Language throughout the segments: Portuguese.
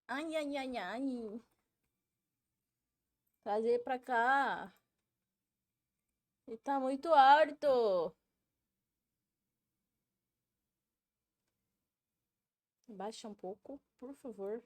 Ai, ai, ai, ai. Trazer pra cá. E tá muito alto. Baixa um pouco, por favor.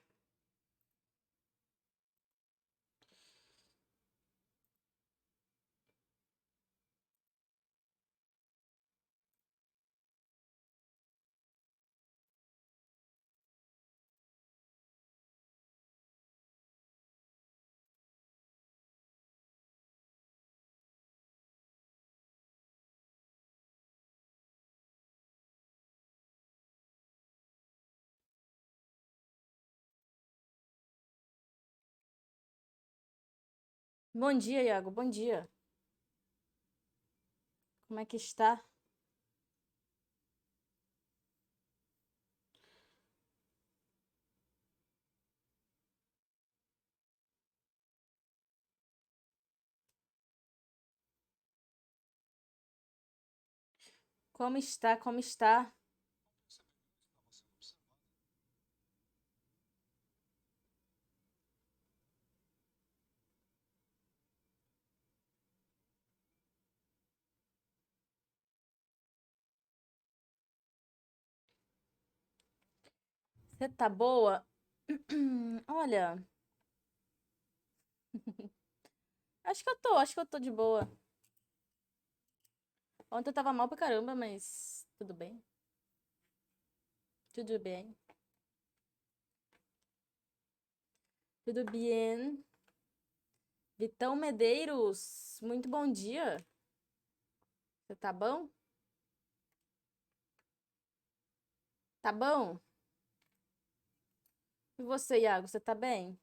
Bom dia, Iago. Bom dia. Como é que está? Como está? Como está? Você tá boa? Olha, acho que eu tô de boa. Ontem eu tava mal pra caramba, mas tudo bem. Tudo bem. Tudo bem. Vitão Medeiros, muito bom dia. Você tá bom? Tá bom? E você, Iago, você tá bem?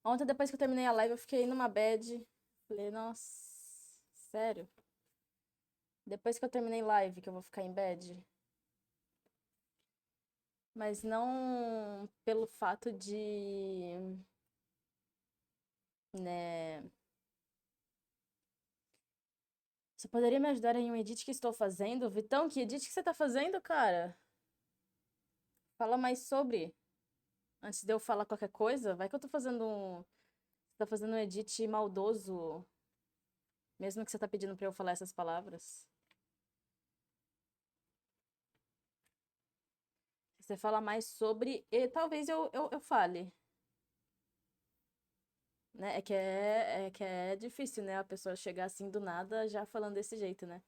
Ontem, depois que eu terminei a live, eu fiquei numa bad. Falei, nossa, sério? Depois que eu terminei live, que eu vou ficar em bad? Mas não pelo fato de, né? Você poderia me ajudar em um edit que estou fazendo? Vitão, que edit que você tá fazendo, cara? Fala mais sobre. Antes de eu falar qualquer coisa, vai que eu tô fazendo um. Você tá fazendo um edit maldoso, mesmo que você tá pedindo pra eu falar essas palavras. Você fala mais sobre e talvez eu fale. Né? É que é difícil, né? A pessoa chegar assim do nada já falando desse jeito, né?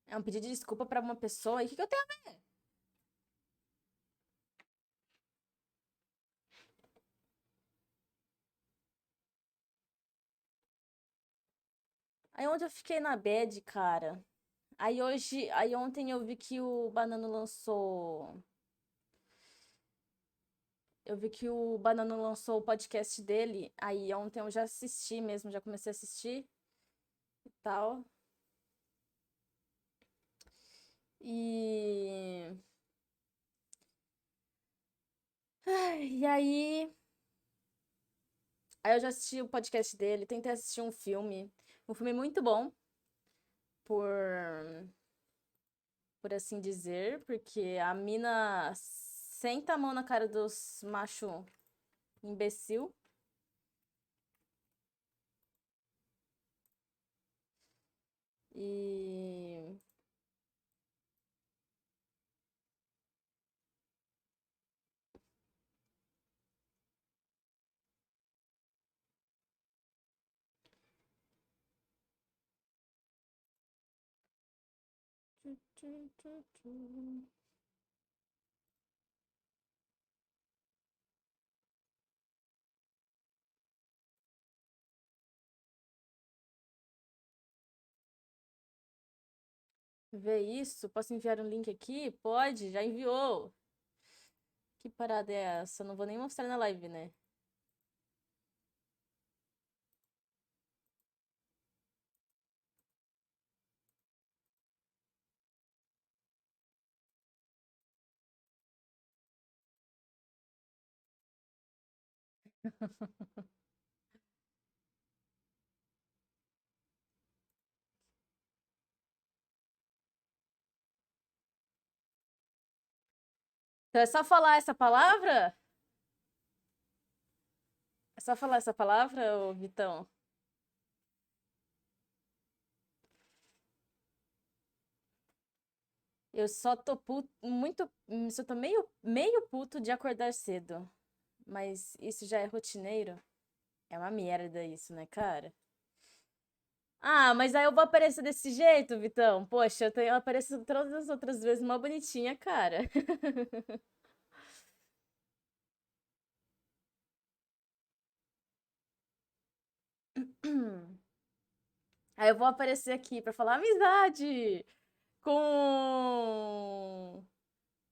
É um pedido de desculpa pra uma pessoa. E o que, que eu tenho a ver? Aí ontem eu fiquei na bad, cara. Aí ontem eu vi que o Banano lançou. Eu vi que o Banano lançou o podcast dele. Aí ontem eu já assisti mesmo, já comecei a assistir e tal. E. E aí. Aí eu já assisti o podcast dele, tentei assistir um filme. Um filme muito bom, por, por assim dizer, porque a mina senta a mão na cara dos macho imbecil. E. Vê isso? Posso enviar um link aqui? Pode, já enviou. Que parada é essa? Não vou nem mostrar na live, né? Então é só falar essa palavra? É só falar essa palavra, ô Vitão? Eu só tô muito. Só tô meio puto de acordar cedo. Mas isso já é rotineiro? É uma merda isso, né, cara? Ah, mas aí eu vou aparecer desse jeito, Vitão? Poxa, eu apareço todas as outras vezes mó bonitinha, cara. Aí eu vou aparecer aqui pra falar amizade com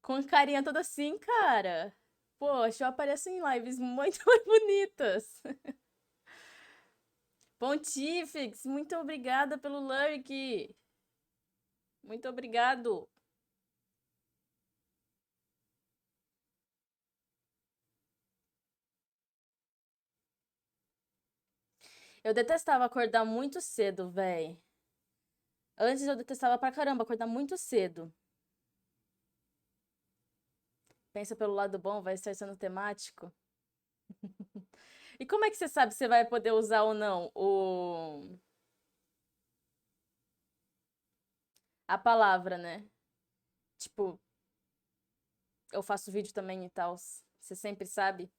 com carinha toda assim, cara. Poxa, eu apareço em lives muito bonitas. Pontifex, muito obrigada pelo lurk. Muito obrigado. Eu detestava acordar muito cedo, véi. Antes eu detestava pra caramba acordar muito cedo. Pensa pelo lado bom, vai estar sendo temático. E como é que você sabe se você vai poder usar ou não a palavra, né? Tipo, eu faço vídeo também e tal. Você sempre sabe?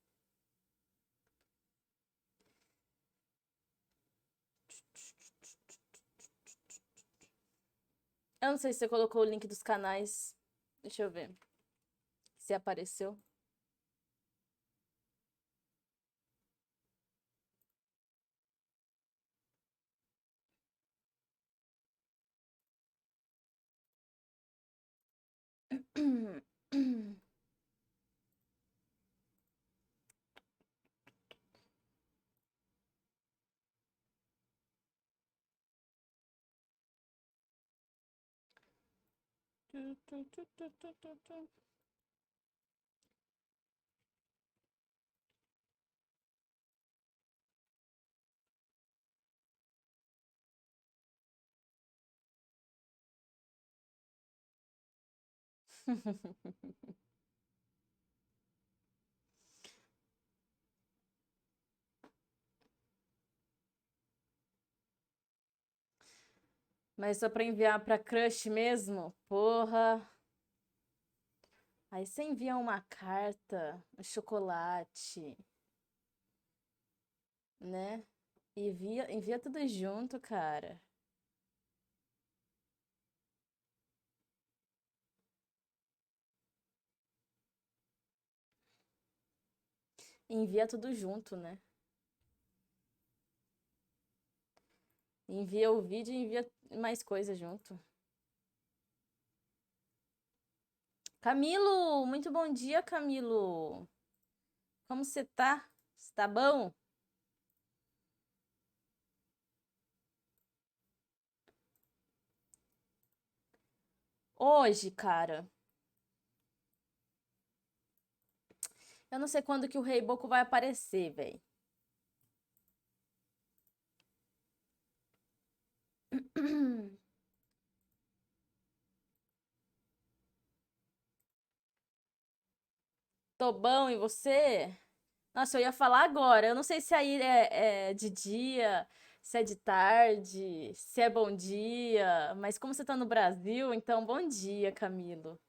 Eu não sei se você colocou o link dos canais. Deixa eu ver se apareceu. Mas só pra enviar pra crush mesmo? Porra. Aí você envia uma carta, um chocolate, né? Envia tudo junto, cara. Envia tudo junto, né? Envia o vídeo e envia mais coisa junto. Camilo, muito bom dia, Camilo. Como você tá? Você tá bom? Hoje, cara, eu não sei quando que o Rei Boco vai aparecer, velho. Tô bom, e você? Nossa, eu ia falar agora. Eu não sei se aí é de dia, se é de tarde, se é bom dia, mas como você tá no Brasil, então bom dia, Camilo.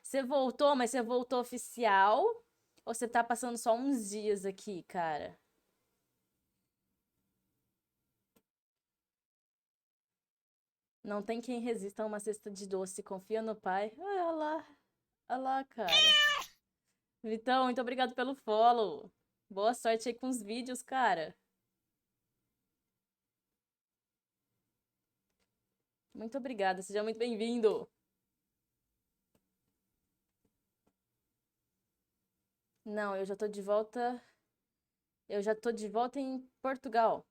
Você voltou, mas você voltou oficial ou você tá passando só uns dias aqui, cara? Não tem quem resista a uma cesta de doce. Confia no pai. Ai, olha lá, cara. Vitão, muito obrigado pelo follow. Boa sorte aí com os vídeos, cara. Muito obrigada, seja muito bem-vindo. Não, eu já tô de volta. Eu já tô de volta em Portugal.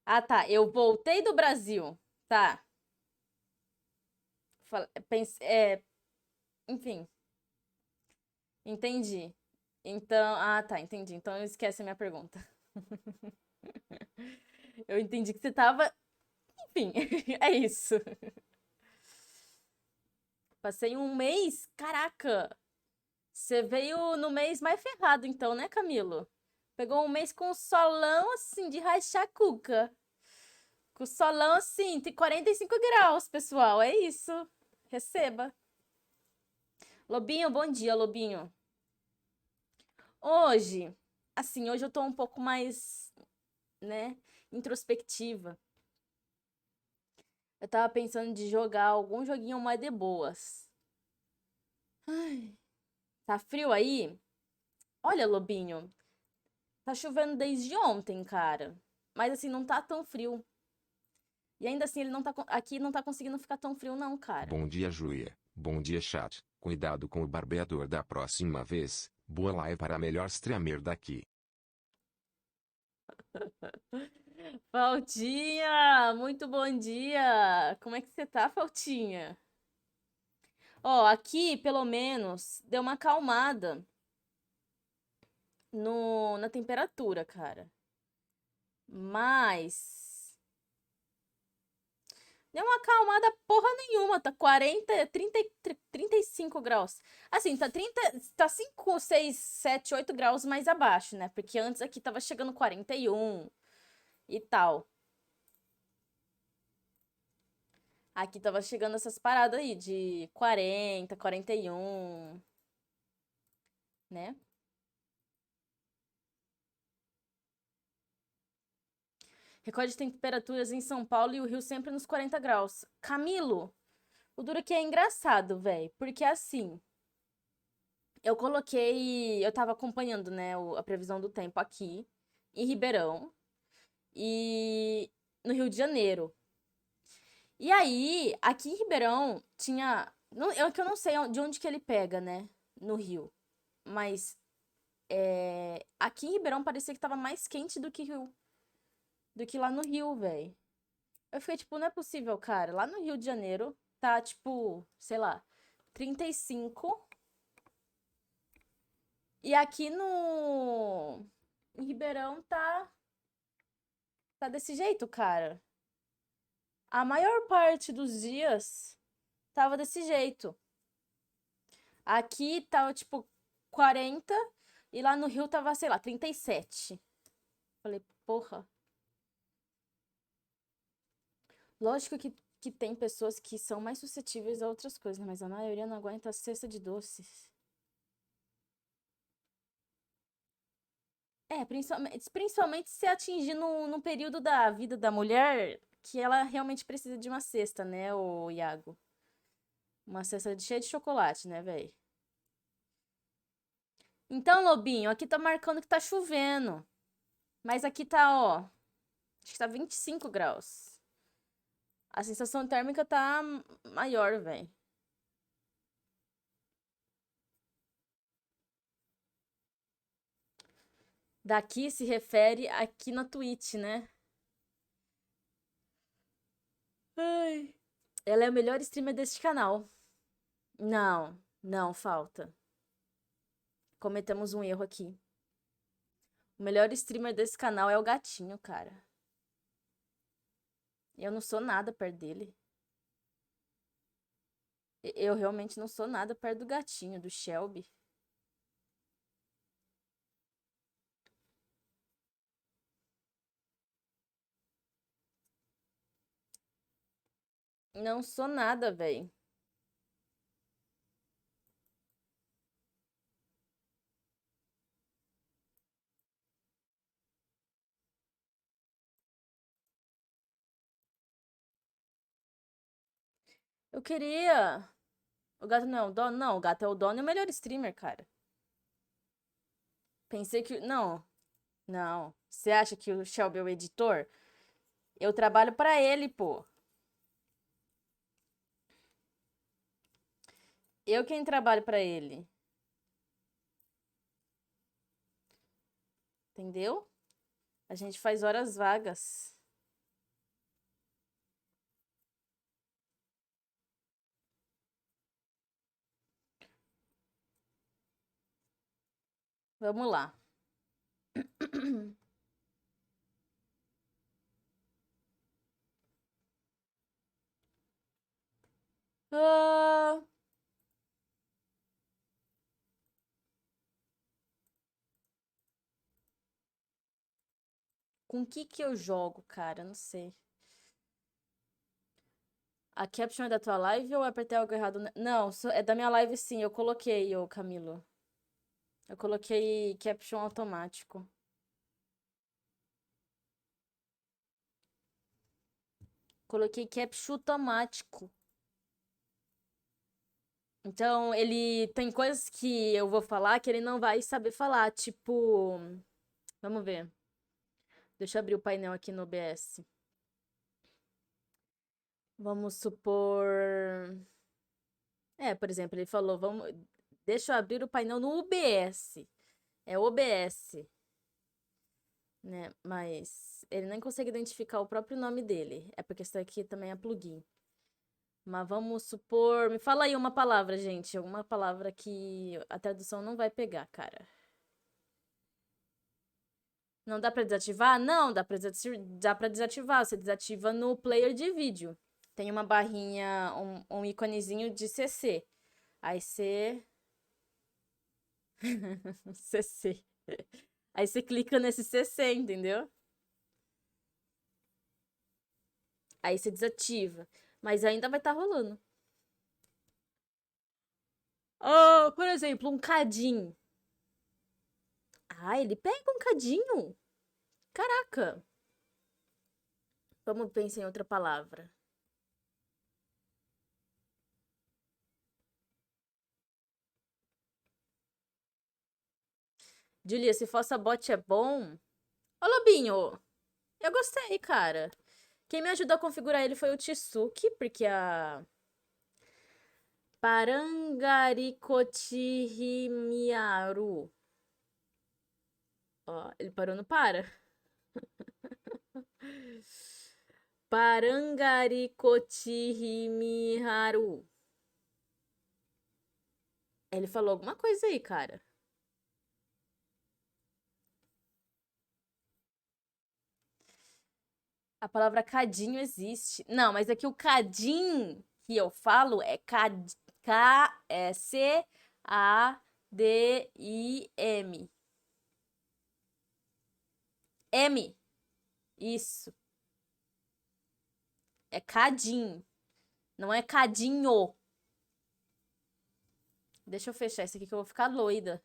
Ah, tá. Eu voltei do Brasil. Tá. Enfim, entendi. Então, ah, tá, entendi. Então esquece a minha pergunta. Eu entendi que você tava. Enfim, é isso. Passei um mês. Caraca! Você veio no mês mais ferrado, então, né, Camilo? Pegou um mês com solão assim de rachar cuca. Com solão assim, de 45 graus, pessoal. É isso. Receba. Lobinho, bom dia, Lobinho. Hoje, assim, hoje eu tô um pouco mais, né, introspectiva. Eu tava pensando de jogar algum joguinho mais de boas. Ai, tá frio aí? Olha, Lobinho, tá chovendo desde ontem, cara. Mas assim, não tá tão frio. E ainda assim, ele não tá, aqui não tá conseguindo ficar tão frio, não, cara. Bom dia, Julia. Bom dia, chat. Cuidado com o barbeador da próxima vez. Boa live para melhor streamer daqui. Faltinha, muito bom dia. Como é que você tá, Faltinha? Ó, aqui, pelo menos, deu uma acalmada no, na temperatura, cara. Mas deu uma acalmada porra nenhuma, tá 40, 30, 35 graus. Assim, tá 30, tá 5, 6, 7, 8 graus mais abaixo, né? Porque antes aqui tava chegando 41 e tal. Aqui tava chegando essas paradas aí de 40, 41, né? Recorde de temperaturas em São Paulo e o Rio sempre nos 40 graus. Camilo, o duro que é engraçado, velho. Porque assim, eu coloquei. Eu tava acompanhando, né, a previsão do tempo aqui, em Ribeirão e no Rio de Janeiro. E aí, aqui em Ribeirão tinha. Que eu não sei de onde que ele pega, né? No Rio. Mas aqui em Ribeirão parecia que tava mais quente do que lá no Rio, velho. Eu fiquei tipo, não é possível, cara. Lá no Rio de Janeiro tá tipo, sei lá, 35. E aqui no em Ribeirão tá desse jeito, cara. A maior parte dos dias tava desse jeito. Aqui tava tipo 40 e lá no Rio tava, sei lá, 37. Falei, porra. Lógico que tem pessoas que são mais suscetíveis a outras coisas, né? Mas a maioria não aguenta a cesta de doces. É, principalmente se atingir num período da vida da mulher que ela realmente precisa de uma cesta, né, o Iago? Uma cesta cheia de chocolate, né, velho? Então, Lobinho, aqui tá marcando que tá chovendo. Mas aqui tá, ó, acho que tá 25 graus. A sensação térmica tá maior, velho. Daqui se refere aqui na Twitch, né? Ai. Ela é a melhor streamer deste canal. Não, não, falta. Cometemos um erro aqui. O melhor streamer desse canal é o gatinho, cara. Eu não sou nada perto dele. Eu realmente não sou nada perto do gatinho, do Shelby. Não sou nada, velho. Eu queria. O gato não é o dono? Não, o gato é o dono e o melhor streamer, cara. Pensei que. Não, não. Você acha que o Shelby é o editor? Eu trabalho pra ele, pô. Eu quem trabalho pra ele. Entendeu? A gente faz horas vagas. Vamos lá. Ah, com que eu jogo, cara? Não sei. A caption é da tua live ou eu apertei algo errado? Não, é da minha live sim. Eu coloquei, ô Camilo. Eu coloquei caption automático. Coloquei caption automático. Então, ele tem coisas que eu vou falar que ele não vai saber falar. Tipo, vamos ver. Deixa eu abrir o painel aqui no OBS. Vamos supor. É, por exemplo, ele falou, deixa eu abrir o painel no UBS. É OBS, né? Mas ele nem consegue identificar o próprio nome dele. É porque isso aqui também é plugin. Mas vamos supor. Me fala aí uma palavra, gente. Alguma palavra que a tradução não vai pegar, cara. Não dá pra desativar? Não, dá pra desativar. Você desativa no player de vídeo. Tem uma barrinha, um íconezinho de CC. Aí você. CC. Aí você clica nesse CC, entendeu? Aí você desativa. Mas ainda vai estar rolando. Oh, por exemplo, um cadinho. Ah, ele pega um cadinho? Caraca. Vamos pensar em outra palavra. Julia, se fossa bot é bom. Ô, Lobinho, eu gostei, cara. Quem me ajudou a configurar ele foi o Tsuki, porque a Parangaricotihimiaru. Ó, ele parou no para. Parangaricotihimiharu. Ele falou alguma coisa aí, cara. A palavra cadinho existe. Não, mas aqui o cadim que eu falo é C-A-D-I-M. M. Isso. É cadim. Não é cadinho. Deixa eu fechar isso aqui que eu vou ficar doida.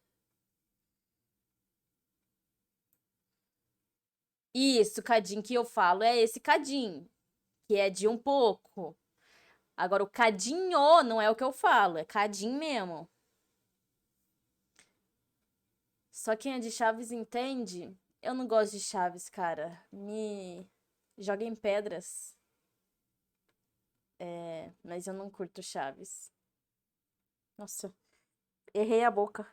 Isso, cadim que eu falo é esse cadim, que é de um pouco. Agora, o cadinho não é o que eu falo, é cadim mesmo. Só quem é de Chaves entende. Eu não gosto de Chaves, cara. Me joga em pedras. É, mas eu não curto Chaves. Nossa, errei a boca.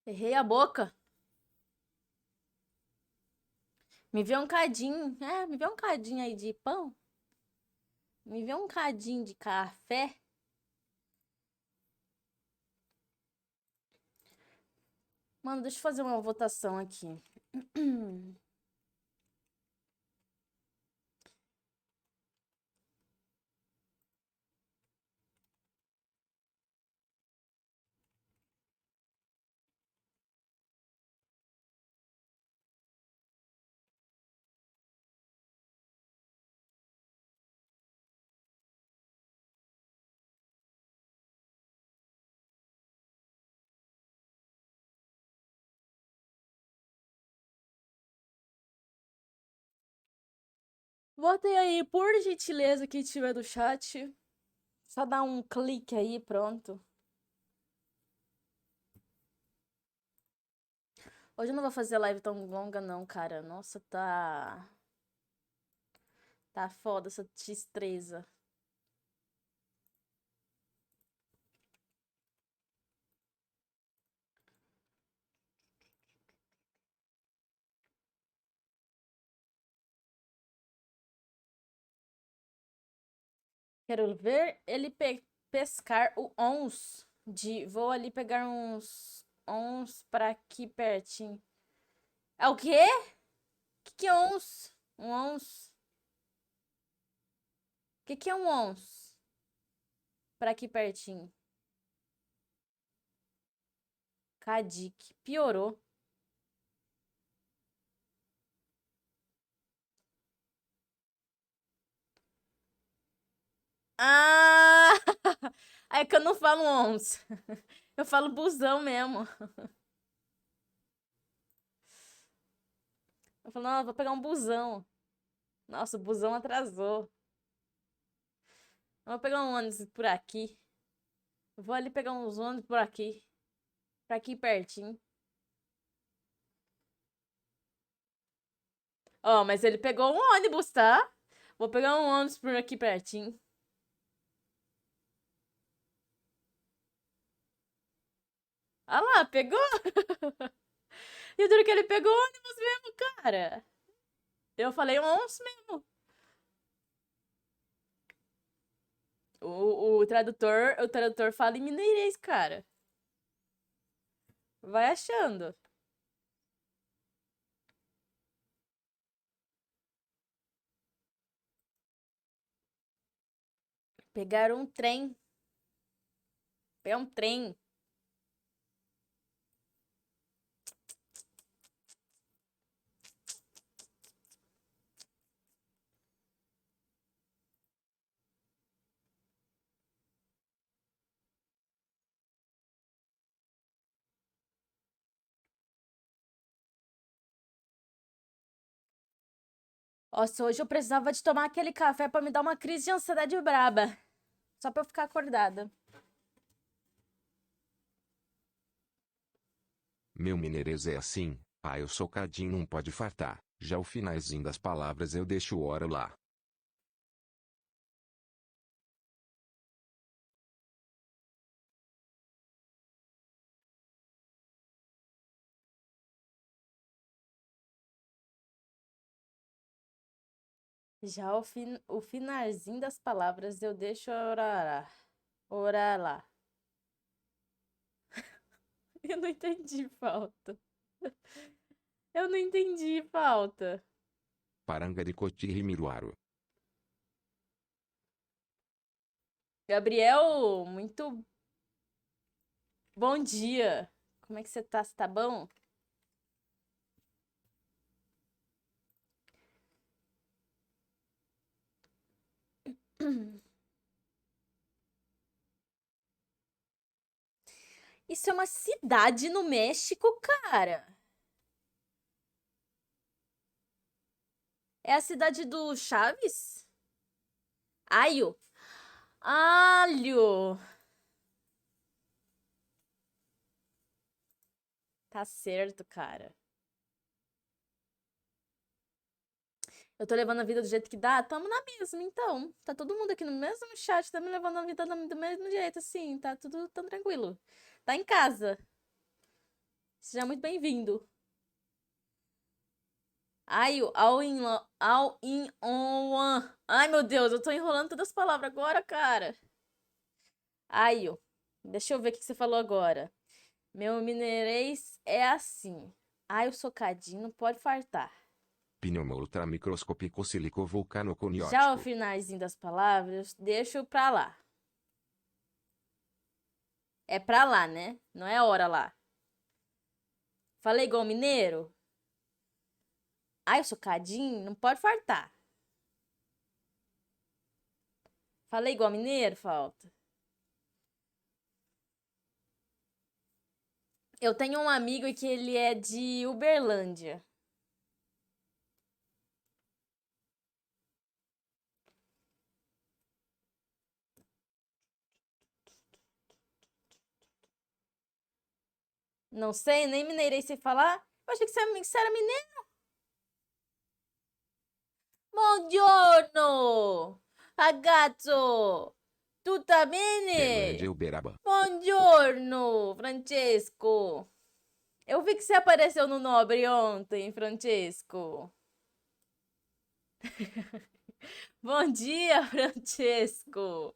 Errei a boca. Me vê um cadinho. É, me vê um cadinho aí de pão. Me vê um cadinho de café. Mano, deixa eu fazer uma votação aqui. Votem aí, por gentileza, quem tiver do chat. Só dá um clique aí, pronto. Hoje eu não vou fazer live tão longa, não, cara. Nossa, tá. Tá foda essa X3. Quero ver ele pescar o ons. Vou ali pegar uns ons pra aqui pertinho. É o quê? Que é ons? Um ons? Que é um ons? Pra aqui pertinho. Cadik. Piorou. Ah! É que eu não falo ons. Eu falo busão mesmo. Eu falo, não, vou pegar um busão. Nossa, o busão atrasou. Eu vou pegar um ônibus por aqui. Eu vou ali pegar uns ônibus por aqui. Pra aqui pertinho. Ó, mas ele pegou um ônibus, tá? Vou pegar um ônibus por aqui pertinho. Ah lá, pegou? E o duro que ele pegou o ônibus mesmo, cara. Eu falei ônibus mesmo. O tradutor fala em mineirês, cara. Vai achando. Pegaram um trem. Pegar um trem. Nossa, hoje eu precisava de tomar aquele café pra me dar uma crise de ansiedade braba. Só pra eu ficar acordada. Meu mineirês é assim, eu sou cadinho não pode fartar. Já o finalzinho das palavras eu deixo o hora lá. Já o finalzinho das palavras eu deixo orar. Orar lá. Eu não entendi, falta. Eu não entendi, falta. Paranga de Cotirimiruaro. Gabriel, muito bom dia. Como é que você tá? Você tá bom? Isso é uma cidade no México, cara. É a cidade do Chaves? Aio. Alho. Tá certo, cara. Eu tô levando a vida do jeito que dá? Tamo na mesma, então. Tá todo mundo aqui no mesmo chat, tamo levando a vida do mesmo jeito, assim. Tá tudo tão tranquilo. Tá em casa. Seja muito bem-vindo. Ai, o all in one. Ai, meu Deus, eu tô enrolando todas as palavras agora, cara. Ai, deixa eu ver o que você falou agora. Meu mineirês é assim. Ai, o socadinho não pode fartar. Pneuma ultramicroscópico silico vulcano Já o coniótico. finalzinho das palavras, deixa eu pra lá. É pra lá, né? Não é hora lá. Falei igual mineiro? Ai, o socadinho não pode fartar. Falei igual mineiro, falta. Eu tenho um amigo que ele é de Uberlândia. Não sei, nem mineirei sem falar. Eu achei que você era mineiro. Buongiorno, ragazzo. Tutto Berlândia bene? Uberaba. Buongiorno, Francesco. Eu vi que você apareceu no Nobre ontem, Francesco. Bom dia, Francesco.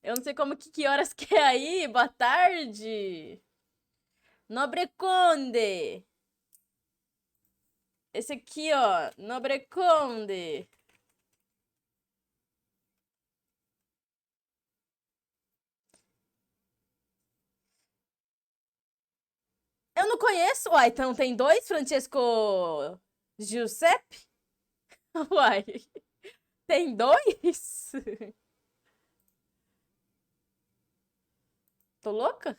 Eu não sei que horas que é aí. Boa tarde. Nobre Conde. Esse aqui, ó. Nobre Conde. Eu não conheço. Uai, então tem dois, Francesco Giuseppe? Uai, tem dois? Tô louca?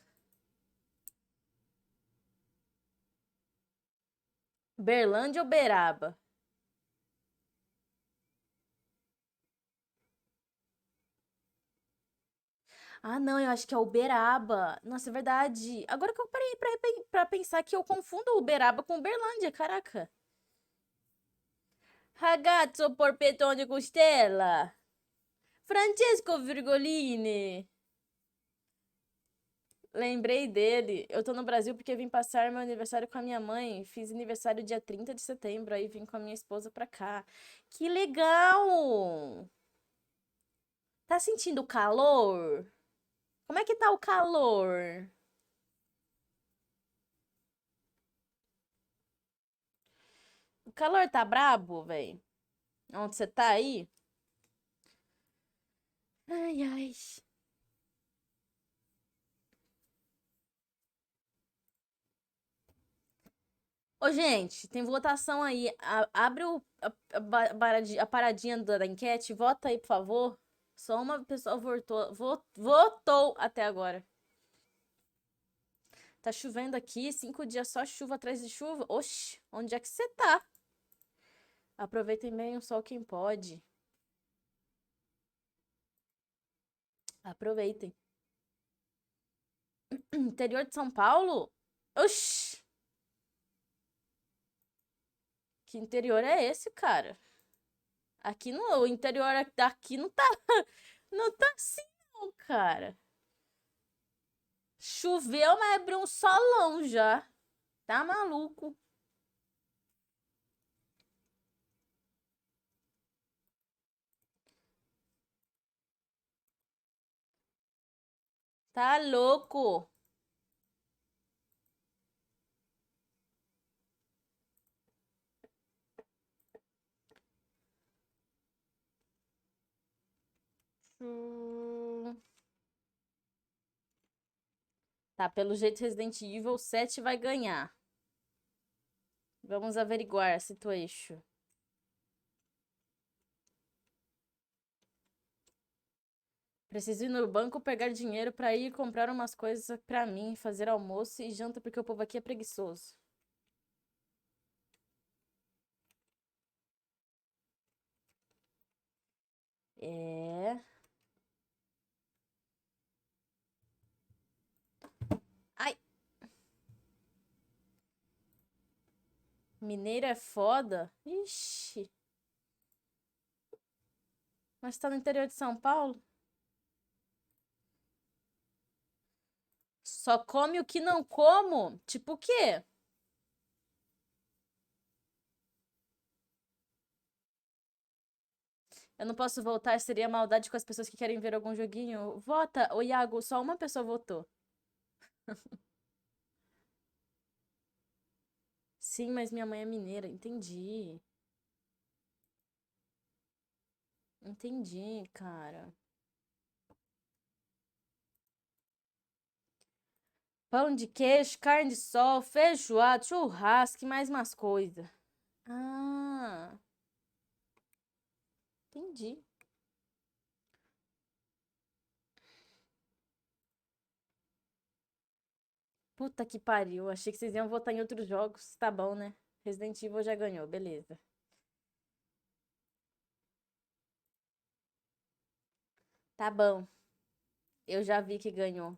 Berlândia ou Beraba? Ah, não, eu acho que é Uberaba. Nossa, é verdade. Agora que eu parei pra pensar que eu confundo Uberaba com Uberlândia, caraca. Ragazzo porpetone de costela. Francesco Virgolini. Lembrei dele. Eu tô no Brasil porque vim passar meu aniversário com a minha mãe. Fiz aniversário dia 30 de setembro, aí vim com a minha esposa pra cá. Que legal! Tá sentindo calor? Como é que tá o calor? O calor tá brabo, velho? Onde você tá aí? Ai, ai. Ô, gente, tem votação aí. Abre a paradinha da enquete. Vota aí, por favor. Só uma pessoa votou até agora. Tá chovendo aqui, 5 dias só chuva atrás de chuva. Oxi, onde é que você tá? Aproveitem bem o sol quem pode. Aproveitem. Interior de São Paulo? Oxi! Que interior é esse, cara? Aqui no o interior daqui não tá, não tá assim não, cara. Choveu, mas abriu um solão já. Tá maluco? Tá louco? Hum. Tá, pelo jeito Resident Evil 7 vai ganhar. Vamos averiguar a situation. Preciso ir no banco pegar dinheiro pra ir comprar umas coisas pra mim, fazer almoço e janta porque o povo aqui é preguiçoso. É. Ai, mineiro é foda? Ixi. Mas tá no interior de São Paulo? Só come o que não como? Tipo o quê? Eu não posso voltar, seria maldade com as pessoas que querem ver algum joguinho. Vota, ô Iago, só uma pessoa votou. Sim, mas minha mãe é mineira. Entendi. Entendi, cara. Pão de queijo, carne de sol, feijoada, churrasco e mais umas coisas. Ah, entendi. Puta que pariu. Achei que vocês iam votar em outros jogos. Tá bom, né? Resident Evil já ganhou, beleza. Tá bom. Eu já vi que ganhou.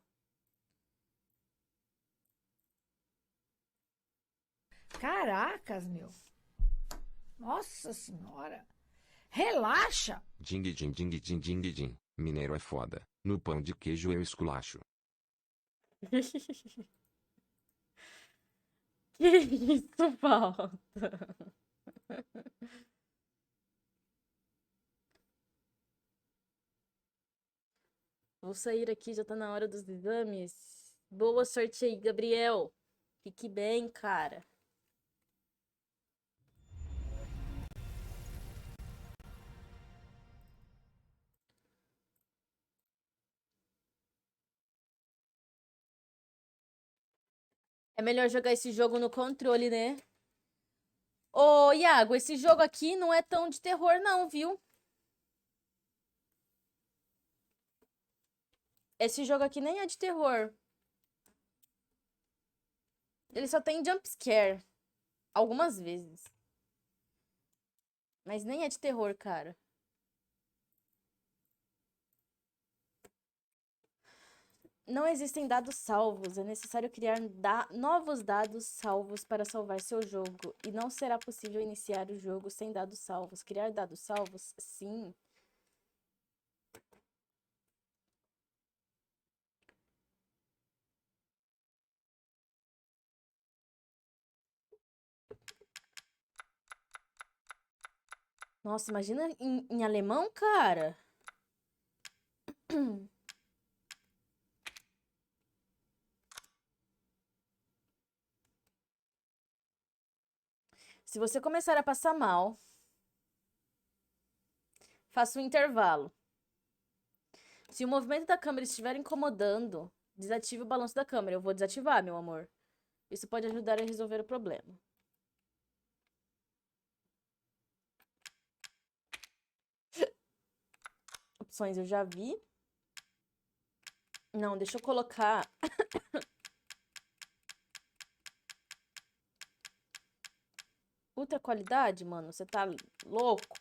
Caracas, meu. Nossa Senhora. Relaxa. Ding ding ding ding ding ding. Mineiro é foda. No pão de queijo eu esculacho. Que isso, falta? Vou sair aqui, já tá na hora dos exames. Boa sorte aí, Gabriel. Fique bem, cara. É melhor jogar esse jogo no controle, né? Ô, Iago, esse jogo aqui não é tão de terror não, viu? Esse jogo aqui nem é de terror. Ele só tem jump scare. Algumas vezes. Mas nem é de terror, cara. Não existem dados salvos. É necessário criar novos dados salvos para salvar seu jogo. E não será possível iniciar o jogo sem dados salvos. Criar dados salvos? Sim. Nossa, imagina em alemão, cara. Se você começar a passar mal, faça um intervalo. Se o movimento da câmera estiver incomodando, desative o balanço da câmera. Eu vou desativar, meu amor. Isso pode ajudar a resolver o problema. Opções eu já vi. Não, deixa eu colocar. Ultra qualidade, mano. Você tá louco?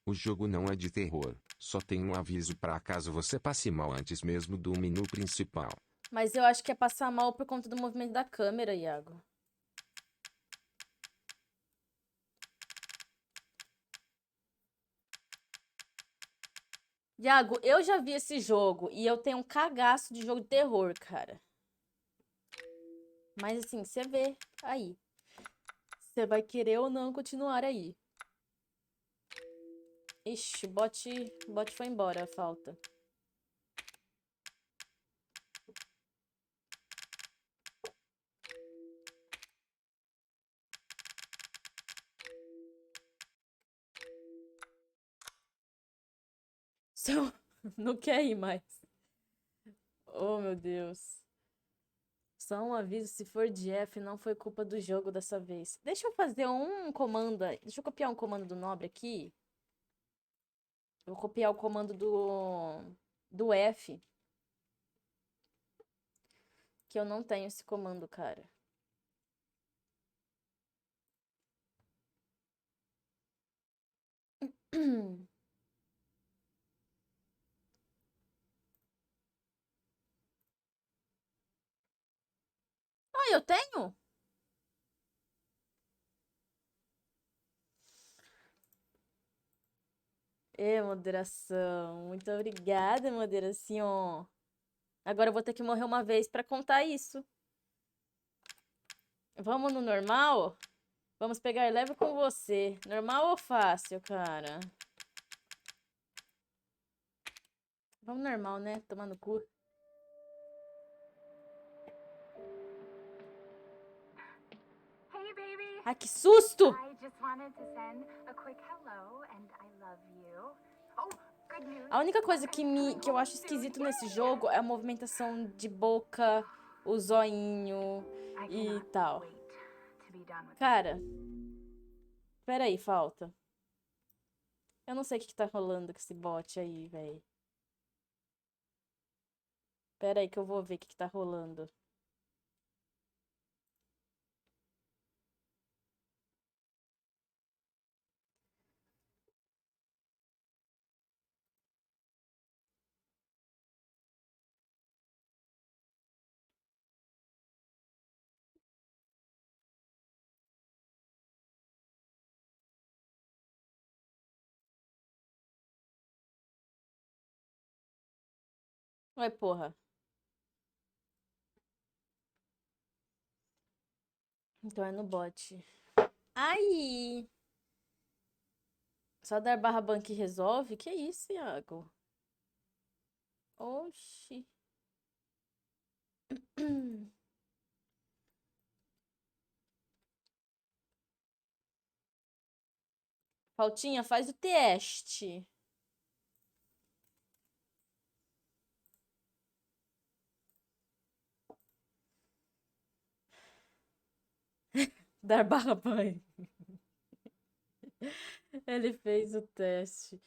O jogo não é de terror, só tem um aviso para caso você passe mal antes mesmo do menu principal. Mas eu acho que é passar mal por conta do movimento da câmera, Iago. Iago, eu já vi esse jogo e eu tenho um cagaço de jogo de terror, cara. Mas assim, você vê aí. Você vai querer ou não continuar aí. Ixi, o bot foi embora, a falta. Só não quer ir mais. Oh, meu Deus. Só um aviso, se for de F, não foi culpa do jogo dessa vez. Deixa eu fazer um comando. Deixa eu copiar um comando do Nobre aqui. Eu vou copiar o comando do F. Que eu não tenho esse comando, cara. Ah, eu tenho? Moderação. Muito obrigada, moderação. Agora eu vou ter que morrer uma vez pra contar isso. Vamos no normal? Vamos pegar leve com você. Normal ou fácil, cara? Vamos normal, né? Tomar no cu. Hey, baby. Ai, que susto! I just wanted to send a quick hello and I love you. Oh, good news. A única coisa que eu acho esquisito nesse jogo é a movimentação de boca, o zoinho I e cannot tal. wait to be done with Cara, peraí, falta. Eu não sei o que tá rolando com esse bot aí, velho. Peraí que eu vou ver o que tá rolando. Ué, porra. Então é no bot. Ai! Só dar barra ban que resolve? Que isso, Iago? Oxi. Pautinha, faz o teste. Dar barra banho. Ele fez o teste.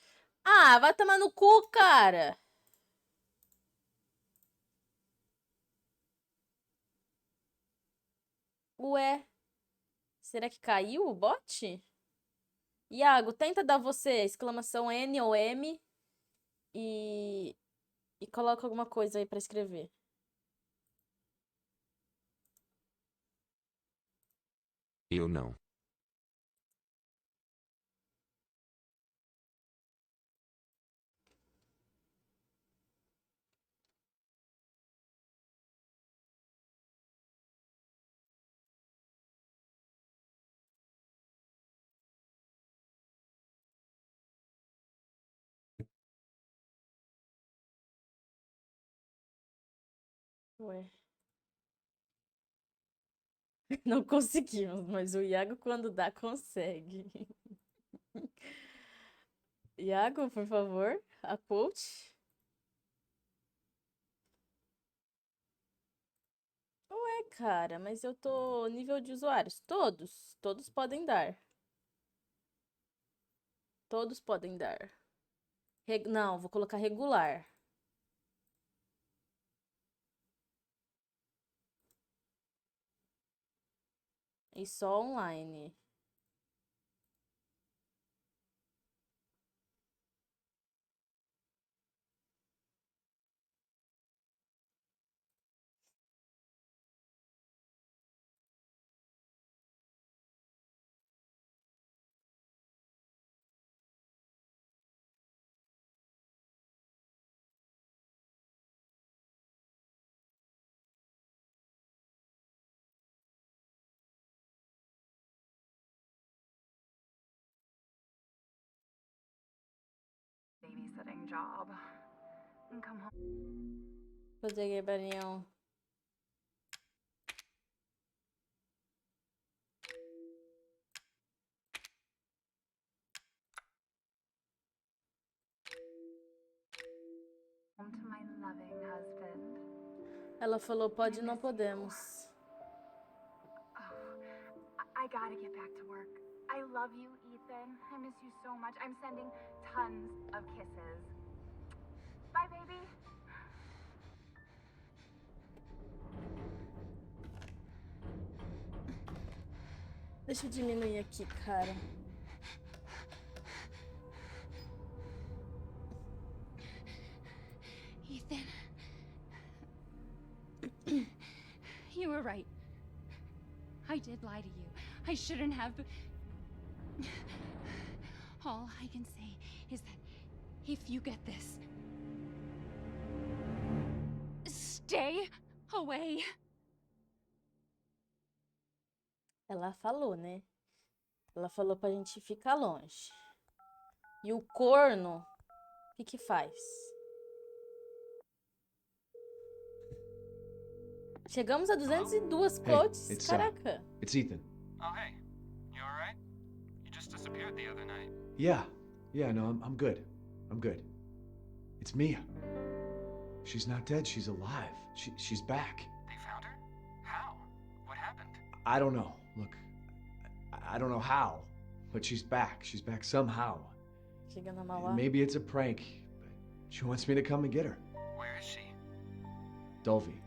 Ah, vai tomar no cu, cara. Ué, será que caiu o bot? Iago, tenta dar você exclamação N ou M e, e coloca alguma coisa aí pra escrever. Eu não. Ué. Não conseguimos, mas o Iago, quando dá, consegue. Iago, por favor, a quote. Ué, cara, mas eu tô nível de usuários. Todos podem dar. Todos podem dar. Não, vou colocar regular. E só online. Babysitting job. And come home. Fazer Barinhão. Home to my loving husband. Ela falou, pode, não podemos. I gotta get back to work. I love you, Ethan. I miss you so much. I'm sending tons of kisses. Bye, baby. Deixa eu diminuir aqui, cara. Ethan. You were right. I did lie to you. I shouldn't have. All I can say is that if you get this, stay away. Ela falou, né? Ela falou pra gente ficar longe. E o corno, o que faz? Chegamos a 202 quotes. it's Caraca. It's Ethan. Oh, hey. You alright? You just disappeared the other night. Yeah, no, I'm good. I'm good. It's Mia. She's not dead, she's alive. She's back. They found her? How? What happened? I don't know. Look, I don't know how, but she's back. She's back somehow. Chega na Mauá. Maybe it's a prank, but she wants me to come and get her. Where is she? Dulvey,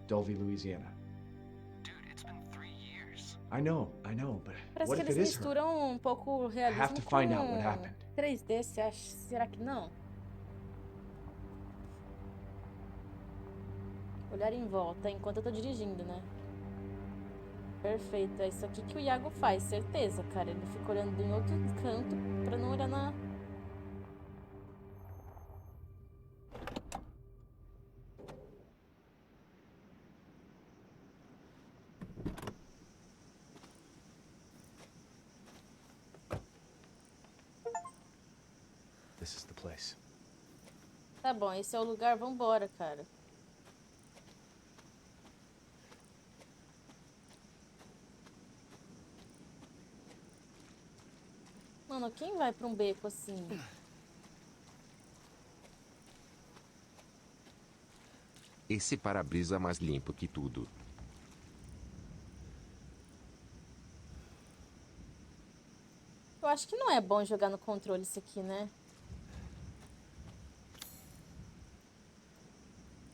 Louisiana. Dude, it's been 3 years. I know, but Parece what que if eles it is her? misturam um pouco o I realismo have to com find out what happened. 3D, você acha? Será que não? Olhar em volta enquanto eu tô dirigindo, né? Perfeito, é isso aqui que o Iago faz, certeza, cara. Ele fica olhando em outro canto pra não olhar na... This is the place. Tá bom, esse é o lugar, vambora, cara. Mano, quem vai pra um beco assim? Esse para-brisa mais limpo que tudo. Eu acho que não é bom jogar no controle isso aqui, né?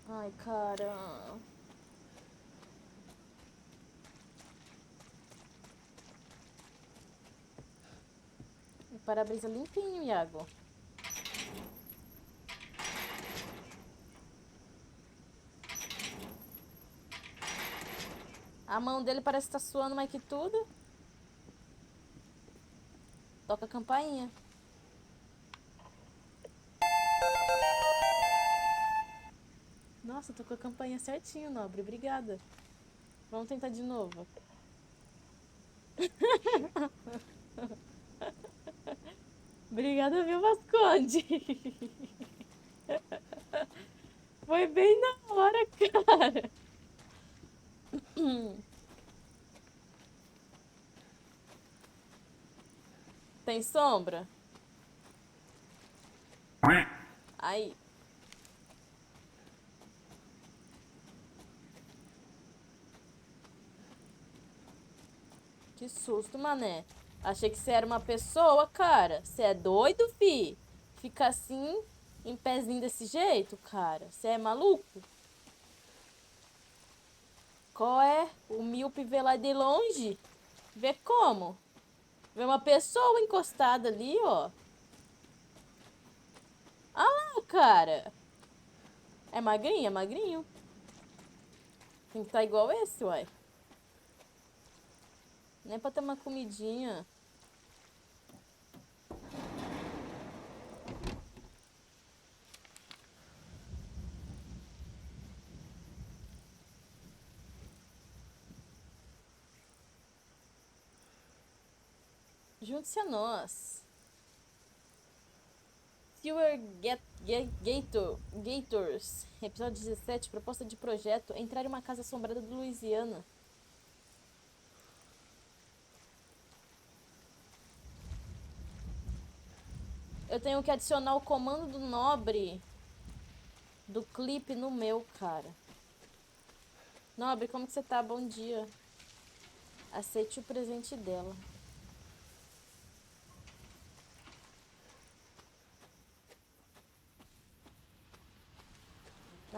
Ai, cara. O para-brisa limpinho, Iago. A mão dele parece que tá suando mais que tudo. Toca a campainha. Nossa, tocou a campainha certinho, nobre. Obrigada. Vamos tentar de novo. Obrigada, viu, Vasconde? Foi bem na hora, cara. Tem sombra? Aí. Que susto, mané. Achei que você era uma pessoa, cara. Você é doido, fi? Fica assim, em pezinho desse jeito, cara. Você é maluco? Qual é? O míope vê lá de longe? Vê como? Vê uma pessoa encostada ali, ó. Ah lá, cara. É magrinho, é magrinho. Tem que estar igual esse, uai. Nem pra ter uma comidinha. Junte-se a nós. Sewer Gators. Episódio 17. Proposta de projeto. Entrar em uma casa assombrada do Louisiana. Eu tenho que adicionar o comando do nobre do clipe no meu, cara. Nobre, como que você tá? Bom dia. Aceite o presente dela.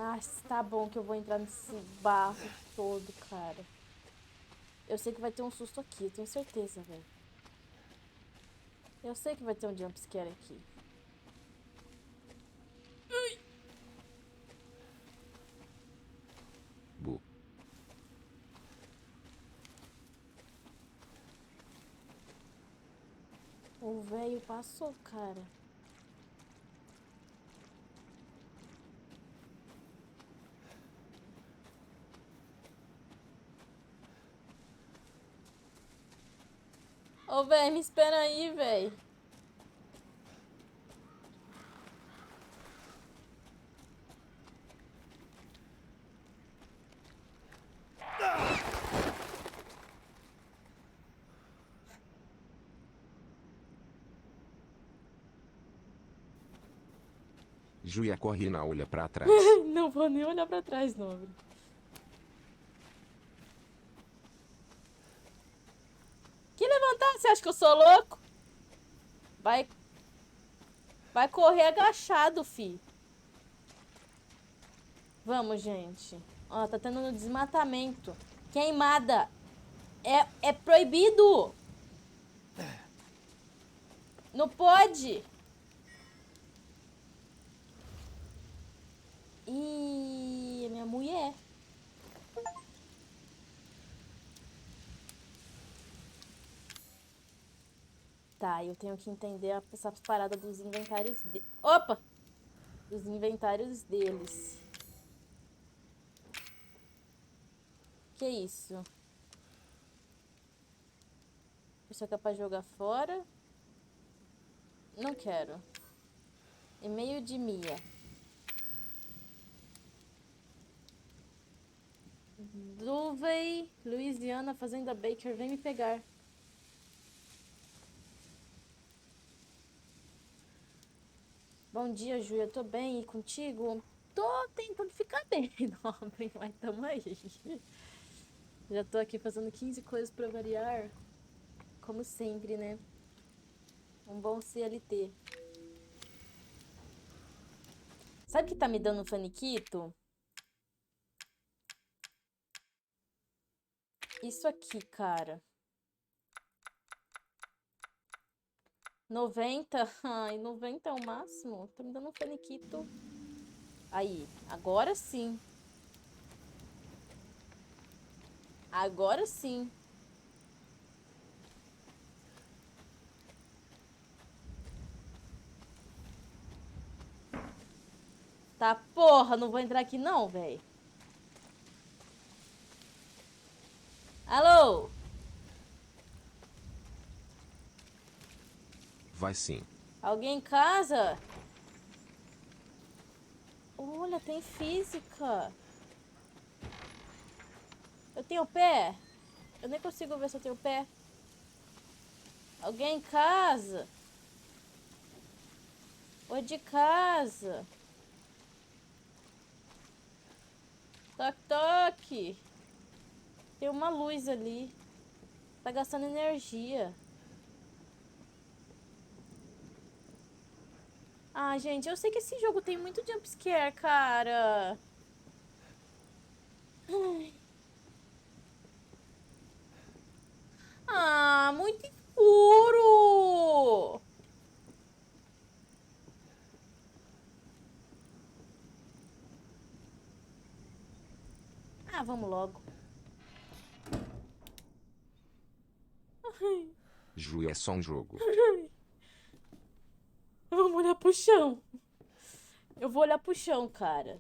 Ah, tá bom que eu vou entrar nesse barro todo, cara. Eu sei que vai ter um susto aqui, eu tenho certeza, velho. Eu sei que vai ter um jumpscare aqui. Bu. O velho passou, cara. Ô, velho, me espera aí, velho. Julia corre e não olha pra trás. Não vou nem olhar pra trás, nobre. Que levantar? Você acha que eu sou louco? Vai correr agachado, fi. Vamos, gente. Ó, tá tendo no desmatamento. Queimada. É proibido. Não pode. Ih, minha mulher. Tá, eu tenho que entender essa parada dos inventários Opa! Dos inventários deles. Que isso? Isso aqui é pra jogar fora? Não quero. E-mail de Mia. Duvey, Louisiana, Fazenda Baker, vem me pegar. Bom dia, Ju, eu tô bem, e contigo? Tô tentando ficar bem, nobre, mas tamo aí. Já tô aqui fazendo 15 coisas pra variar. Como sempre, né? Um bom CLT. Sabe o que tá me dando um faniquito? Isso aqui, cara. 90? Ai, 90 é o máximo? Tá me dando um faniquito. Aí, agora sim. Agora sim. Tá, porra, não vou entrar aqui não, velho. Alô? Vai sim. Alguém em casa? Olha, tem física. Eu tenho pé? Eu nem consigo ver se eu tenho pé. Alguém em casa? Oi, de casa. Toque, toque. Tem uma luz ali. Tá gastando energia. Ah, gente, eu sei que esse jogo tem muito jumpscare, cara. Ai. Ah, muito escuro. Ah, vamos logo. Ai, Ju é só um jogo. vamos olhar pro chão. Eu vou olhar pro chão, cara.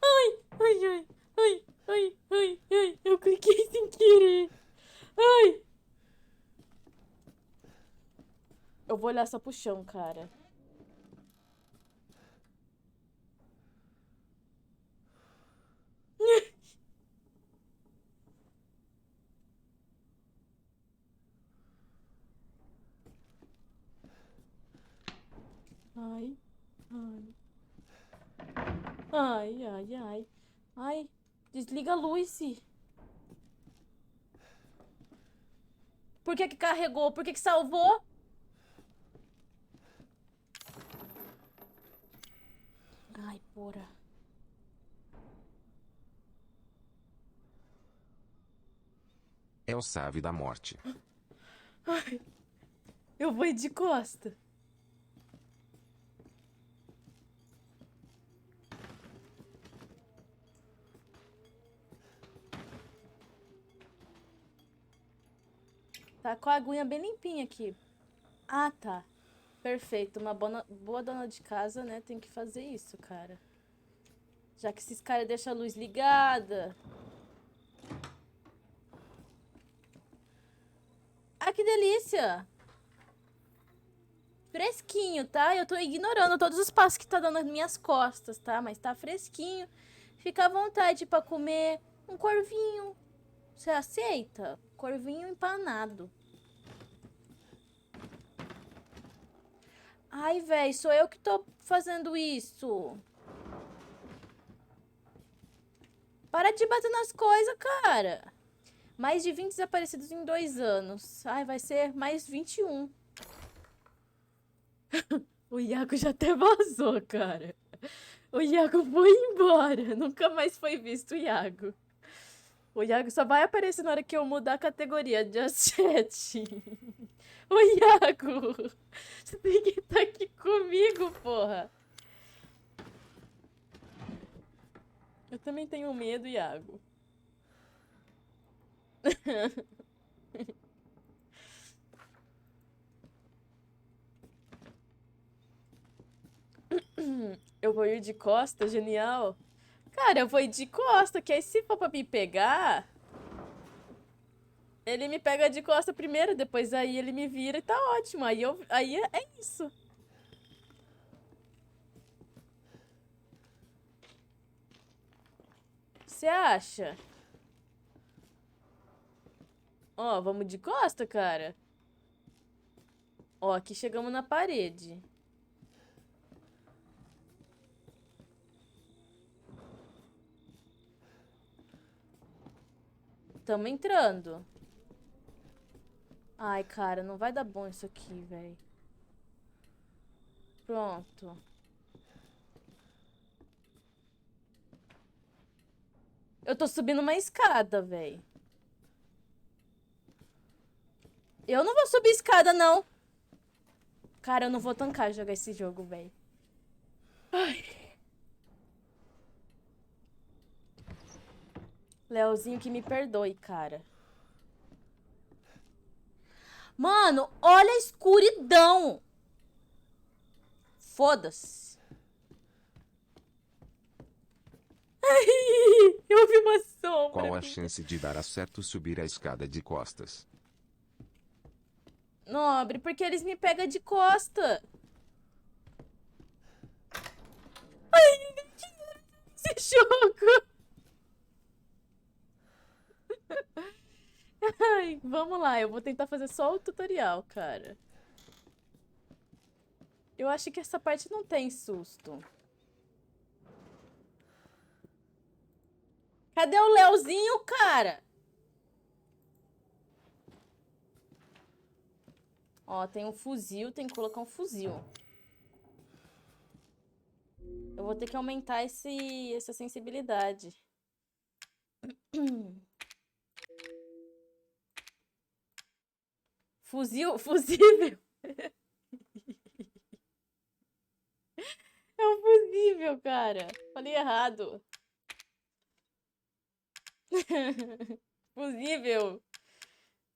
Ai, ai, ai, ai, ai, ai, ai. Eu cliquei sem querer. Ai. Eu vou olhar só pro chão, cara. Ai, ai. Ai, ai, ai. Ai, desliga a luz. Por que que carregou? Por que que salvou? Ai, porra. É o Save da Morte. Ai, eu vou ir de costa. Tá com a aguinha bem limpinha aqui. Ah, tá. Perfeito. Uma boa dona de casa, né? Tem que fazer isso, cara. Já que esses caras deixam a luz ligada. Ah, que delícia! Fresquinho, tá? Eu tô ignorando todos os passos que tá dando nas minhas costas, tá? Mas tá fresquinho. Fica à vontade pra comer um corvinho. Você aceita? Corvinho empanado. Ai, véi, sou eu que tô fazendo isso. Para de bater nas coisas, cara. Mais de 20 desaparecidos em 2 anos. Ai, vai ser mais 21. O Iago já até vazou, cara. O Iago foi embora. Nunca mais foi visto o Iago. O Iago só vai aparecer na hora que eu mudar a categoria de chat. Ô, Iago! Você tem que estar aqui comigo, porra. Eu também tenho medo, Iago. Eu vou ir de costa, genial. Cara, eu vou ir de costa, que aí se for pra me pegar... Ele me pega de costa primeiro, depois aí ele me vira e tá ótimo. Aí é isso. você acha? Ó, vamos de costa, cara. Ó, aqui chegamos na parede. Tamo entrando. Ai, cara, não vai dar bom isso aqui, velho. Pronto. Eu tô subindo uma escada, velho. Eu não vou subir escada, não. Cara, eu não vou tancar jogar esse jogo, velho. Leozinho que me perdoe, cara. Mano, olha a escuridão. Foda-se. Ai, eu vi uma sombra. Qual a chance de dar certo subir a escada de costas? Nobre, porque eles me pegam de costa. Ai, esse jogo. Ai, vamos lá, eu vou tentar fazer só o tutorial, cara. Eu acho que essa parte não tem susto. Cadê o Leozinho, cara? Ó, tem um fuzil, tem que colocar um fuzil. Eu vou ter que aumentar essa sensibilidade. Fusível. É um fusível, cara. Falei errado. Fusível.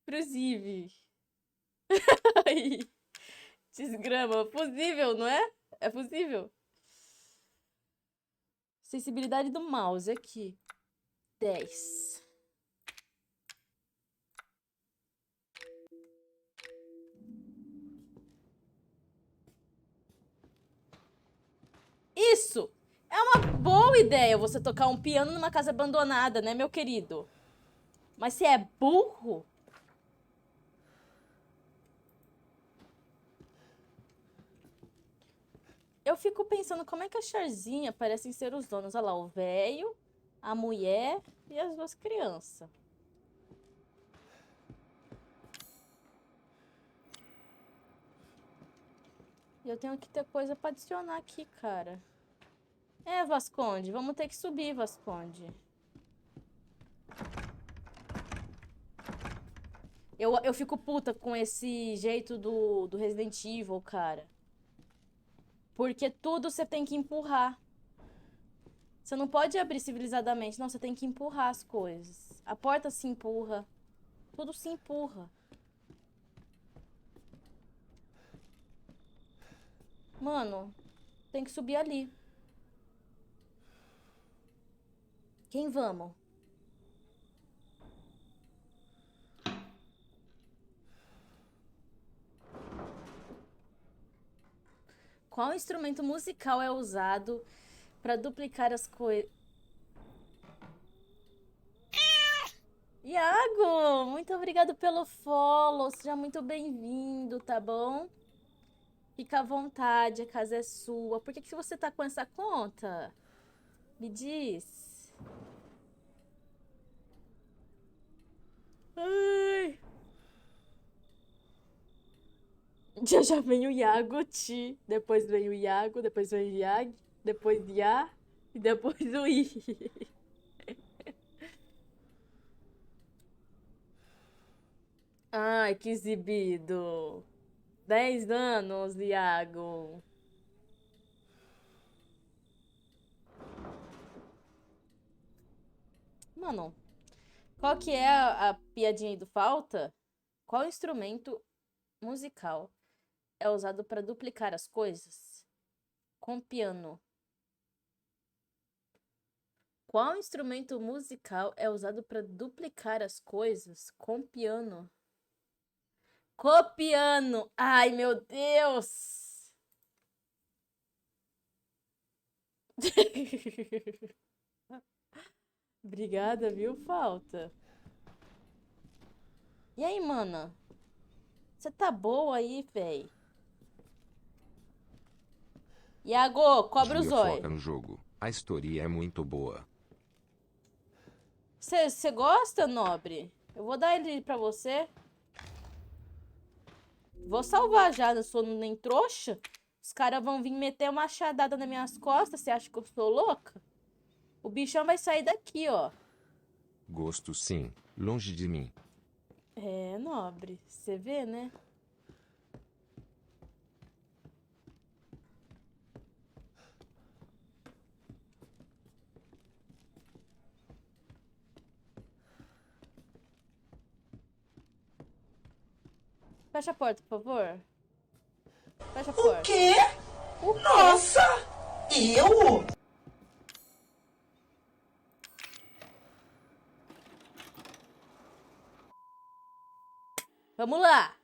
Fusível. Ai, desgrama. Fusível, não é? É fusível. Sensibilidade do mouse aqui. 10. Isso! É uma boa ideia você tocar um piano numa casa abandonada, né, meu querido? Mas você é burro? Eu fico pensando como é que a Charzinha parecem ser os donos. Olha lá, o velho, a mulher e as duas crianças. E eu tenho que ter coisa pra adicionar aqui, cara. É, Vasconde, vamos ter que subir, Vasconde. Eu fico puta com esse jeito do Resident Evil, cara. Porque tudo você tem que empurrar. Você não pode abrir civilizadamente. Não, você tem que empurrar as coisas. A porta se empurra. Tudo se empurra. Mano, tem que subir ali. Quem vamos? Qual instrumento musical é usado para duplicar as coisas? Iago, muito obrigado pelo follow. Seja muito bem-vindo, tá bom? Fica à vontade, a casa é sua. Por que que você tá com essa conta? Me diz. Ai. Já vem o Iago, Ti. Depois vem o Iago, depois vem o Iag, depois Iá e depois o I. Ai, que exibido. 10 anos, Iago. Mano, qual que é a piadinha aí do falta? Qual instrumento musical é usado para duplicar as coisas? Com piano. Qual instrumento musical é usado para duplicar as coisas com piano? Copiano. Ai, meu Deus. Obrigada, viu, falta? E aí, mana? Você tá boa aí, véi? Iago, cobra o Tia, zóio. foca no jogo. A história é muito boa. Você gosta, nobre? Eu vou dar ele pra você. Vou salvar já, não sou nem trouxa. Os caras vão vir meter uma machadada nas minhas costas. Você acha que eu sou louca? O bichão vai sair daqui, ó. Gosto sim, longe de mim. É, nobre. Você vê, né? Fecha a porta, por favor. Fecha a porta. Quê? O quê? Nossa! Eu? Vamos lá.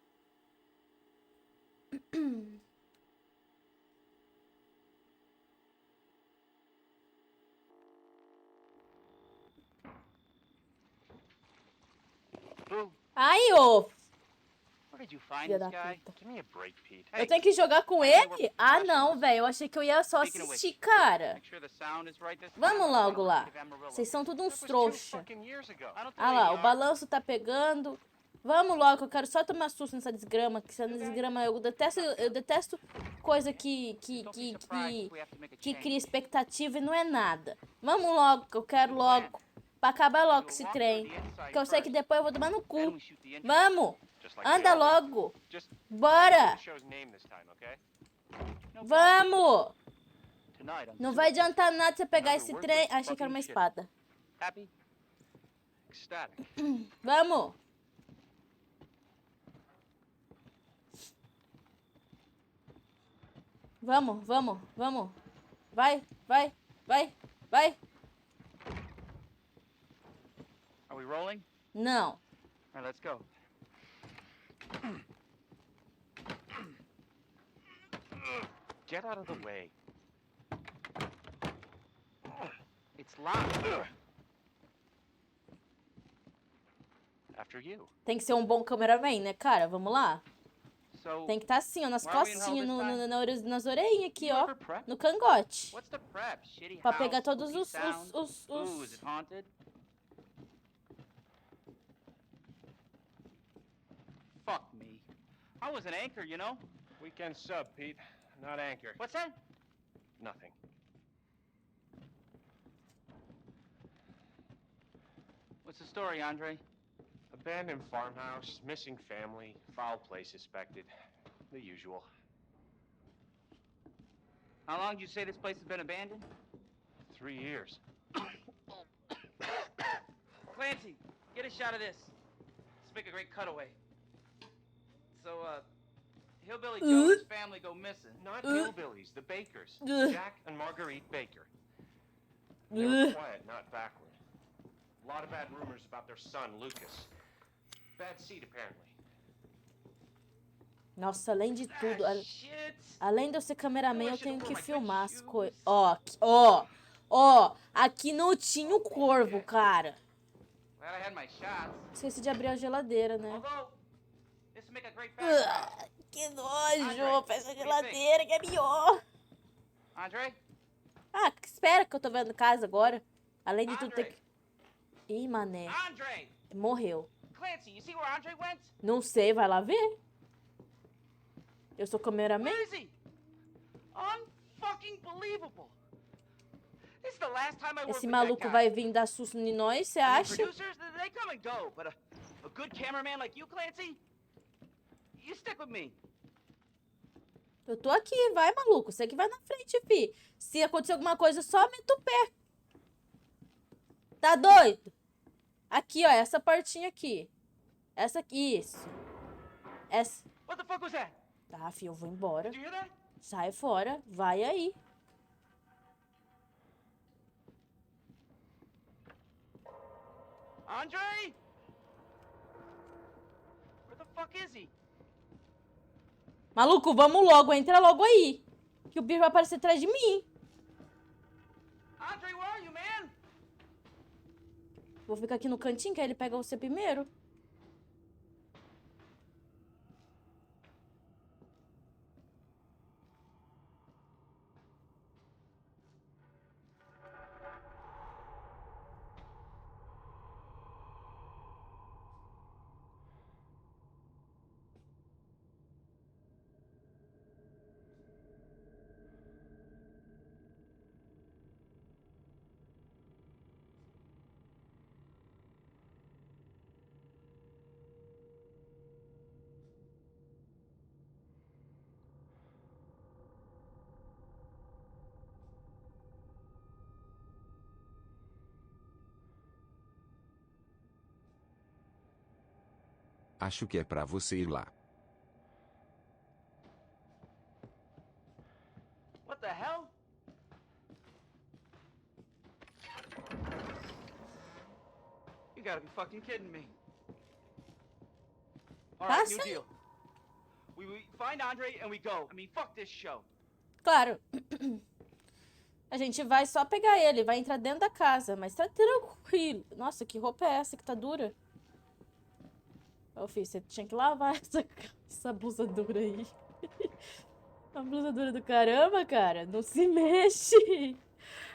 Boo, Ai, ô. where did you find Filha this da guy? puta. Give me a break, Pete. Eu tenho que jogar com ele? Ah, não, velho. Eu achei que eu ia só Speaking of assistir, which, cara. make sure the sound is right this time. Vamos logo I lá. wanna give Amarillo. Vocês são tudo That uns was 2 trouxa. fucking years ago. I don't Ah think lá, they o are. balanço tá pegando. Vamos logo, que eu quero só tomar susto nessa desgrama. Que essa desgrama, eu detesto coisa Don't be surprised if we have to make a que change. cria expectativa e não é nada. Vamos logo, que eu quero logo. Pra acabar logo com esse We'll walk trem. through the inside Que eu sei que first, depois eu vou tomar no then cu. we shoot the entrance. Vamos! Just like Anda the others. logo! Just Bora! the show's name this time, okay? No problem. Vamos! Tonight, on Não Super vai Kids. adiantar nada você pegar Another esse word trem. for Achei que era uma fucking shit. espada. Happy? Ecstatic. Vamos! Vamos, vamos, vamos. Vai, vai, vai, vai. Are we rolling? Não. All right, let's go. Get out of the way. It's locked. After you. Tem que ser um bom cameraman, né, cara? Vamos lá. So, Tem que estar assim, ó, nas Where are we in hell costinhas, this time? nas orelhinhas aqui, you ó. ever prep? No cangote. What's the prep? Shitty Pra house, pegar todos spooky os... sounds? Ooh, is it haunted? Fuck me. I was an anchor, you know? Weekend sub, Pete. Not anchor. What's that? Nothing. What's the story, Andre? Abandoned farmhouse, missing family, foul play suspected. The usual. How long did you say this place has been abandoned? 3 years. Clancy, get a shot of this. Let's make a great cutaway. So, Hillbilly Joe and his family go missing. Not hillbillies, the Bakers. Ugh. Jack and Marguerite Baker. They were Ugh. quiet, not backward. A lot of bad rumors about their son, Lucas. Bad seed, apparently. Nossa, além de tudo... Ah, shit! Além de eu ser cameraman, eu tenho que filmar as coisas. Ó, ó. Aqui não tinha o corvo, cara. Glad I had my shots. Esqueci de abrir a geladeira, né? Although, this would make a great background. Que nojo. Andre, Fecha a what do you geladeira, que é pior. Andre? Ah, espera que eu tô vendo casa agora. Além de tudo, tem Andre! que... Ih, mané. Andre! Morreu. Clancy, you see where Andre went? Não sei, vai lá ver. Eu sou cameraman? Where is he? Unfucking believable. This is the last time I worked Esse with maluco that guy. vai vir dar susto em nós, você I mean, acha? producers, they come and go, but a good cameraman like you, Clancy, you stick with me. Eu tô aqui, vai, maluco. Você que vai na frente, fi. Se acontecer alguma coisa, só meta o pé. Tá doido? Aqui, ó, essa portinha aqui. Essa aqui, isso. Essa. What the fuck was that? Tá, fi, eu vou embora. Did you hear that? Sai fora, vai aí. Andre? Where the fuck is he? Maluco, vamos logo, entra logo aí. Que o bicho vai aparecer atrás de mim. Andre, where are you, man? Vou ficar aqui no cantinho, que aí ele pega você primeiro. Acho que é pra você ir lá. What the hell? You gotta be fucking kidding me. Alright, new Passa. deal. We find Andre and we go. I mean, fuck this show. Claro. A gente vai só pegar ele, vai entrar dentro da casa, mas tá tranquilo. Nossa, que roupa é essa que tá dura? Ô, filho, você tinha que lavar essa blusa dura aí. A blusa dura do caramba, cara. Não se mexe.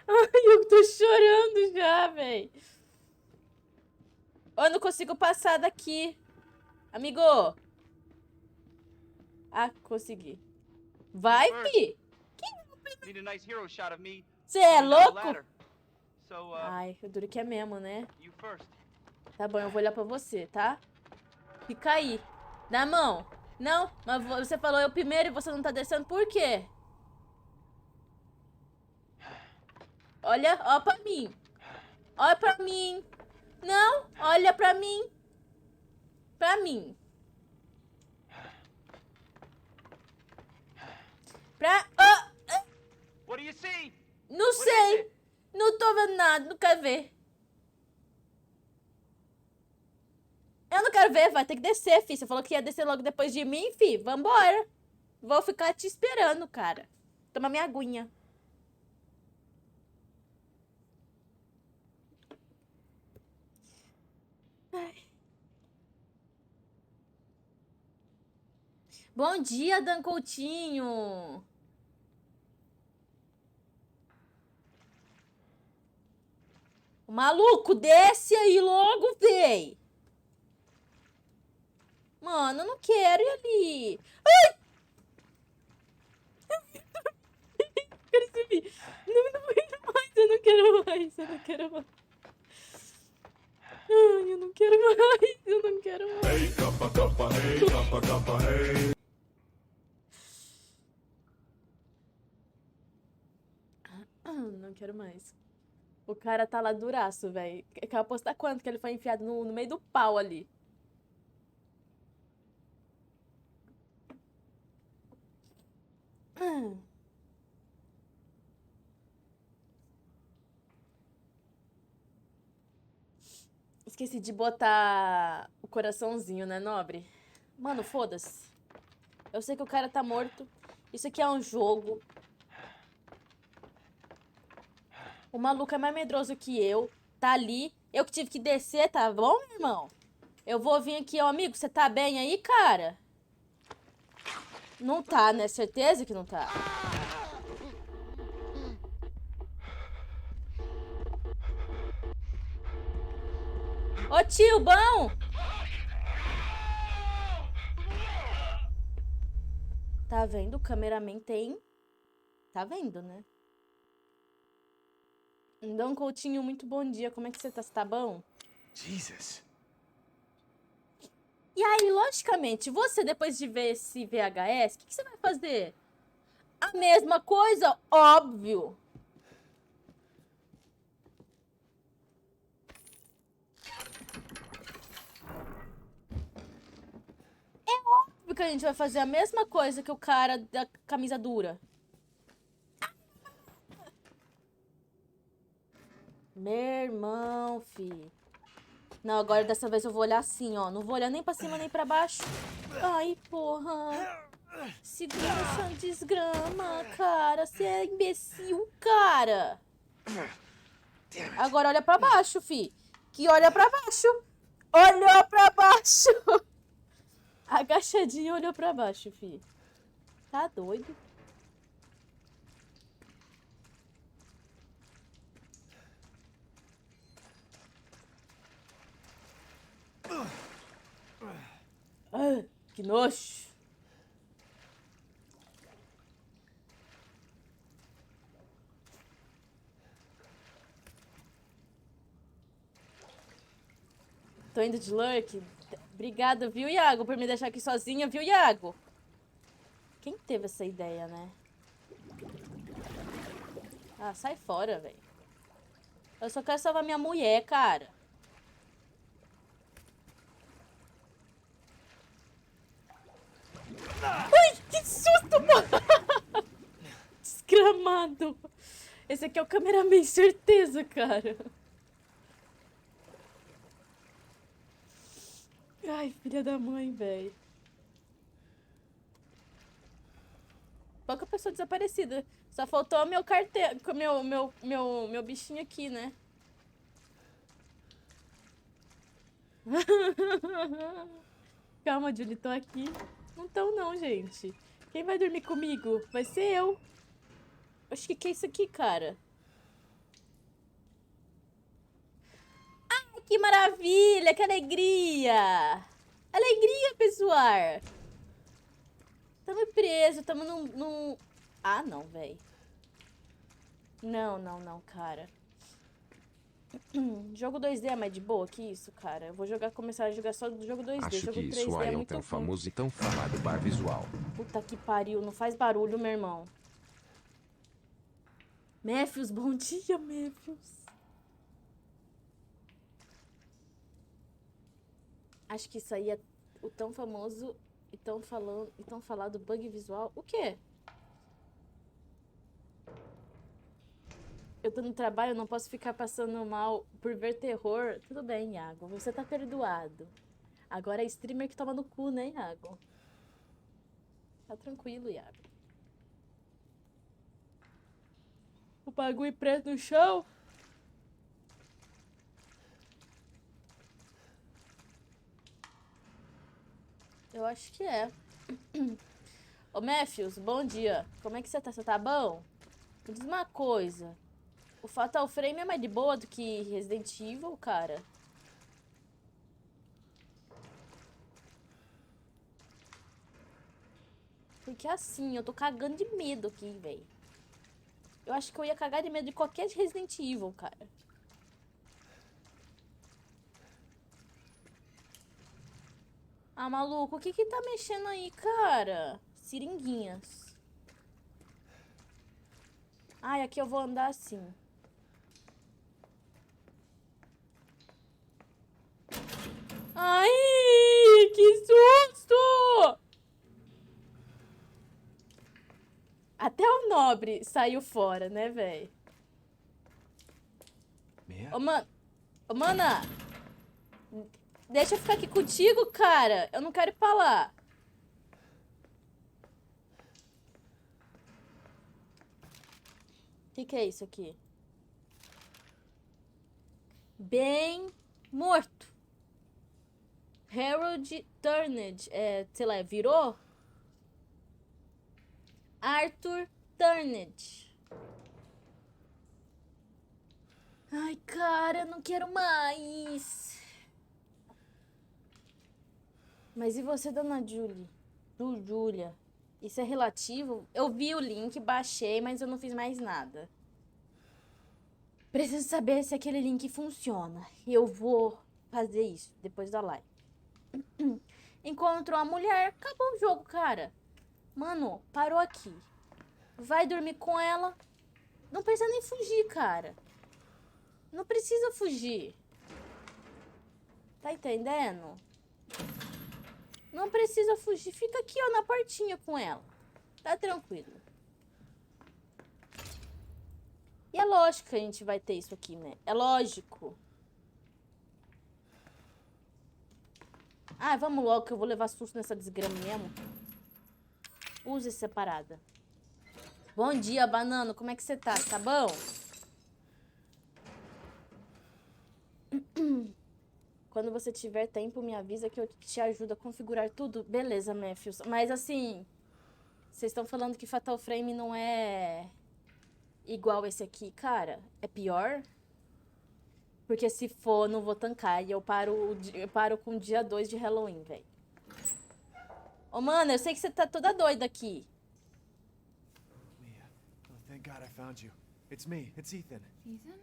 Ai, eu tô chorando já, véi. Eu não consigo passar daqui. Amigo. Ah, consegui. Vai, fi. Need a nice hero shot of me. Você é going down the louco? ladder. So, Ai, o duro que é mesmo, né? you first. Tá bom, eu vou olhar pra você, tá? Fica aí. Dá a mão. Não, mas você falou eu primeiro e você não tá descendo. Por quê? Olha, ó pra mim. Olha pra mim. Não, olha pra mim. Pra mim. Pra... What do you see? Não sei. Não tô vendo nada, não quero ver. Eu não quero ver, vai ter que descer, fi. Você falou que ia descer logo depois de mim, fi. Vambora. Vou ficar te esperando, cara. Toma minha aguinha. Ai. Bom dia, Dan Coutinho. O maluco, desce aí logo, véi. Mano, eu não quero ir ali. Ai! Quero subir. Não mais, eu não quero mais, eu não quero mais. Ai, eu não quero mais, eu não quero mais. Hey, kappa, kappa, hey, kappa, kappa, hey. Não quero mais. O cara tá lá duraço, velho. Quer apostar quanto que ele foi enfiado no meio do pau ali? Esqueci de botar o coraçãozinho, né, nobre? Mano, foda-se. Eu sei que o cara tá morto. Isso aqui é um jogo. O maluco é mais medroso que eu. Tá ali. Eu que tive que descer, tá bom, meu irmão? Eu vou vir aqui, ó, amigo. Você tá bem aí, cara? Não tá, né? Certeza que não tá. Ô, tio, bom? Tá vendo? O cameraman tem... Tá vendo, né? Então, Coutinho, muito bom dia. Como é que você tá? Você tá bom? Jesus. E aí, logicamente, você, depois de ver esse VHS, o que você vai fazer? A mesma coisa? Óbvio. É óbvio que a gente vai fazer a mesma coisa que o cara da camisa dura. Meu irmão, fi. Não, agora dessa vez eu vou olhar assim, ó. Não vou olhar nem pra cima nem pra baixo. Ai, porra. Segura essa desgrama, cara. Você é imbecil, cara. Agora olha pra baixo, fi. que olha pra baixo. Olhou pra baixo. Agachadinho, olhou pra baixo, fi. Tá doido? Ah, que nojo. Tô indo de lurk. Obrigada, viu, Iago, por me deixar aqui sozinha, viu, Iago? Quem teve essa ideia, né? Ah, sai fora, velho. Eu só quero salvar minha mulher, cara. Ai, que susto, mano! Desgramado. Esse aqui é o cameraman, certeza, cara. Ai, filha da mãe, velho. Pouca pessoa desaparecida. Só faltou o meu carteiro, meu bichinho aqui, né? Calma, Julie, tô aqui. Não tão não, gente. Quem vai dormir comigo? Vai ser eu. Acho que é isso aqui, cara? Ai, que maravilha, que alegria. Alegria, pessoal. Tamo preso, tamo num... Ah, não, velho. Não, cara. Jogo 2D é mais de boa que isso, cara. Eu vou começar a jogar só do jogo 2D. Acho Jogo que 3D isso é aí é um muito tão ruim. famoso e tão falado bar visual. Puta que pariu, não faz barulho, meu irmão. Matthews, bom dia, Matthews. Acho que isso aí é o tão famoso e tão falado bug visual. O quê? Eu tô no trabalho, eu não posso ficar passando mal por ver terror. Tudo bem, Iago, você tá perdoado. Agora é streamer que toma no cu, né, Iago? Tá tranquilo, Iago. O bagulho preto no chão. Eu acho que é. Ô, Matthews, bom dia. Como é que você tá? Você tá bom? Me diz uma coisa. O Fatal Frame é mais de boa do que Resident Evil, cara? Porque assim, eu tô cagando de medo aqui, velho. Eu acho que eu ia cagar de medo de qualquer Resident Evil, cara. Ah, maluco, o que que tá mexendo aí, cara? Seringuinhas. Ai, aqui eu vou andar assim. Ai, que susto! Até o nobre saiu fora, né, velho? Ô, mana! Deixa eu ficar aqui contigo, cara. Eu não quero ir pra lá. O que é isso aqui? Bem morto. Harold Turnage. Sei lá, virou? Arthur Turnage. Ai, cara, eu não quero mais. Mas e você, dona Julie? Júlia? Isso é relativo? Eu vi o link, baixei, mas eu não fiz mais nada. Preciso saber se aquele link funciona. Eu vou fazer isso depois da live. Encontrou a mulher, acabou o jogo, cara. Mano, parou aqui. Vai dormir com ela. Não precisa nem fugir, cara. Não precisa fugir. Tá entendendo? Não precisa fugir. Fica aqui, ó, na portinha com ela. Tá tranquilo. E é lógico que a gente vai ter isso aqui, né? É lógico. Ah, vamos logo que eu vou levar susto nessa desgrama mesmo. Use essa parada. Bom dia, Banano. Como é que você tá? Tá bom? Quando você tiver tempo, me avisa que eu te ajudo a configurar tudo. Beleza, Matthews. Mas assim, vocês estão falando que Fatal Frame não é igual esse aqui. Cara, é pior? Porque se for, não vou tancar. E eu paro com o dia 2 de Halloween, velho. Ô, mano, eu sei que você tá toda doida aqui. Mia. Oh, thank God I found you. It's me. It's Ethan. Ethan?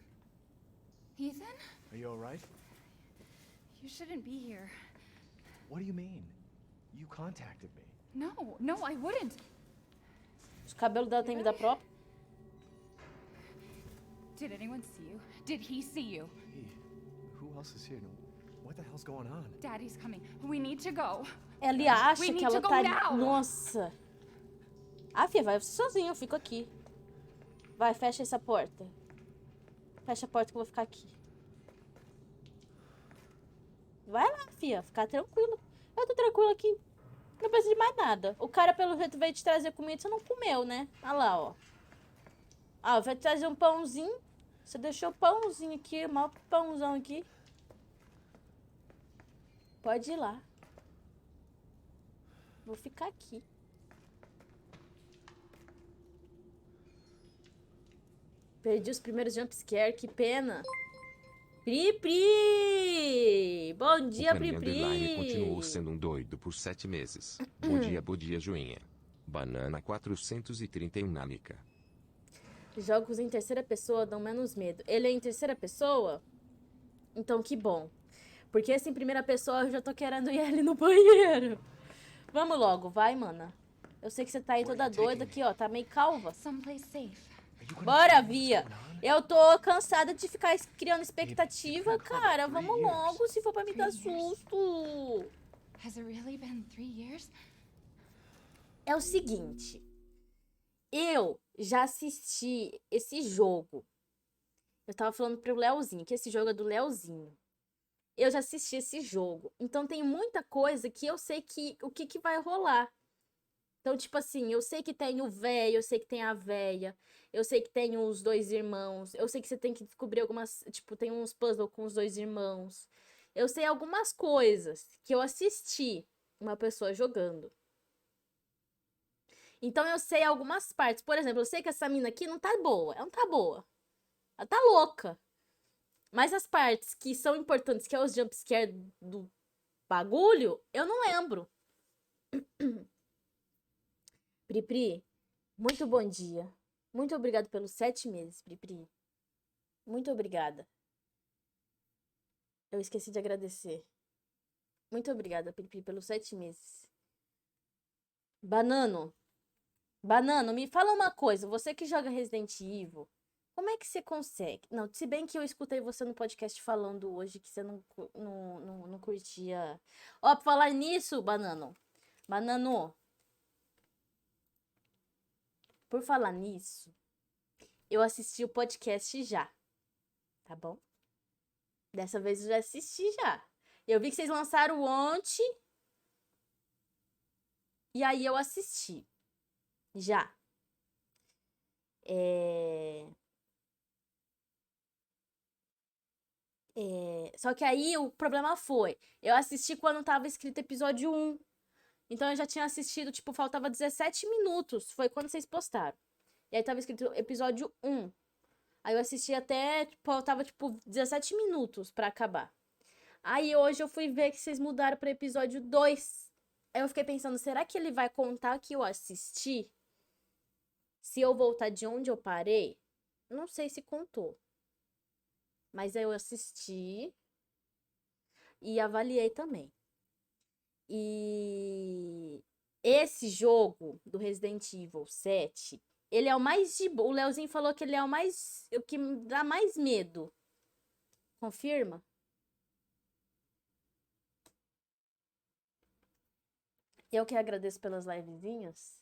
Ethan? Are you alright? You shouldn't be here. What do you mean? You contacted me. No, I wouldn't. Os cabelos dela têm vida própria. Did anyone see you? Did he see you? Hey, who else is here? What the hell's going on? Daddy's coming. We need to go. Ele acha We que need ela to go tá... now. Nossa. Ah, filha, vai você sozinho, eu fico aqui. Vai, fecha essa porta. Fecha a porta que eu vou ficar aqui. Vai lá, filha, ficar tranquilo. Eu tô tranquilo aqui. Não preciso de mais nada. O cara, pelo jeito, veio te trazer comida e você não comeu, né? Olha lá, ó. Ah, vai te trazer um pãozinho. Você deixou o pãozinho aqui, o maior pãozão aqui. Pode ir lá. Vou ficar aqui. Perdi os primeiros jumpscare, que pena. Pri Pri! Bom dia, O Pri Underline continuou Pri! sendo um doido por 7 meses. Bom dia, joinha. Banana 431 Nanica. Jogos em terceira pessoa dão menos medo. Ele é em terceira pessoa? Então que bom. Porque esse em primeira pessoa eu já tô querendo ir ali no banheiro. Vamos logo, vai, mana. Eu sei que você tá aí toda doida aqui, ó. Tá meio calva. Someplace safe. Bora, Via. Eu tô cansada de ficar criando expectativa, cara. Vamos logo, se for pra me dar susto. Has it really been 3 years? É o seguinte. Eu já assisti esse jogo. Eu tava falando pro Leozinho, que esse jogo é do Leozinho. Eu já assisti esse jogo. Então tem muita coisa que eu sei o que vai rolar. Então, tipo assim, eu sei que tem o véio, eu sei que tem a véia, eu sei que tem os dois irmãos, eu sei que você tem que descobrir algumas, tipo, tem uns puzzles com os dois irmãos. Eu sei algumas coisas que eu assisti uma pessoa jogando. Então eu sei algumas partes. Por exemplo, eu sei que essa mina aqui não tá boa, ela não tá boa. Ela tá louca. Mas as partes que são importantes, que é os jumpscare do bagulho, eu não lembro. Pri Pri, muito bom dia. Muito obrigado pelos 7 meses, Pri Pri. Muito obrigada. Eu esqueci de agradecer. Muito obrigada, Pri Pri, pelos 7 meses. Banano, me fala uma coisa. Você que joga Resident Evil, como é que você consegue? Não, se bem que eu escutei você no podcast falando hoje que você não curtia. Ó, pra falar nisso, Banano. Por falar nisso, eu assisti o podcast já. Tá bom? Dessa vez eu já assisti já. Eu vi que vocês lançaram ontem. E aí eu assisti. Já. Só que aí o problema foi, eu assisti quando tava escrito episódio 1. Então eu já tinha assistido, tipo, faltava 17 minutos. Foi quando vocês postaram. E aí tava escrito episódio 1. Aí eu assisti até, tipo, faltava, tipo, 17 minutos pra acabar. Aí hoje eu fui ver que vocês mudaram pra episódio 2. Aí eu fiquei pensando, será que ele vai contar que eu assisti? Se eu voltar de onde eu parei? Não sei se contou. Mas aí eu assisti e avaliei também. E esse jogo do Resident Evil 7, ele é o mais de boa. O Leozinho falou que ele é o que dá mais medo. Confirma? Eu que agradeço pelas livezinhas.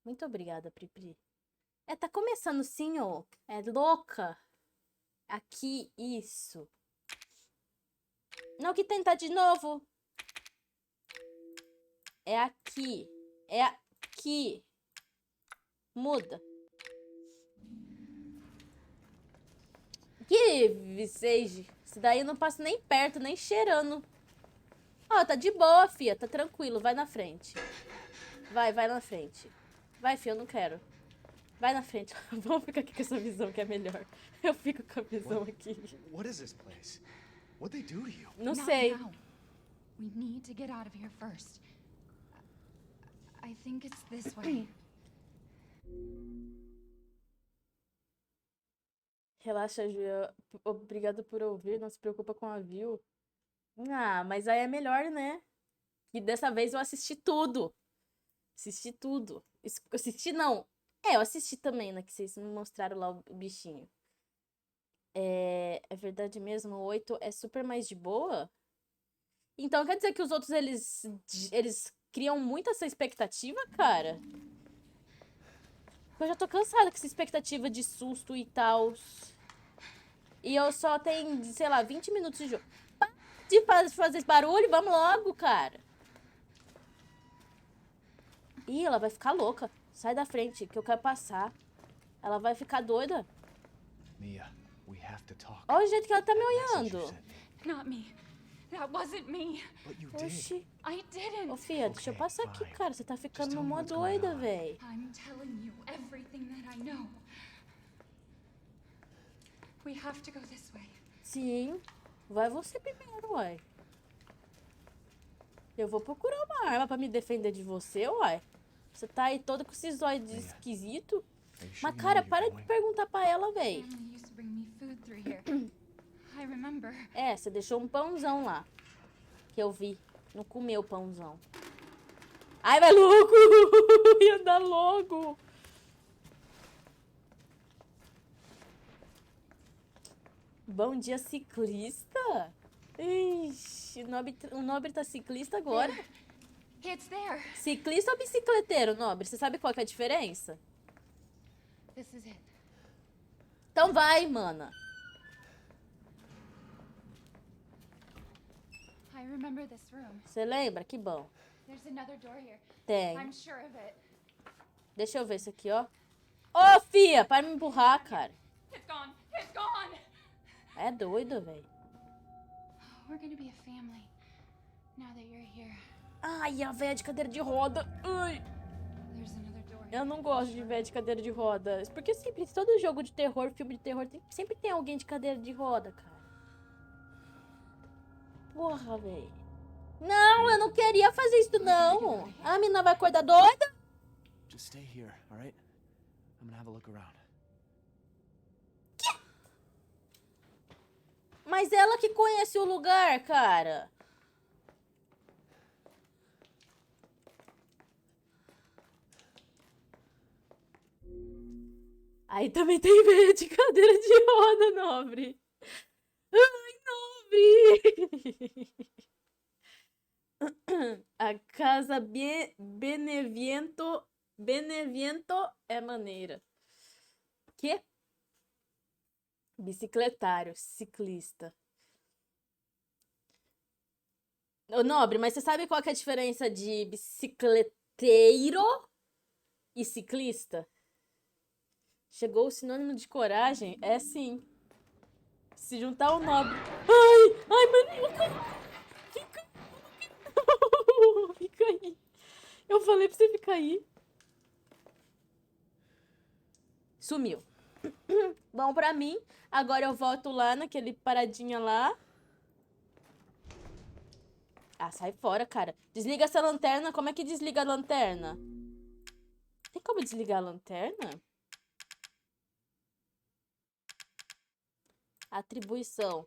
Muito obrigada, Pri Pri. Tá começando sim, ó. É louca. Aqui, isso. Não, que tentar de novo. É aqui. É aqui. Muda. Que Visage. Esse daí eu não passo nem perto, nem cheirando. Ó, tá de boa, fia. Tá tranquilo. Vai na frente. Vai na frente. Vai, fia, eu não quero. Vai na frente. Vamos ficar aqui com essa visão que é melhor. Eu fico com a visão aqui. What is this place? What'd they do to you? Não Not sei. now. We need to get out of here first. I think it's this way. Relaxa, Julia. Obrigado por ouvir. Não se preocupa com a view. Ah, mas aí é melhor, né? E dessa vez eu assisti tudo. Assisti tudo. Assisti não. Eu assisti também, né? Que vocês me mostraram lá o bichinho. É verdade mesmo, o 8 é super mais de boa? Então quer dizer que os outros, eles criam muito essa expectativa, cara? Eu já tô cansada com essa expectativa de susto e tal. E eu só tenho, sei lá, 20 minutos de jogo. Para de fazer esse barulho, vamos logo, cara. Ih, ela vai ficar louca. Sai da frente, que eu quero passar. Ela vai ficar doida. Mia, we have to talk. Olha o jeito que ela tá me That message olhando. you sent me. Not me. That wasn't me. But you did. Oxi. I didn't. Ô, filha, deixa eu Okay, passar aqui, fine. cara. Você tá ficando tell me mó what's going doida, on. véi. I'm telling you everything that I know. We have to go this way. Sim. Vai você primeiro, uai. Eu vou procurar uma arma pra me defender de você, uai. Você tá aí toda com esses olhos esquisito. Are you sure Mas, you know cara, where para you're de going? perguntar pra ela, véi. Family used to bring me food through here. I remember. É, você deixou um pãozão lá. Que eu vi. Não comeu o pãozão. Ai, vai louco! Ia dar logo! Bom dia, ciclista? Ixi, o Nobre tá ciclista agora. It's there. Ciclista ou bicicleteiro, Nobre? Você sabe qual que é a diferença? This is it. Então vai, mana. I remember this room. Você lembra? Que bom. There's another door here. Tem. I'm sure of it. Deixa eu ver isso aqui, ó. Ô, fia, para de me empurrar, cara. It's gone. It's gone. É doido, velho. We're gonna be a family now that you're here. Ai, a véia de cadeira de roda. Ai. There's another door. Eu não gosto de véia de cadeira de roda. Porque sempre, todo jogo de terror, filme de terror, sempre tem alguém de cadeira de roda, cara. Porra, velho. Não, eu não queria fazer isso, não. A menina vai acordar doida? Just stay here, all right? I'm gonna have a look around. Mas ela que conhece o lugar, cara. Aí também tem veia de cadeira de roda, Nobre. Ai, Nobre. A casa Beneviento é maneira. Que? Bicicletário, ciclista. Ô, Nobre, mas você sabe qual que é a diferença de bicicleteiro e ciclista? Chegou o sinônimo de coragem? É sim. Se juntar o Nobre. Ai, mano. Fica aí. Eu falei pra você ficar aí. Sumiu. Bom pra mim. Agora eu volto lá naquele paradinha lá. Ah, sai fora, cara. Desliga essa lanterna. Como é que desliga a lanterna? Tem como desligar a lanterna? Atribuição.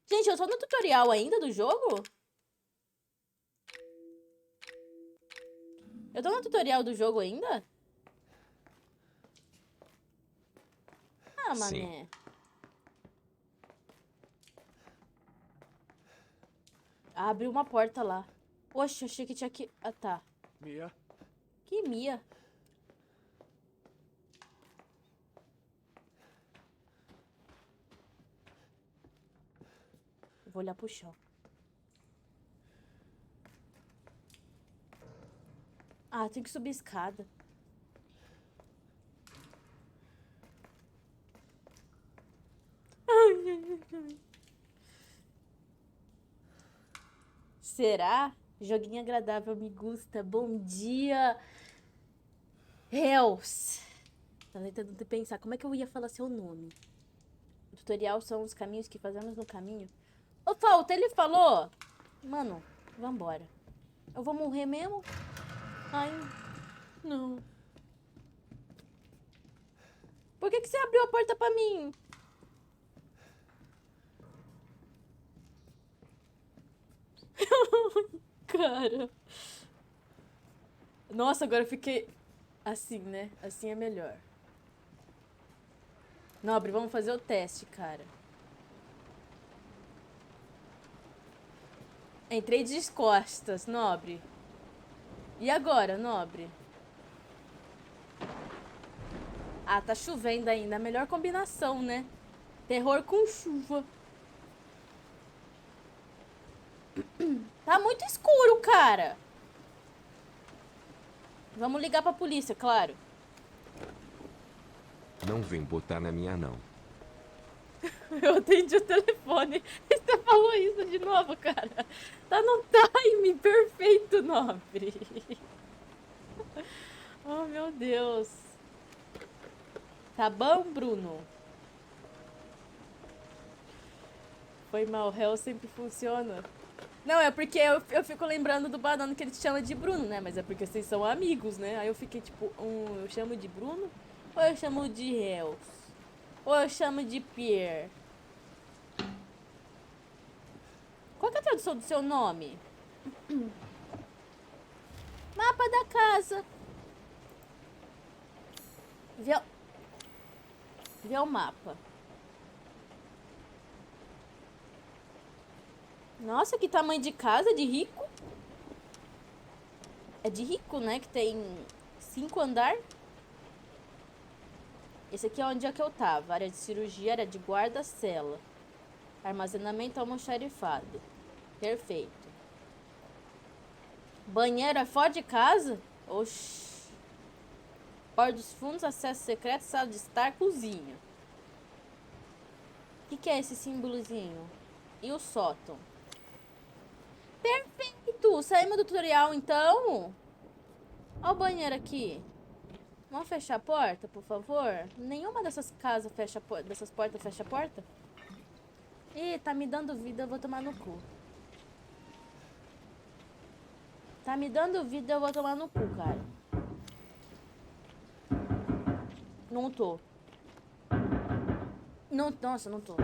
Gente, eu tô no tutorial ainda do jogo? Eu tô no tutorial do jogo ainda? Ah, Sim. mané. Abre uma porta lá. Poxa, eu achei que tinha que... Ah, tá. Mia? Que Mia? Vou olhar pro chão. Ah, tem que subir a escada. Ai, ai, ai. Será? Joguinho agradável, me gusta. Bom dia. Hells. Tô tentando pensar como é que eu ia falar seu nome. O tutorial são os caminhos que fazemos no caminho. Ô, Falta, ele falou... Mano, vambora. Eu vou morrer mesmo? Ai, não. Por que você abriu a porta pra mim? Cara. Nossa, agora eu fiquei... Assim, né? Assim é melhor. Nobre, vamos fazer o teste, cara. Entrei de costas, Nobre. E agora, Nobre? Ah, tá chovendo ainda. A melhor combinação, né? Terror com chuva. Tá muito escuro, cara. Vamos ligar pra polícia, claro. Não vem botar na minha, não. Eu atendi o telefone. Você falou isso de novo, cara. Tá no time perfeito, Nobre. Oh, meu Deus. Tá bom, Bruno? Foi mal, Hell sempre funciona. Não, é porque eu fico lembrando do banano que ele te chama de Bruno, né? Mas é porque vocês são amigos, né? Aí eu fiquei tipo, eu chamo de Bruno? Ou eu chamo de Hells? Ou eu chamo de Pierre? Qual que é a tradução do seu nome? Mapa da casa. Vê o mapa. Nossa, que tamanho de casa, de rico. É de rico, né? Que tem 5 andares. Esse aqui é onde é que eu tava. Área de cirurgia, área de guarda, cela. Armazenamento, almoxarifado. Perfeito. Banheiro é fora de casa? Oxi. Porta dos fundos, acesso secreto, sala de estar, cozinha. O que é esse símbolozinho? E o sótão? Perfeito! Saímos do tutorial, então. Olha o banheiro aqui. Vamos fechar a porta, por favor? Nenhuma dessas casas fecha dessas portas fecha a porta? Ih, tá me dando vida, eu vou tomar no cu. Tá me dando vida, eu vou tomar no cu, cara. Não tô. Não, nossa, não tô.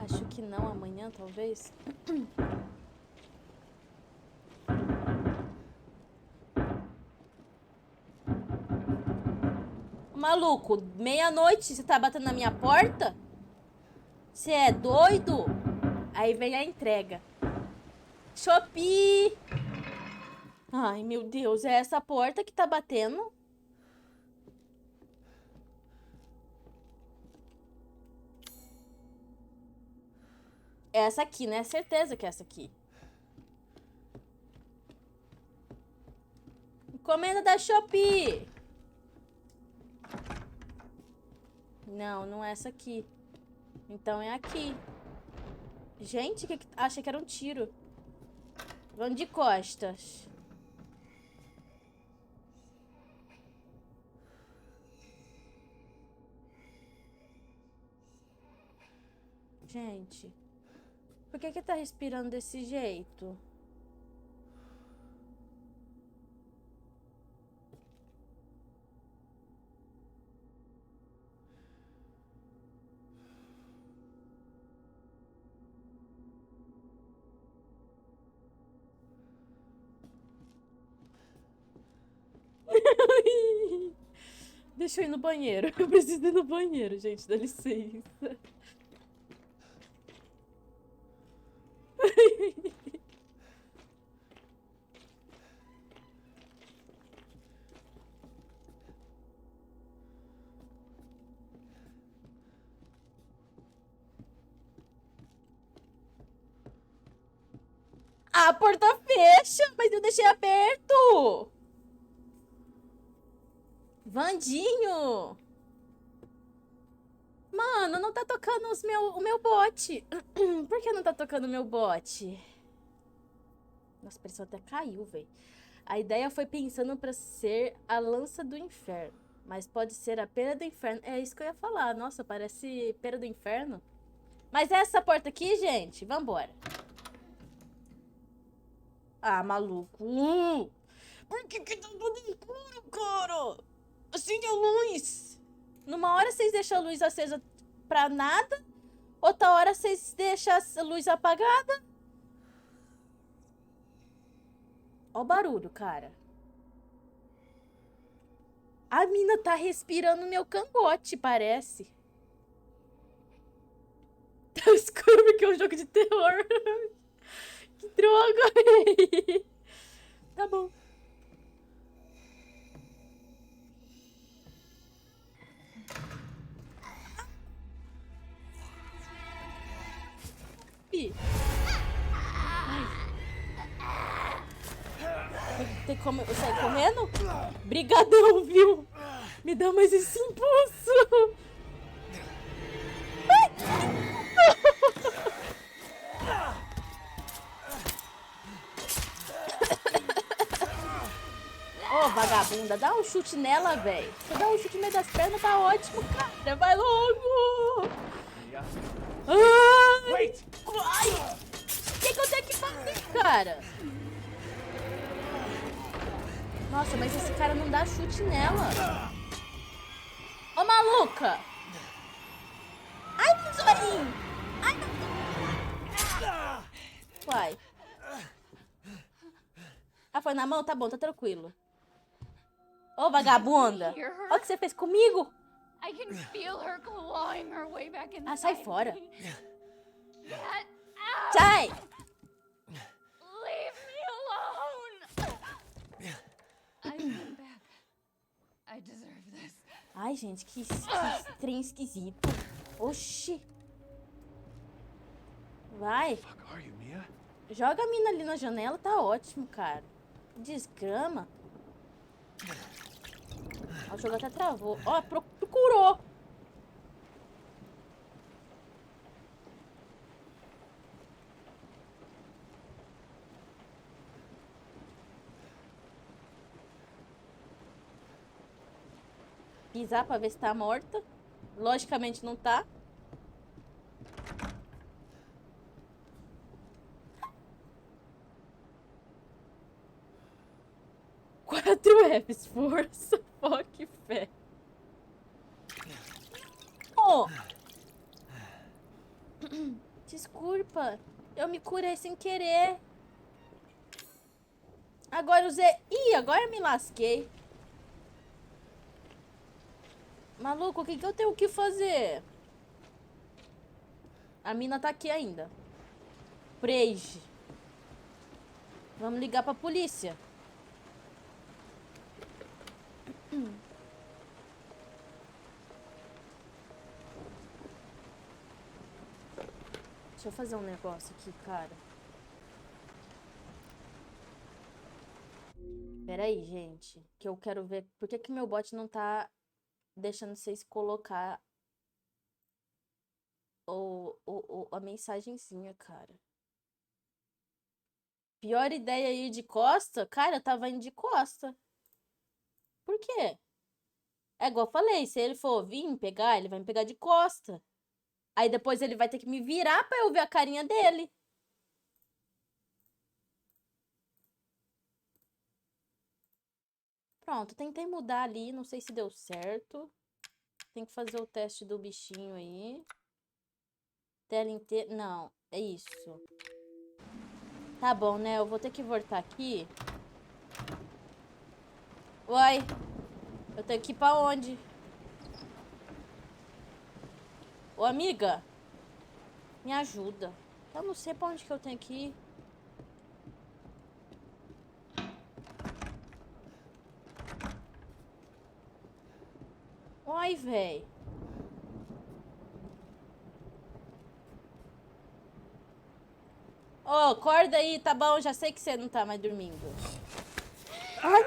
Acho que não, amanhã talvez. Maluco, meia-noite você tá batendo na minha porta? Você é doido? Aí vem a entrega. Shopee! Ai, meu Deus, é essa porta que tá batendo? É essa aqui, né? Certeza que é essa aqui. Encomenda da Shopee! Não, não é essa aqui. Então é aqui. Gente, achei que era um tiro. Vamos de costas. Gente, por que tá respirando desse jeito? Deixa eu ir no banheiro. Eu preciso ir no banheiro, gente. Dá licença. A porta fecha, mas eu deixei aberto. Vandinho. Mano, não tá tocando o meu bote. Por que não tá tocando o meu bote? Nossa, a pressão até caiu, velho. A ideia foi pensando pra ser a lança do inferno. Mas pode ser a pera do inferno. É isso que eu ia falar. Nossa, parece pera do inferno. Mas é essa porta aqui, gente. Vambora. Ah, maluco. Por que tá tudo escuro, cara? Acende a luz. Numa hora vocês deixam a luz acesa pra nada. Outra hora vocês deixam a luz apagada. Ó o barulho, cara. A mina tá respirando meu cangote, parece. Tá escuro porque é um jogo de terror. Que droga, véi. Tá bom. Ih. Tem como eu sair correndo? Brigadão, viu? Me dá mais esse impulso. Ô, vagabunda, dá um chute nela, velho. Se dá um chute no meio das pernas, tá ótimo, cara. Vai logo. Ai. Ai. O que eu tenho que fazer, cara? Nossa, mas esse cara não dá chute nela. Ô, maluca! Ai, meu zoinho! Ai, meu... Uai. Ah, foi na mão? Tá bom, tá tranquilo. Ô, vagabunda! Olha o que você fez comigo! I can feel her clawing her way back inside. Ah, sai fora. me. Get out! Sai! Leave me alone! I went back. I deserve this. Ai, gente, que trem esquisito. Oxi. Vai. Fuck are you, Mia? Joga a mina ali na janela, tá ótimo, cara. Desgrama. Ó, o jogo até travou. Ó, procurou. Pisar pra ver se tá morta. Logicamente não tá. Quatro Fs. Força, foco e fé. Oh. Desculpa. Eu me curei sem querer. Agora usei... Ih, agora eu me lasquei. Maluco, o que eu tenho que fazer? A mina tá aqui ainda. Preige. Vamos ligar pra polícia. Deixa eu fazer um negócio aqui, cara. Pera aí, gente. Que eu quero ver... Por que meu bot não tá deixando vocês colocar a mensagenzinha, cara. Pior ideia ir de costa? Cara, eu tava indo de costa. Por quê? É igual eu falei, se ele for vir me pegar, ele vai me pegar de costa. Aí depois ele vai ter que me virar pra eu ver a carinha dele. Pronto, tentei mudar ali, não sei se deu certo. Tem que fazer o teste do bichinho aí. Tela inteira... Não, é isso. Tá bom, né? Eu vou ter que voltar aqui. Uai. Eu tenho que ir pra onde? Ô, amiga. Me ajuda. Eu não sei pra onde que eu tenho que ir. Ai, véi. Ô, acorda aí, tá bom? Já sei que você não tá mais dormindo. Ai,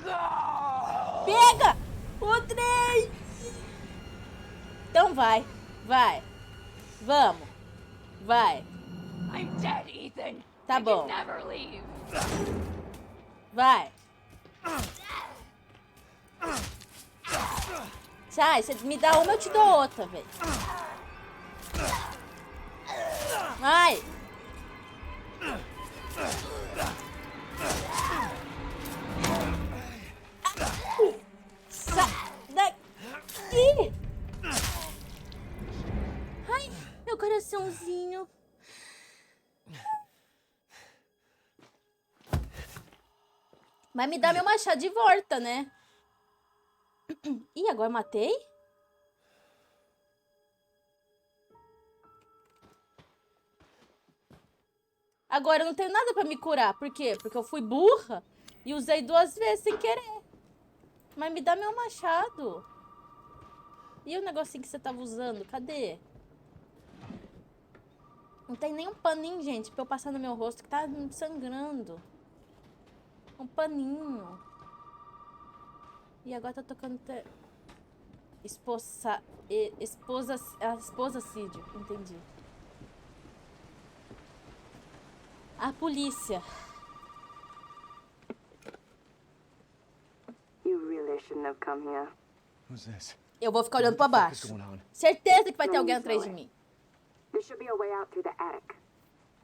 não. Pega! O trem! Então vai. Vai. Vamos. Vai. I'm dead, Ethan. Tá I bom. can never leave. Vai. Sai, você me dá uma, eu te dou outra, velho. Vai. Sai daqui. Ai, meu coraçãozinho. Vai me dar meu machado de volta, né? Ih, agora matei? Agora eu não tenho nada pra me curar. Por quê? Porque eu fui burra e usei 2 vezes sem querer. Mas me dá meu machado. E o negocinho que você tava usando? Cadê? Não tem nem um paninho, gente, pra eu passar no meu rosto que tá sangrando. Um paninho. E agora tá tocando... Esposacídio. Entendi. A polícia. You really shouldn't have come here. Who's this? Eu vou ficar olhando pra What's baixo. going on? Certeza que vai ter alguém atrás de mim. There should be a way out through the attic.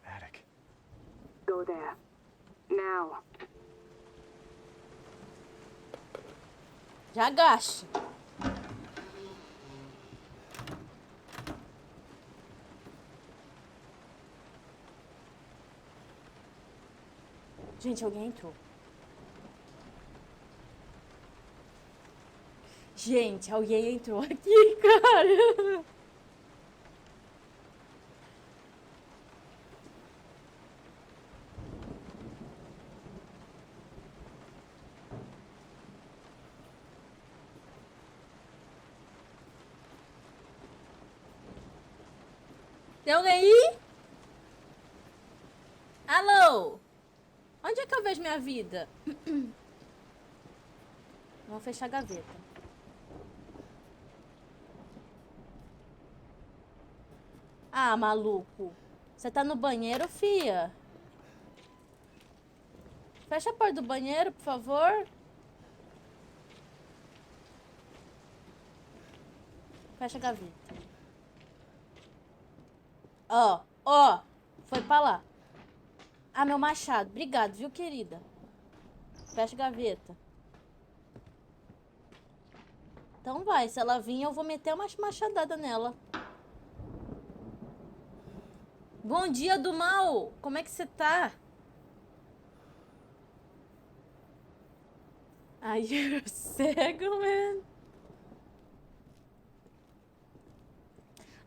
Attic. Go there. Now. Já agacha. Gente, alguém entrou. Gente, alguém entrou aqui, cara. Tem alguém aí? Alô? Onde é que eu vejo minha vida? Vamos fechar a gaveta. Ah, maluco. Você tá no banheiro, fia? Fecha a porta do banheiro, por favor. Fecha a gaveta. Ó, ó. Foi pra lá. Ah, meu machado. Obrigado, viu, querida? Fecha a gaveta. Então vai. Se ela vir, eu vou meter uma machadada nela. Bom dia, do mal. Como é que você tá? Ai, you're cego, man.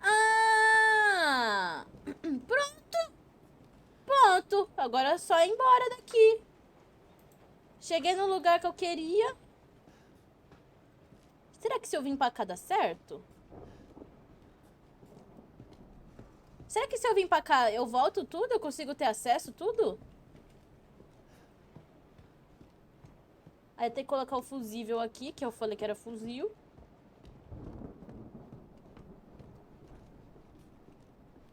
Ah! Pronto. Pronto. Agora é só ir embora daqui. Cheguei no lugar que eu queria. Será que se eu vim pra cá dá certo? Será que se eu vim pra cá eu volto tudo? Eu consigo ter acesso tudo? Aí tem que colocar o fusível aqui, que eu falei que era fuzil.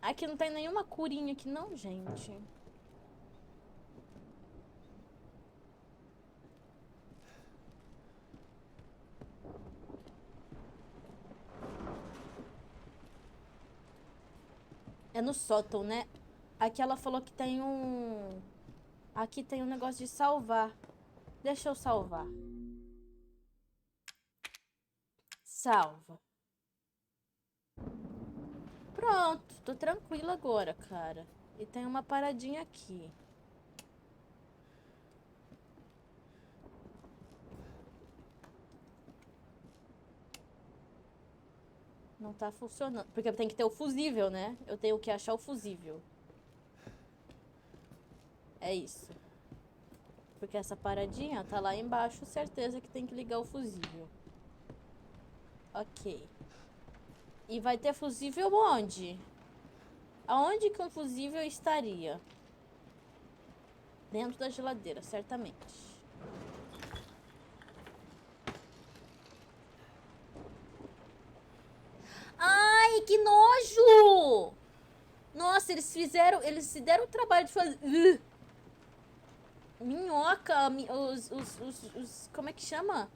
Aqui não tem nenhuma curinha aqui não, gente. É no sótão, né? Aqui ela falou que tem um... Aqui tem um negócio de salvar. Deixa eu salvar. Salva. Pronto, tô tranquila agora, cara. E tem uma paradinha aqui. Não tá funcionando. Porque tem que ter o fusível, né? Eu tenho que achar o fusível. É isso. Porque essa paradinha tá lá embaixo, certeza que tem que ligar o fusível. Ok. E vai ter fusível onde? Aonde que um fusível estaria? Dentro da geladeira, certamente. Ai, que nojo! Nossa, eles se deram o trabalho de fazer... Minhoca, como é que chama?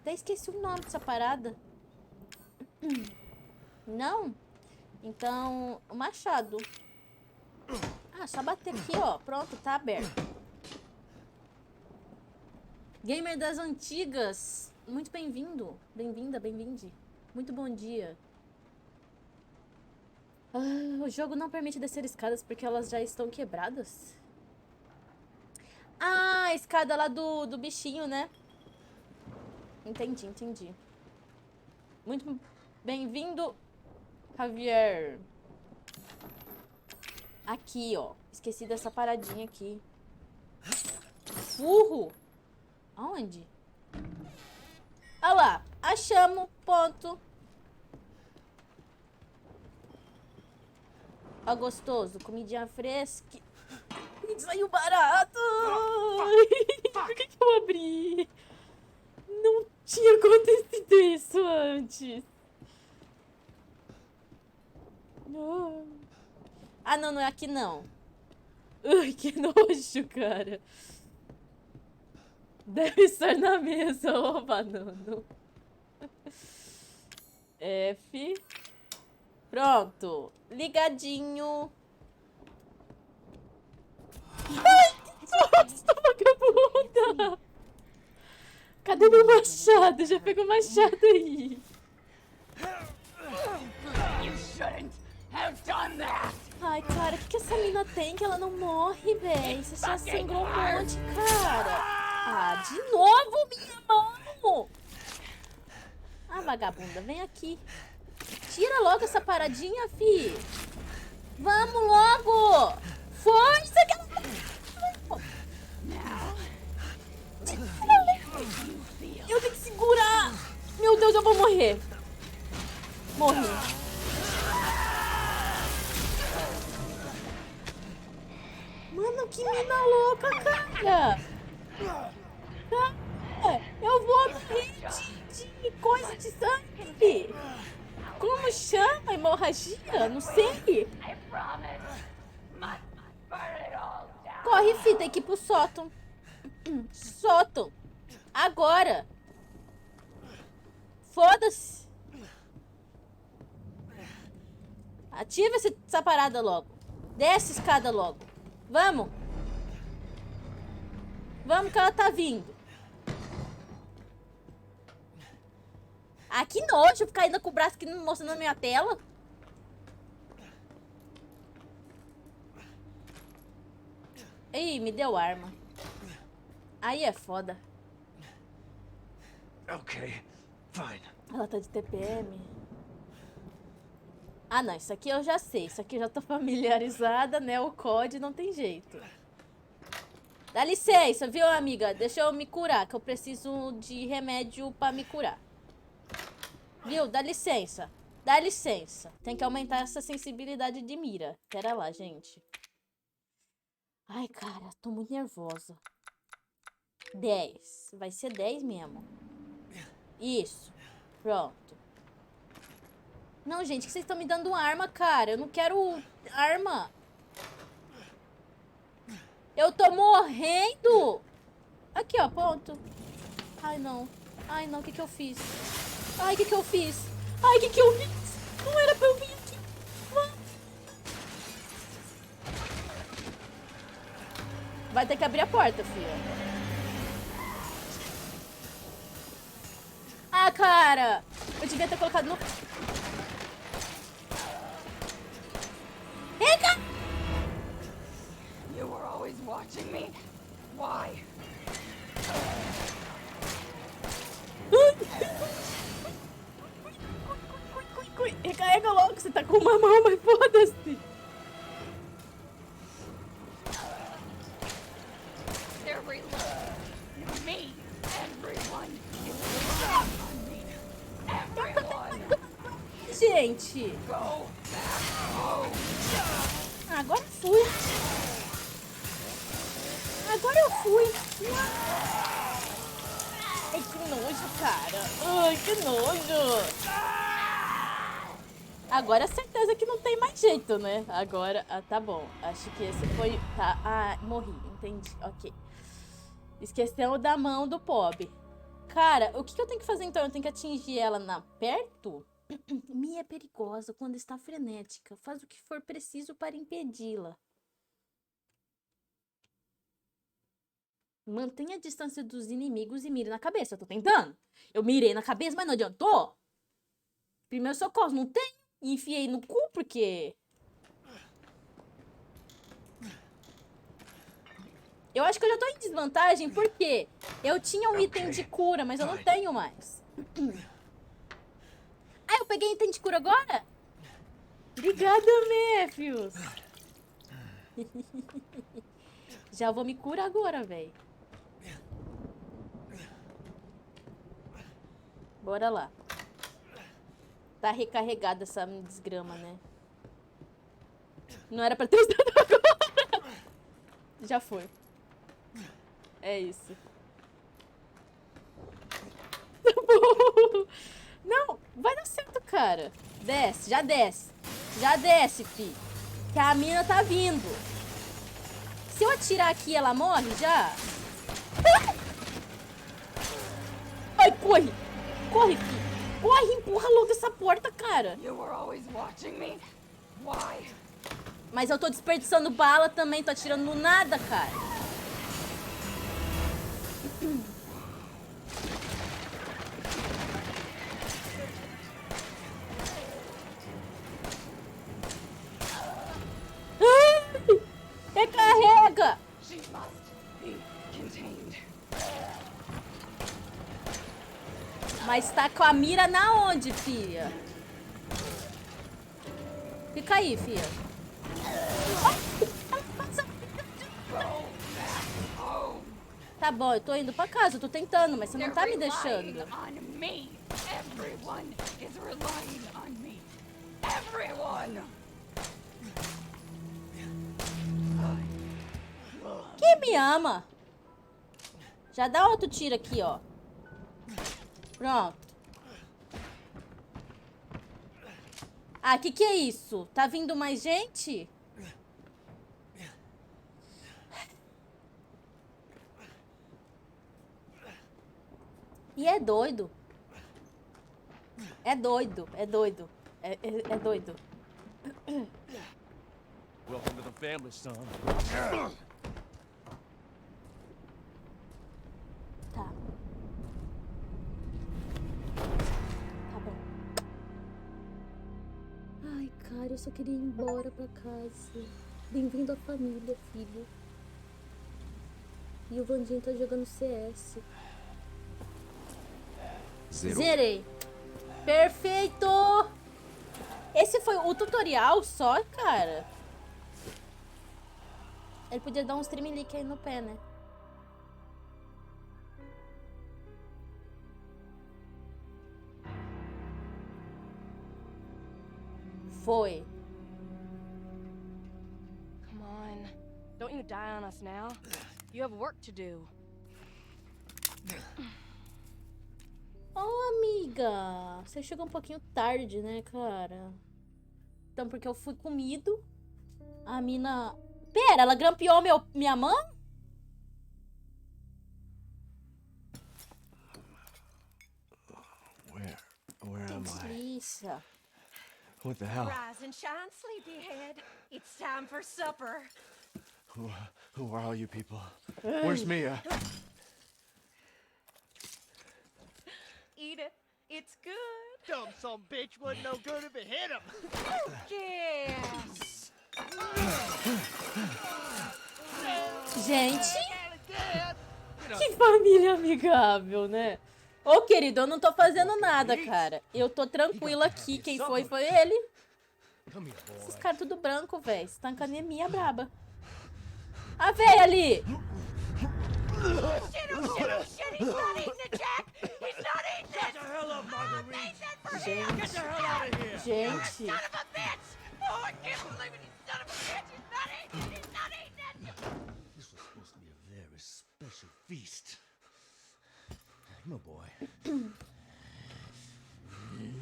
Até esqueci o nome dessa parada. Não? Então, o machado. Ah, só bater aqui, ó. Pronto, tá aberto. Gamer das antigas. Muito bem-vindo. Bem-vinda, bem-vinde. Muito bom dia. Ah, o jogo não permite descer escadas porque elas já estão quebradas. Ah, a escada lá do bichinho, né? Entendi, entendi. Muito bem-vindo, Javier. Aqui, ó. Esqueci dessa paradinha aqui. Furro. Aonde? Olha lá. Achamos. Ponto. Ó, gostoso. Comidinha fresca. Saiu barato. Por que eu abri? Não tinha acontecido isso antes. Ah, não, não é aqui não. Ai, que nojo, cara. Deve estar na mesa, ô banano. F. Pronto. Ligadinho. Ai, que bosta, vagabunda. Cadê meu machado? Já pegou o machado aí. Ai, cara, o que essa mina tem que ela não morre, véi? Você já sangrou um monte, cara. Ah, de novo, minha mão. Ah, vagabunda, vem aqui. Tira logo essa paradinha, fi. Vamos logo. Força que ela... Eu tenho que segurar. Meu Deus, eu vou morrer. Morri. Mano, que mina louca, cara. Eu vou morrer de coisa de sangue. Como chama? Hemorragia? Não sei. Corre, fi, tem que ir pro sótão. Sótão. Agora. Foda-se. Ativa essa parada logo. Desce a escada logo. Vamos. Vamos que ela tá vindo. Ah, que nojo ficar ainda com o braço aqui mostrando na minha tela. Ih, me deu arma. Aí é foda. Okay, fine. Ela tá de TPM. Ah, não. Isso aqui eu já sei. Isso aqui eu já tô familiarizada, né? O COD não tem jeito. Dá licença, viu, amiga? Deixa eu me curar, que eu preciso de remédio pra me curar. Viu? Dá licença. Dá licença. Tem que aumentar essa sensibilidade de mira. Pera lá, gente. Ai, cara, tô muito nervosa. 10. Vai ser 10 mesmo. Isso. Pronto. Não, gente, que vocês estão me dando arma, cara. Eu não quero arma. Eu tô morrendo. Aqui, ó, ponto. Ai, não. Ai, não, o que que eu fiz? Ai, o que que eu fiz? Ai, o que que eu fiz? Não era pra eu vir aqui. Vai ter que abrir a porta, filha. Ah, cara. Eu devia ter colocado no... Rica! You were always watching me. Why? Recarrega logo, você tá com uma mão, mas foda-se. Me, everyone is on me. Everyone. gente! Agora fui. Agora eu fui. Ai, que nojo, cara. Ai, que nojo. Agora é certeza que não tem mais jeito, né? Agora, tá bom. Acho que esse foi... Tá, morri. Entendi. Ok. Esqueceu da mão do Pob. Cara, o que eu tenho que fazer então? Eu tenho que atingir ela perto? Mia é perigosa quando está frenética. Faz o que for preciso para impedi-la. Mantenha a distância dos inimigos e mire na cabeça. Eu tô tentando. Eu mirei na cabeça, mas não adiantou. Primeiro socorro, não tem. E enfiei no cu porque... Eu acho que eu já tô em desvantagem porque eu tinha um item de cura, mas eu não tenho mais. Eu peguei item de cura agora? Obrigada, Matthews. Já vou me curar agora, velho. Bora lá. Tá recarregada essa desgrama, né? Não era pra ter estado agora. Já foi. É isso. Tá bom. Não, vai dar certo, cara. Desce, já desce. Já desce, fi. Que a mina tá vindo. Se eu atirar aqui, ela morre já? Ai, corre. Corre, fi. Corre, empurra logo essa porta, cara. Mas eu tô desperdiçando bala também, tô atirando no nada, cara. Recarrega! Mas tá com a mira na onde, filha? Fica aí, filha. Tá bom, eu tô indo pra casa, eu tô tentando, mas você não tá me deixando. Quem me ama? Já dá outro tiro aqui, ó. Pronto. Ah, que é isso? Tá vindo mais gente? E é doido. É doido, é doido. É doido. Welcome to the family, son. Tá. Tá bom. Ai, cara, eu só queria ir embora pra casa. Bem-vindo à família, filho. E o Vandinho tá jogando CS. Zerou. Zerei. Perfeito! Esse foi o tutorial só, cara? Ele podia dar um streamlink aí no pé, né? Foi. Come on. Don't you die on us now. You have work to do. Oh, amiga. Você chegou um pouquinho tarde, né, cara? Então, porque eu fui comido. A mina... Pera, ela grampeou minha mão? Where am I? Delícia. What the hell? Rise and shine, sleepyhead. It's time for supper. Who are all you people? Where's Mia? Eat it. It's good. Dumb some bitch wasn't no good if it hit him. Yes. Gente, que família amigável, né? Ô, querido, eu não tô fazendo nada, cara. Eu tô tranquila aqui. Quem foi ele. Esses caras tudo branco, velho. Você tá com anemia braba. A véia ali. Shit, oh shit, oh shit. He's not eating it, Jack. He's not eating it. Get the hell out of here! Gente. Son of a bitch! Oh, I can't believe it! You son of a bitch! He's not eating! He's not eating! This was supposed to be a very special feast. My boy.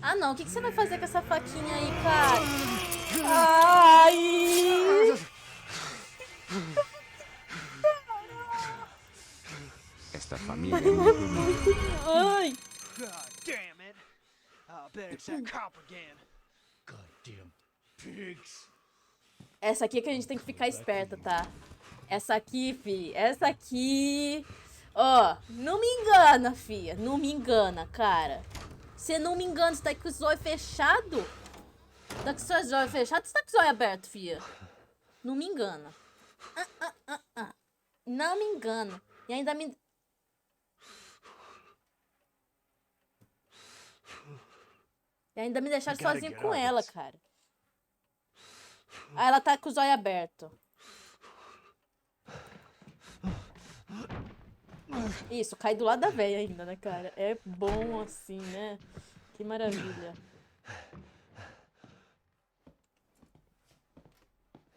Ah, não. O que você vai fazer com essa faquinha aí, cara? Ai! Esta família é muito Ai! God damn it! I'll bet it's that cop again. Goddamn pigs. Essa aqui é que a gente tem que ficar esperta, tá? Essa aqui, fi. Essa aqui... Ó, não me engana, fia. Não me engana, cara. Você não me engana, você tá com os olhos fechados? Tá com os seus olhos fechados, você tá com os olhos abertos, fia. Não me engana. Não me engana. E ainda me... E ainda me deixaram sozinho com ela, cara. Ah, ela tá com os olhos abertos. Isso, cai do lado da véia ainda, né, cara? É bom assim, né? Que maravilha.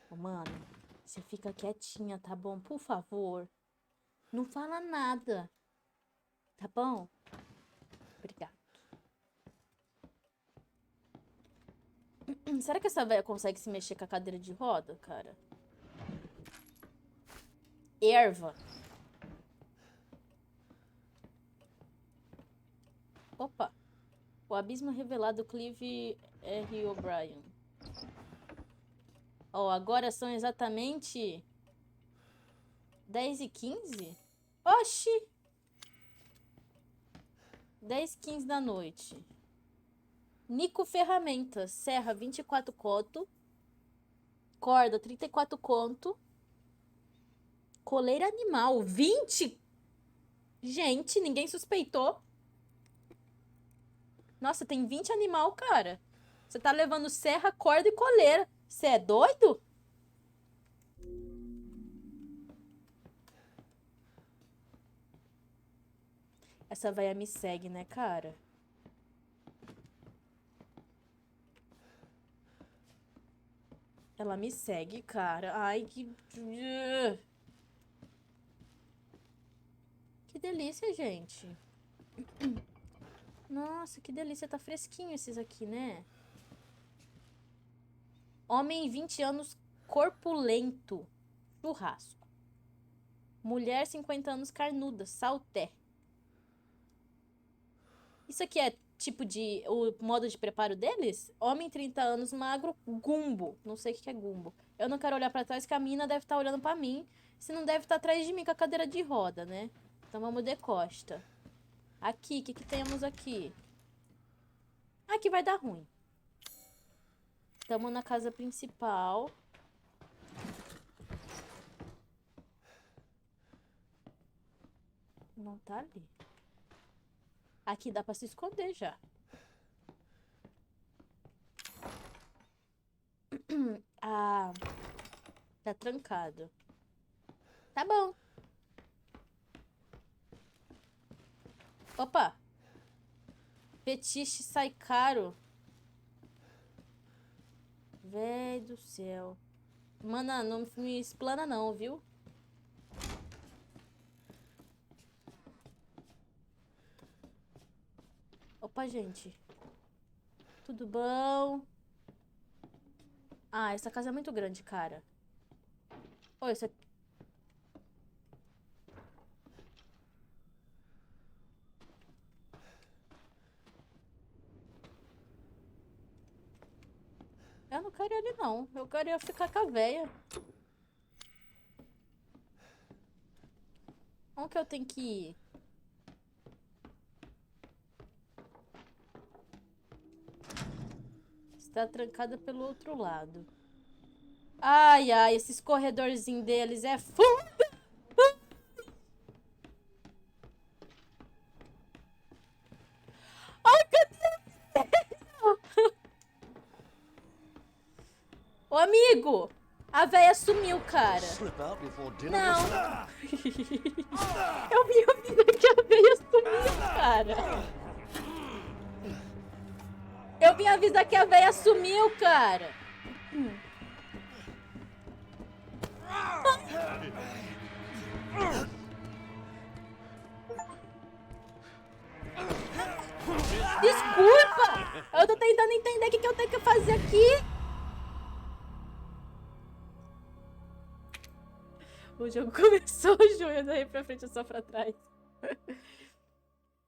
Ô, mano, você fica quietinha, tá bom? Por favor. Não fala nada. Tá bom? Obrigada. Será que essa véia consegue se mexer com a cadeira de roda, cara? Erva. Opa. O abismo revelado, Clive R. O'Brien. Ó, agora são exatamente 10h15? Oxi! 10h15 da noite. Nico Ferramentas. Serra, 24 conto. Corda, 34 conto. Coleira animal, 20! Gente, ninguém suspeitou. Nossa, tem 20 animal, cara. Você tá levando serra, corda e coleira. Você é doido? Essa véia me segue, né, cara? Ela me segue, cara. Ai, que... Que delícia, gente. Nossa, que delícia. Tá fresquinho esses aqui, né? Homem, 20 anos, corpulento. Churrasco. Mulher, 50 anos, carnuda. Salté. Isso aqui é tipo de... O modo de preparo deles? Homem, 30 anos, magro, gumbo. Não sei o que é gumbo. Eu não quero olhar pra trás, que a mina deve estar olhando pra mim. Se não deve estar atrás de mim com a cadeira de roda, né? Então vamos de costa. Aqui, o que temos aqui? Aqui vai dar ruim. Estamos na casa principal. Não tá ali. Aqui dá pra se esconder já. Ah, tá trancado. Tá bom. Opa. Fetiche sai caro. Véi do céu. Mana, não me explana não, viu? Opa, gente. Tudo bom? Ah, essa casa é muito grande, cara. Oi, isso aqui... Eu não quero ele, não. Eu queria ficar com a véia. Onde que eu tenho que ir? Está trancada pelo outro lado. Ai, ai, esses corredorzinhos deles é fundo. Ai, cadê? Ô, amigo, a véia sumiu, cara. Não. Eu vi que a véia sumiu, cara. Eu vim avisar que a véia sumiu, cara. Desculpa! Eu tô tentando entender o que eu tenho que fazer aqui. O jogo começou, Júlia, daí pra frente ou só pra trás.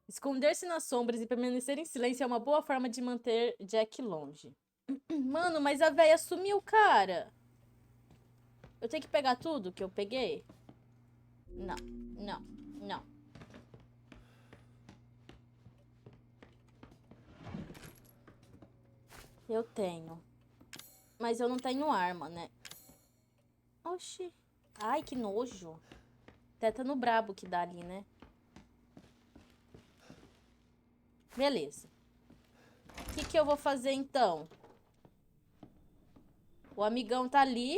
Esconder-se nas sombras e permanecer em silêncio é uma boa forma de manter Jack longe. Mano, mas a véia sumiu, cara. Eu tenho que pegar tudo que eu peguei? Não, não, não. Eu tenho. Mas eu não tenho arma, né? Oxi. Ai, que nojo. Tétano brabo que dá ali, né? Beleza. O que eu vou fazer, então? O amigão tá ali.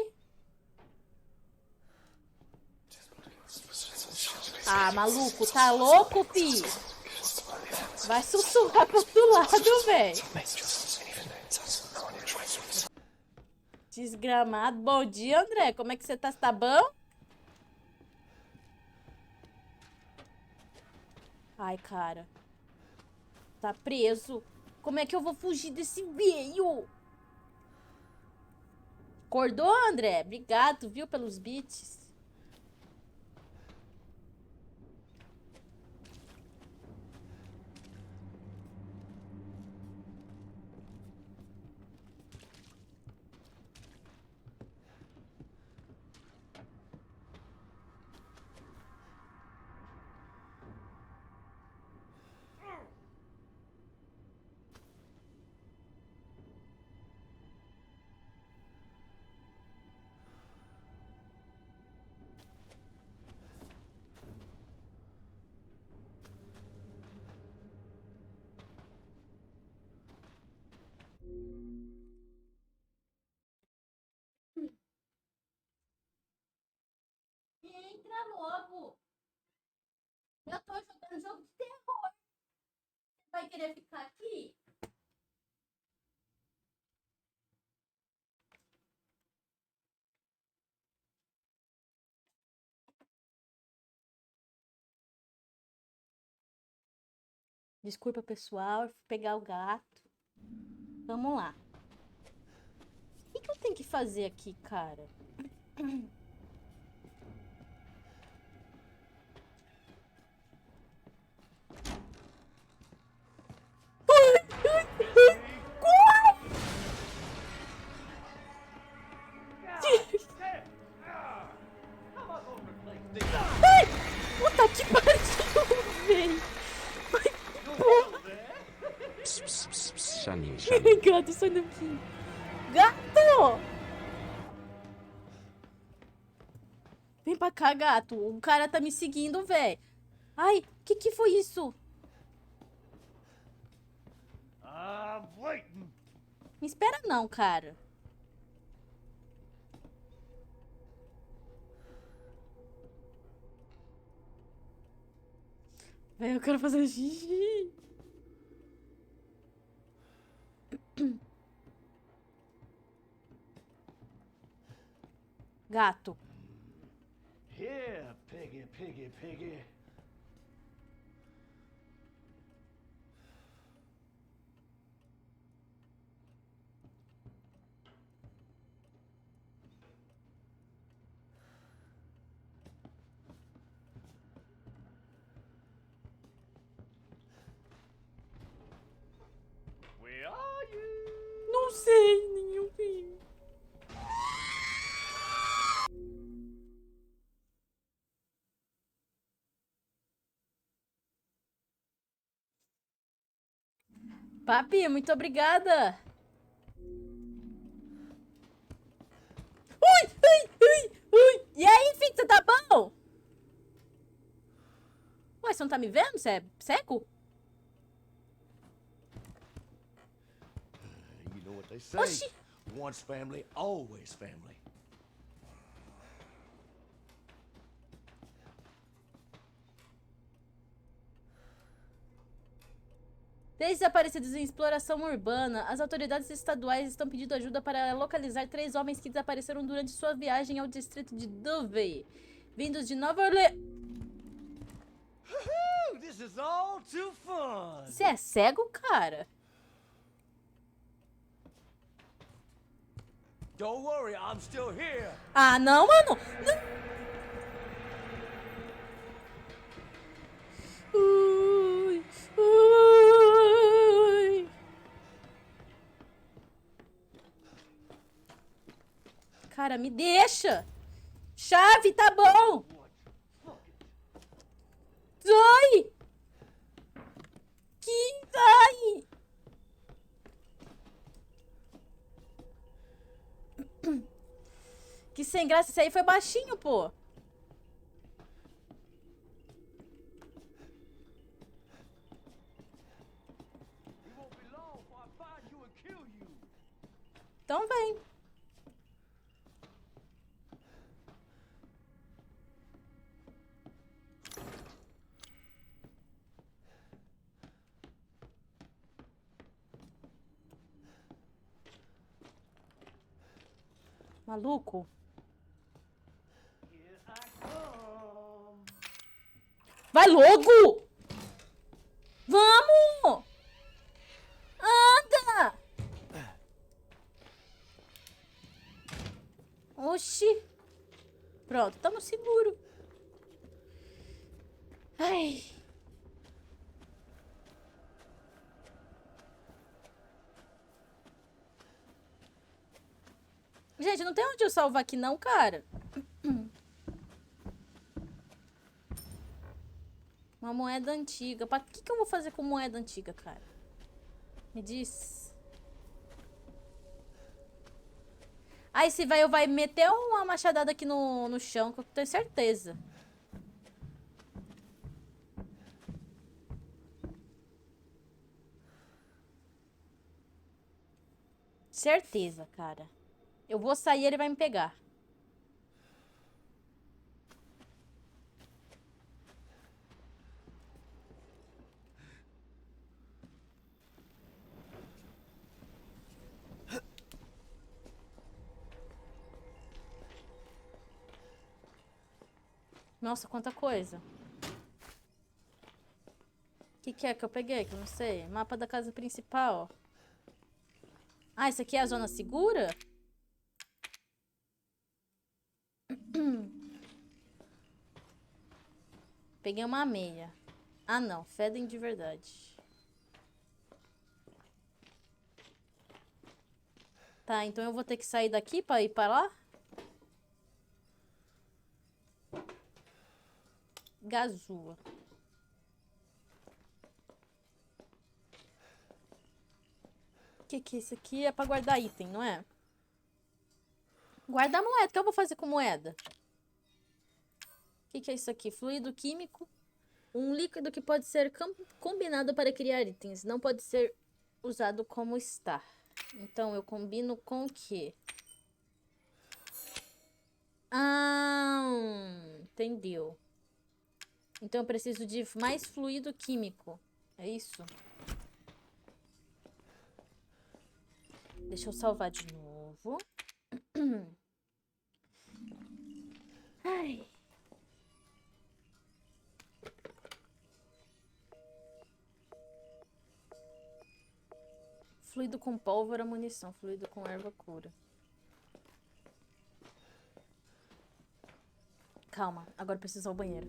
Ah, maluco, tá louco, fi? Vai sussurrar pro outro lado, velho. Desgramado. Bom dia, André. Como é que você tá? Você tá bom? Ai, cara. Tá preso. Como é que eu vou fugir desse veio? Acordou, André? Obrigado, viu, pelos beats. Entra logo. Eu tô jogando jogo de terror. Vai querer ficar aqui? Desculpa, pessoal. Eu fui pegar o gato. Vamos lá. O que eu tenho que fazer aqui, cara? Ai, puta que pariu, velho. Chaninho, chaninho. Gato, sai daqui. Gato! Vem pra cá, gato. O cara tá me seguindo, velho. Ai, que foi isso? I'm waiting. Me espera não, cara. Velho, eu quero fazer xixi. Gato. Here, piggy, piggy, piggy. Where are you? Não sei, nenhum filho. Papi, muito obrigada. Ui, ui, ui, ui. E aí, filho, você tá bom? Ué, você não tá me vendo? Você é cego? You know what they say. Oxi. Once family, always family. Três desaparecidos em exploração urbana. As autoridades estaduais estão pedindo ajuda para localizar 3 homens que desapareceram durante sua viagem ao distrito de Duvey, vindos de Nova Orleans. This is all too fun. Você é cego, cara? Don't worry, I'm still here. Ah, não, mano. Ui, ui. Cara, me deixa. Chave, tá bom. Ai. Que... Ai. Que sem graça, esse aí foi baixinho, pô. Então vem. Maluco. Vai logo! Vamos! Anda! Oxi. Pronto, tamo seguro. Ai. Gente, não tem onde eu salvar aqui não, cara. Uma moeda antiga. Pra que eu vou fazer com moeda antiga, cara? Me diz. Ah, esse velho vai meter uma machadada aqui no chão, que eu tenho certeza. Certeza, cara. Eu vou sair e ele vai me pegar. Nossa, quanta coisa. O que é que eu peguei? Que eu não sei. Mapa da casa principal. Ah, isso aqui é a zona segura? Peguei uma meia. Ah, não. Fedem de verdade. Tá, então eu vou ter que sair daqui pra ir pra lá? Gazua. Que é isso aqui? É pra guardar item, não é? Guardar moeda. O que eu vou fazer com moeda? O que é isso aqui? Fluido químico. Um líquido que pode ser combinado para criar itens. Não pode ser usado como está. Então, eu combino com o quê? Ah, entendeu. Então, eu preciso de mais fluido químico. É isso? Deixa eu salvar de novo. Ai. Fluido com pólvora, munição. Fluido com erva cura. Calma, agora eu preciso ir ao banheiro.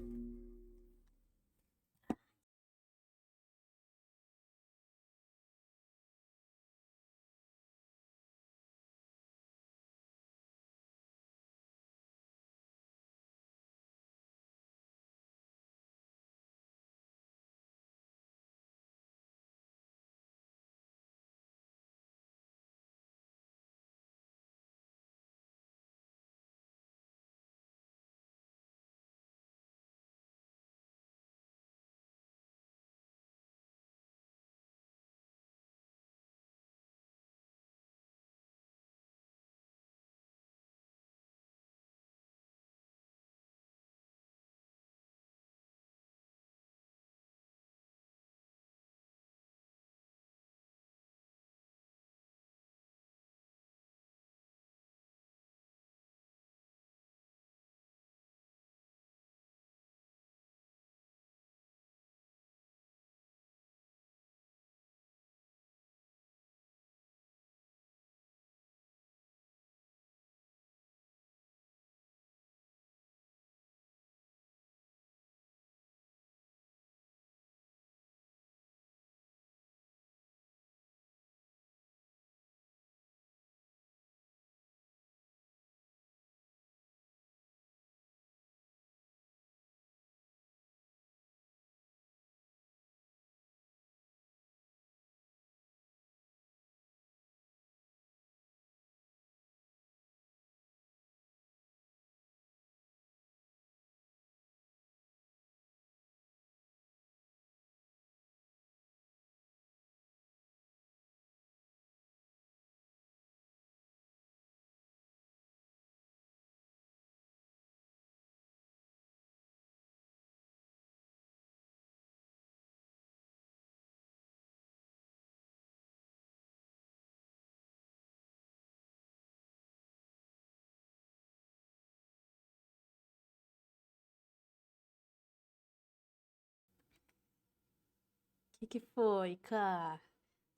Que foi, cara?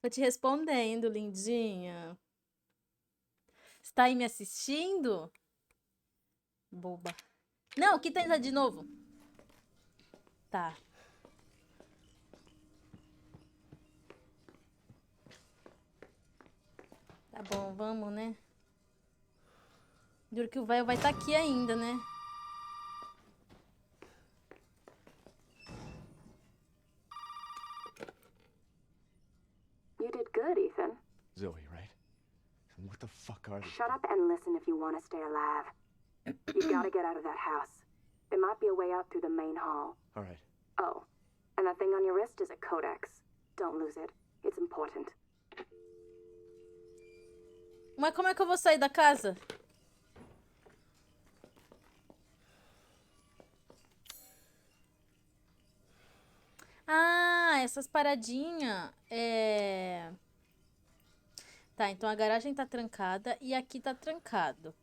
Tô te respondendo, lindinha. Você tá aí me assistindo? Boba. Não, que tenta de novo. Tá. Tá bom, vamos, né? Duro que o velho vai estar aqui ainda, né? You did good, Ethan. Zoe, right? And what the fuck are these? Shut up and listen if you want to stay alive. You gotta get out of that house. There might be a way out through the main hall. All right. Oh, and that thing on your wrist is a codex. Don't lose it. It's important. Mas como é que eu vou sair da casa? Ah, essas paradinhas. Tá, então a garagem tá trancada e aqui tá trancado.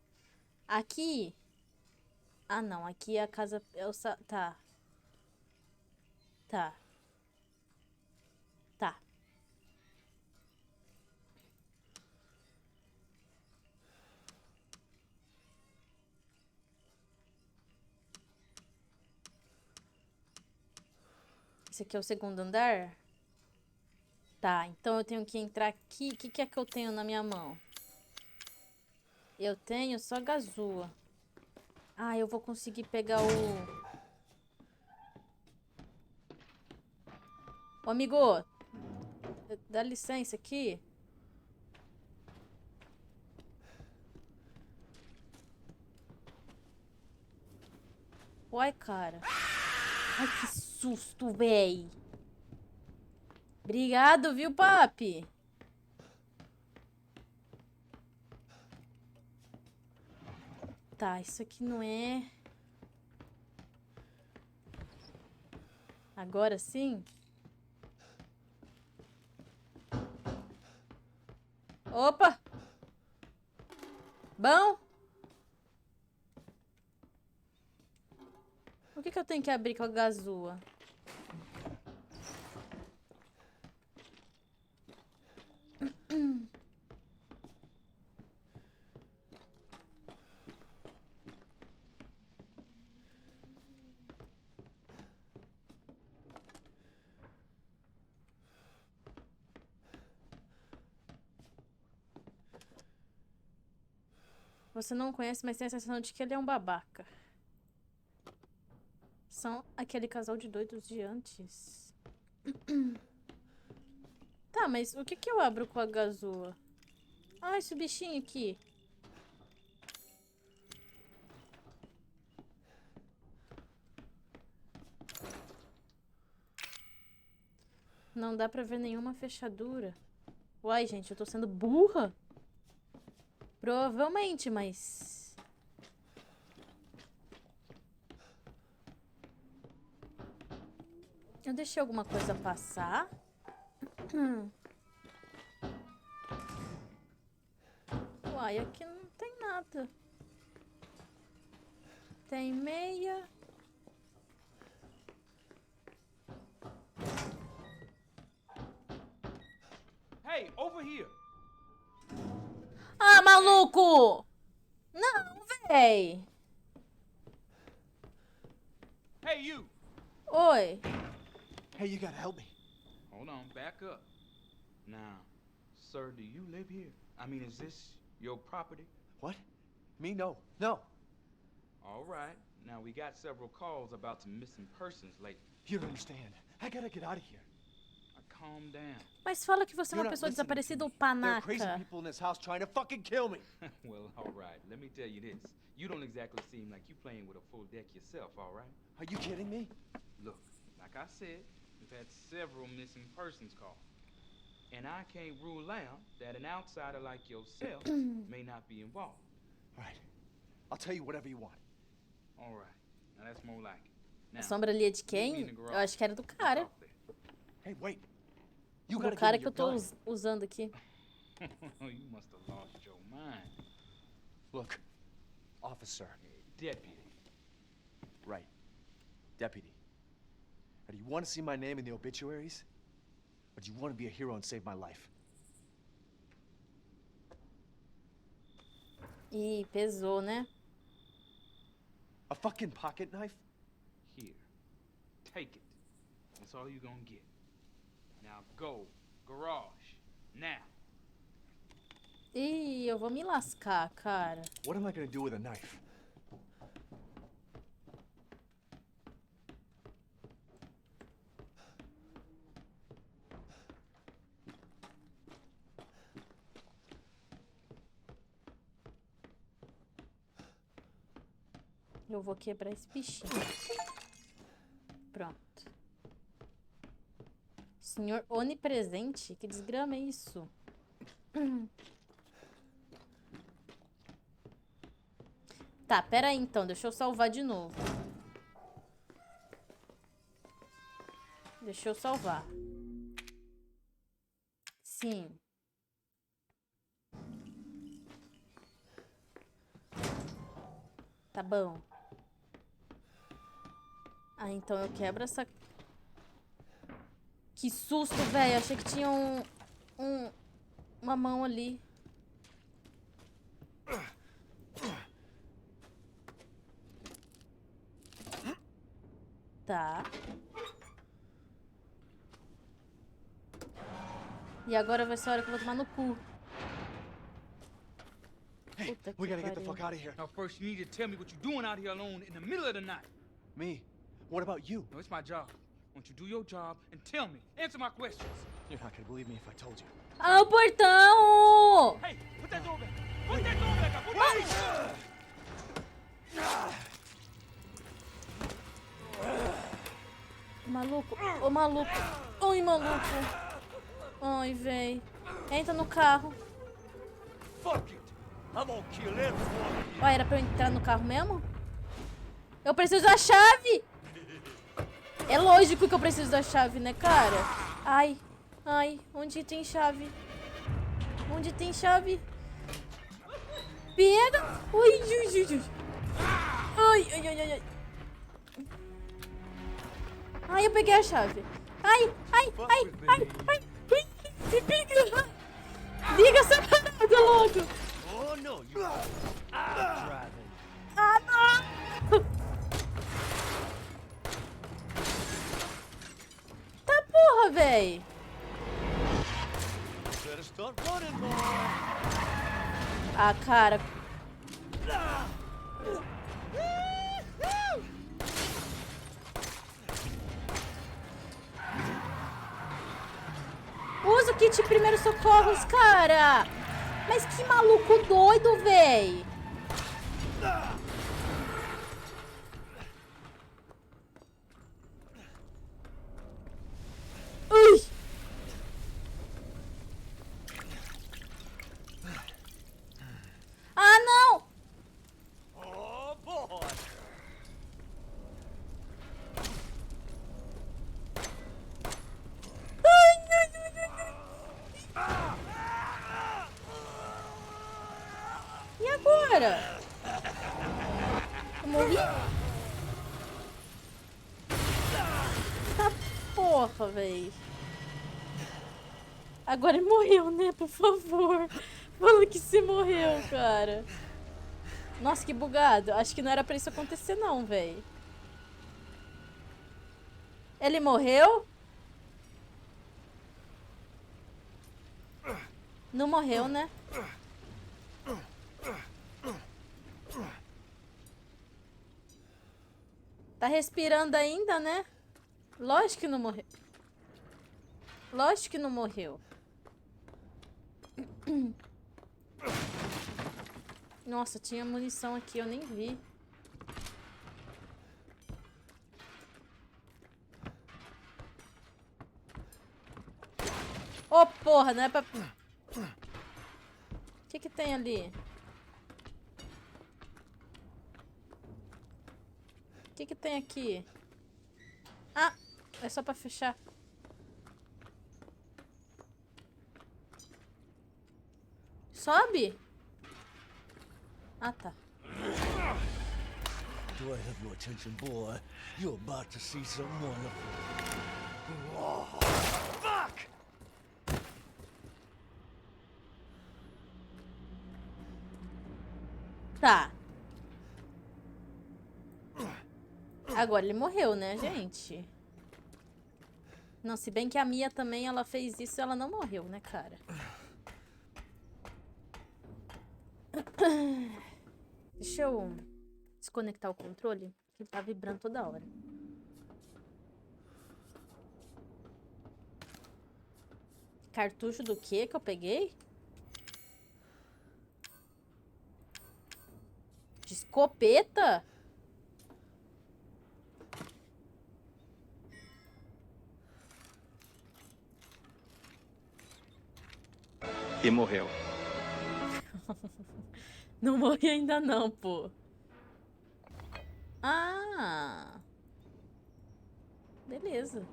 Aqui... Ah, não. Aqui é a casa... Tá. Tá. Tá. Esse aqui é o segundo andar? Tá, então eu tenho que entrar aqui. O que é que eu tenho na minha mão? Eu tenho só gazua. Ah, eu vou conseguir pegar o... Ô, amigo, dá licença aqui. Uai, cara. Ai, que susto, véi. Obrigado, viu, papi? Tá, isso aqui não é... Agora sim? Opa! Bom? O que eu tenho que abrir com a gazua? Você não conhece, mas tem a sensação de que ele é um babaca. São aquele casal de doidos de antes. Tá, mas o que eu abro com a gazua? Ah, esse bichinho aqui. Não dá pra ver nenhuma fechadura. Uai, gente, eu tô sendo burra? Provavelmente, mas... Eu deixei alguma coisa passar? Uai, aqui não tem nada. Tem meia... Hey, over here. Ah, maluco! Não, véi. Hey, you. Oi. Hey, you gotta help me. Hold on, back up. Now, sir, do you live here? I mean, is this your property? What? Me? No. No. All right. Now, we got several calls about some missing persons lately. You don't understand. I gotta get out of here. Calm down. Mas fala que você é uma pessoa desaparecida ou panaca. There are crazy people in this house trying to fucking kill me. Well, all right. Let me tell you this. You don't exactly seem like you playing with a full deck yourself, all right? Are you kidding me? Look, like I said, we've had several missing persons calls. And I can't rule out that an outsider like yourself may not be involved. All right. I'll tell you whatever you want. All right. Now that's more like it. A sombra ali é de quem? Eu acho que era do cara. Hey, wait. Do cara que eu tô usando aqui. You must have lost your mind. Look, officer. Deputy. Right. Deputy. Now, do you want to see my name in the obituaries? Or do you want to be a hero and save my life? Ih, pesou, né? A fucking pocket knife? Here. Take it. That's all you're gonna get. Now go. Garage. Now. Ih, eu vou me lascar, cara. What am I gonna do with a knife? Eu vou quebrar esse bichinho. Pronto. Senhor onipresente? Que desgrama é isso? Tá, pera aí então. Deixa eu salvar de novo. Deixa eu salvar. Sim. Tá bom. Ah, então eu quebro essa... Que susto, velho. Achei que tinha uma mão ali. Tá. E agora vai ser a hora que eu vou tomar no cu. Hey, Puta we que gotta get the pariu. fuck out of here. Now first you need to tell me what you're doing out here alone in the middle of the night. Me? What about you? No, it's my job. Won't you do your job and tell me? Answer my questions. You're not gonna believe me if I told you. Ah, o portão! Hey, put that door back. Put that door back up. Put that Maluco, ô maluco. Ai, maluco. Ai, véi. Entra no carro. Fuck it! I'm gonna kill everyone. Ó, era pra eu entrar no carro mesmo? Eu preciso da chave! É lógico que eu preciso da chave, né, cara? Ai, ai, onde tem chave? Onde tem chave? Pega! Ai, ai, ai, ai, ai, ai. Ai, eu peguei a chave. Ai, ai, ai, ai, ai. Liga essa parada logo! Oh no, you I'm driving. Ah, não! Tá porra, véi! Better start running, boy. Ah, cara. Usa o kit de primeiros socorros, cara! Mas que maluco doido, véi! Ui! Ah, não! Oh boy. E agora? Eu morri? Tá porra, véi. Agora ele morreu, né? Por favor. Fala que você morreu, cara. Nossa, que bugado. Acho que não era pra isso acontecer, não, véi. Ele morreu? Não morreu, né? Tá respirando ainda, né? Lógico que não morreu. Lógico que não morreu. Nossa, tinha munição aqui, eu nem vi. Ô, porra, não é pra... O que tem ali? O que tem aqui? Ah, é só pra fechar. Sobe? Ah, tá. Do I have your attention, boy? You're about to see some wonderful. Oh, fuck! Tá. Agora ele morreu, né, gente? Não, se bem que a Mia também, ela fez isso e ela não morreu, né, cara? Deixa eu desconectar o controle, que ele tá vibrando toda hora. Cartucho do quê que eu peguei? De escopeta? E morreu. Não morri ainda não, pô. Ah. Beleza.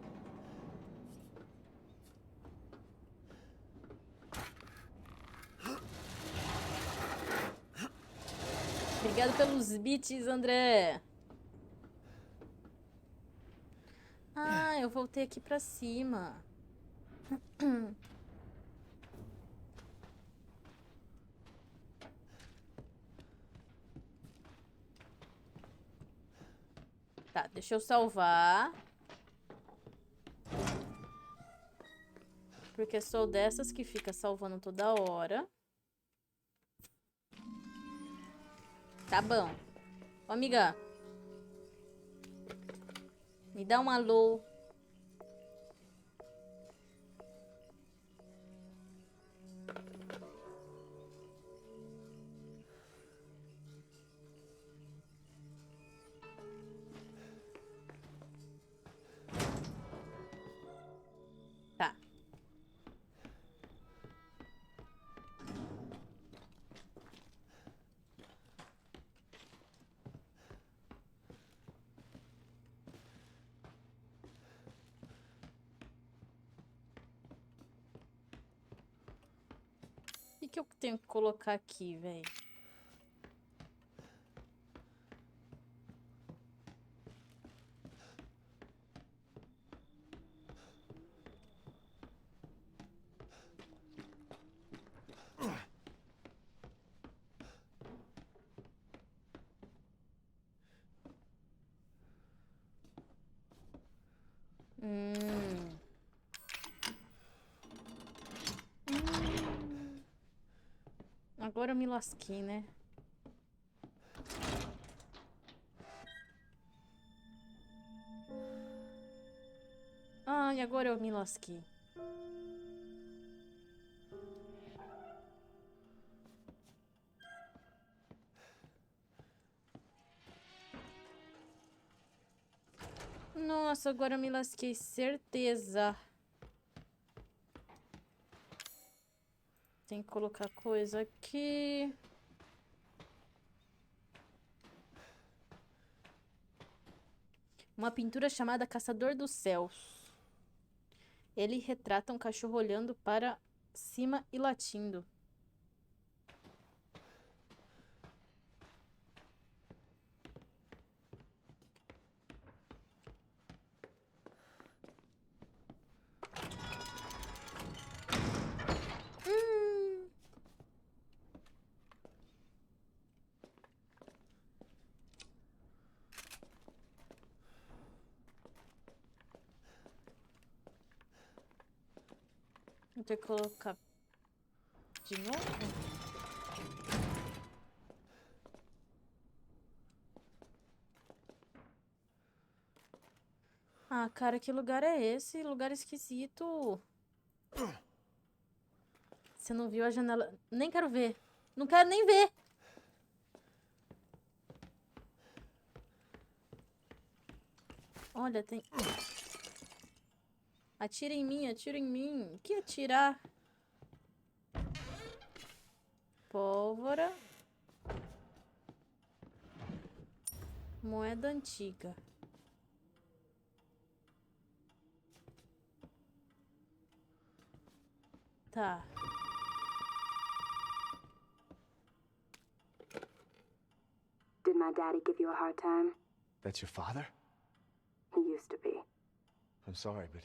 Obrigado pelos bits, André. Ah, eu voltei aqui pra cima. Tá, deixa eu salvar. Porque sou dessas que fica salvando toda hora. Tá bom. Ô, amiga. Me dá um alô. Tá. O que eu tenho que colocar aqui, velho? Hum. Agora eu me lasquei, né? Ah, e agora eu me lasquei. Nossa, agora eu me lasquei, certeza. Tem que colocar coisa aqui. Uma pintura chamada Caçador dos Céus. Ele retrata um cachorro olhando para cima e latindo. Vou ter que colocar de novo. Ah, cara, que lugar é esse? Lugar esquisito. Você não viu a janela? Nem quero ver. Não quero nem ver. Olha, tem... Atira em mim, atira em mim. O que atirar? Pólvora. Moeda antiga. Tá. Did my daddy give you a hard time? That's your father? He used to be. I'm sorry, but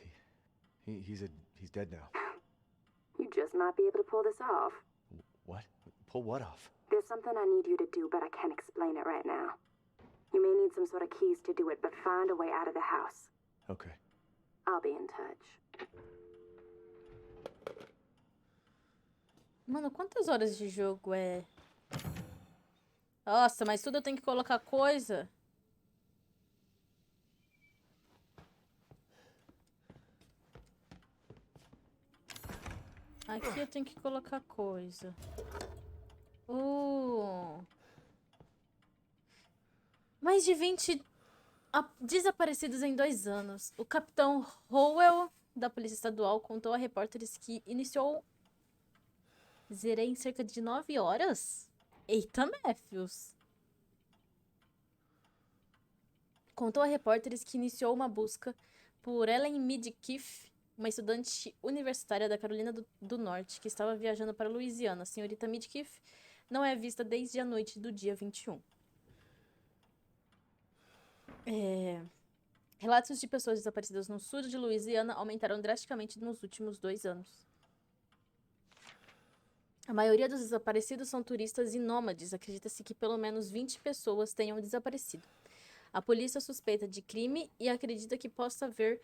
he's dead now. You just might be able to pull this off. What? Pull what off? This There's something I need you to do, but I can't explain it right now. You may need some sort of keys to do it, but find a way out of the house. Okay. I'll be in touch. Mano, quantas horas de jogo é? Nossa, mas tudo eu tenho que colocar coisa. Aqui eu tenho que colocar coisa. Mais de 20 desaparecidos em 2 anos. O capitão Howell, da Polícia Estadual, contou a repórteres que iniciou... Zerei em cerca de 9 horas? Eita, Matthews. Contou a repórteres que iniciou uma busca por Ellen Midkiff, uma estudante universitária da Carolina do Norte, que estava viajando para Louisiana. A senhorita Midkiff não é vista desde a noite do dia 21. Relatos de pessoas desaparecidas no sul de Louisiana aumentaram drasticamente nos últimos 2 anos. A maioria dos desaparecidos são turistas e nômades. Acredita-se que pelo menos 20 pessoas tenham desaparecido. A polícia suspeita de crime e acredita que possa haver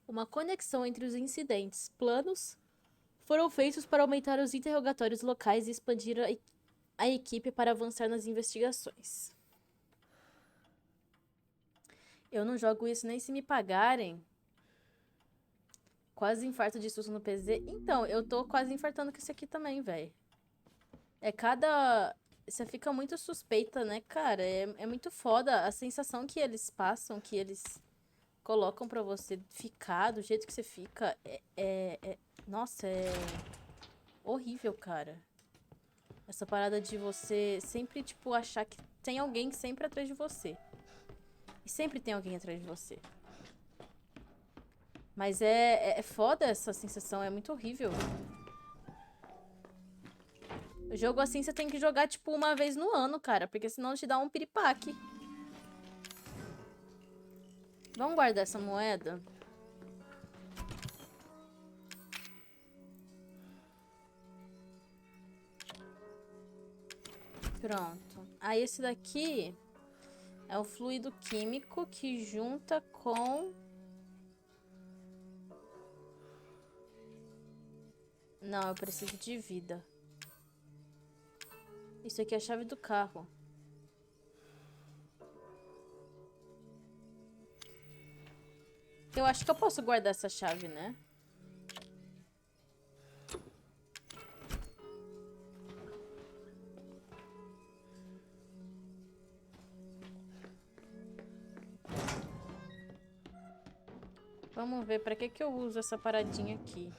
uma conexão entre os incidentes. Planos foram feitos para aumentar os interrogatórios locais e expandir a equipe para avançar nas investigações. Eu não jogo isso nem se me pagarem. Quase infarto de susto no PZ. Então, eu tô quase infartando com esse aqui também, velho. Você fica muito suspeita, né, cara? É muito foda a sensação que eles passam, que eles colocam pra você ficar do jeito que você fica. Nossa, é horrível, cara. Essa parada de você sempre, tipo, achar que tem alguém sempre atrás de você. E sempre tem alguém atrás de você. Mas é foda essa sensação, é muito horrível. O jogo assim você tem que jogar, tipo, uma vez no ano, cara. Porque senão te dá um piripaque. Vamos guardar essa moeda? Pronto. Aí esse daqui é o fluido químico que junta com... Não, eu preciso de vida. Isso aqui é a chave do carro. Eu acho que eu posso guardar essa chave, né? Vamos ver pra que eu uso essa paradinha aqui.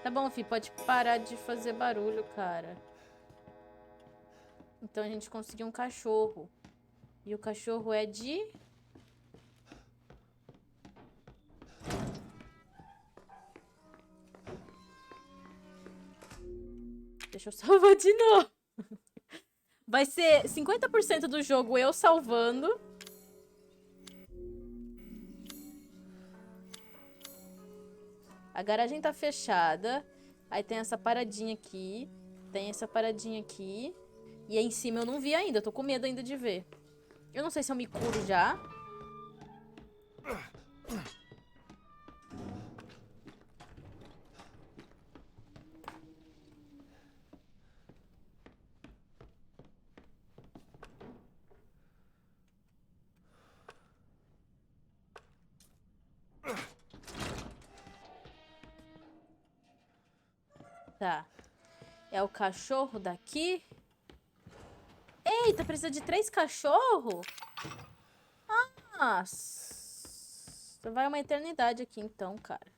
Tá bom, fi, pode parar de fazer barulho, cara. Então a gente conseguiu um cachorro. E o cachorro é de... Deixa eu salvar de novo. Vai ser 50% do jogo eu salvando. A garagem tá fechada. Aí tem essa paradinha aqui. Tem essa paradinha aqui. E aí em cima eu não vi ainda. Eu tô com medo ainda de ver. Eu não sei se eu me curo já. Tá. É o cachorro daqui. Eita, precisa de 3 cachorros? Nossa. Vai uma eternidade aqui então, cara.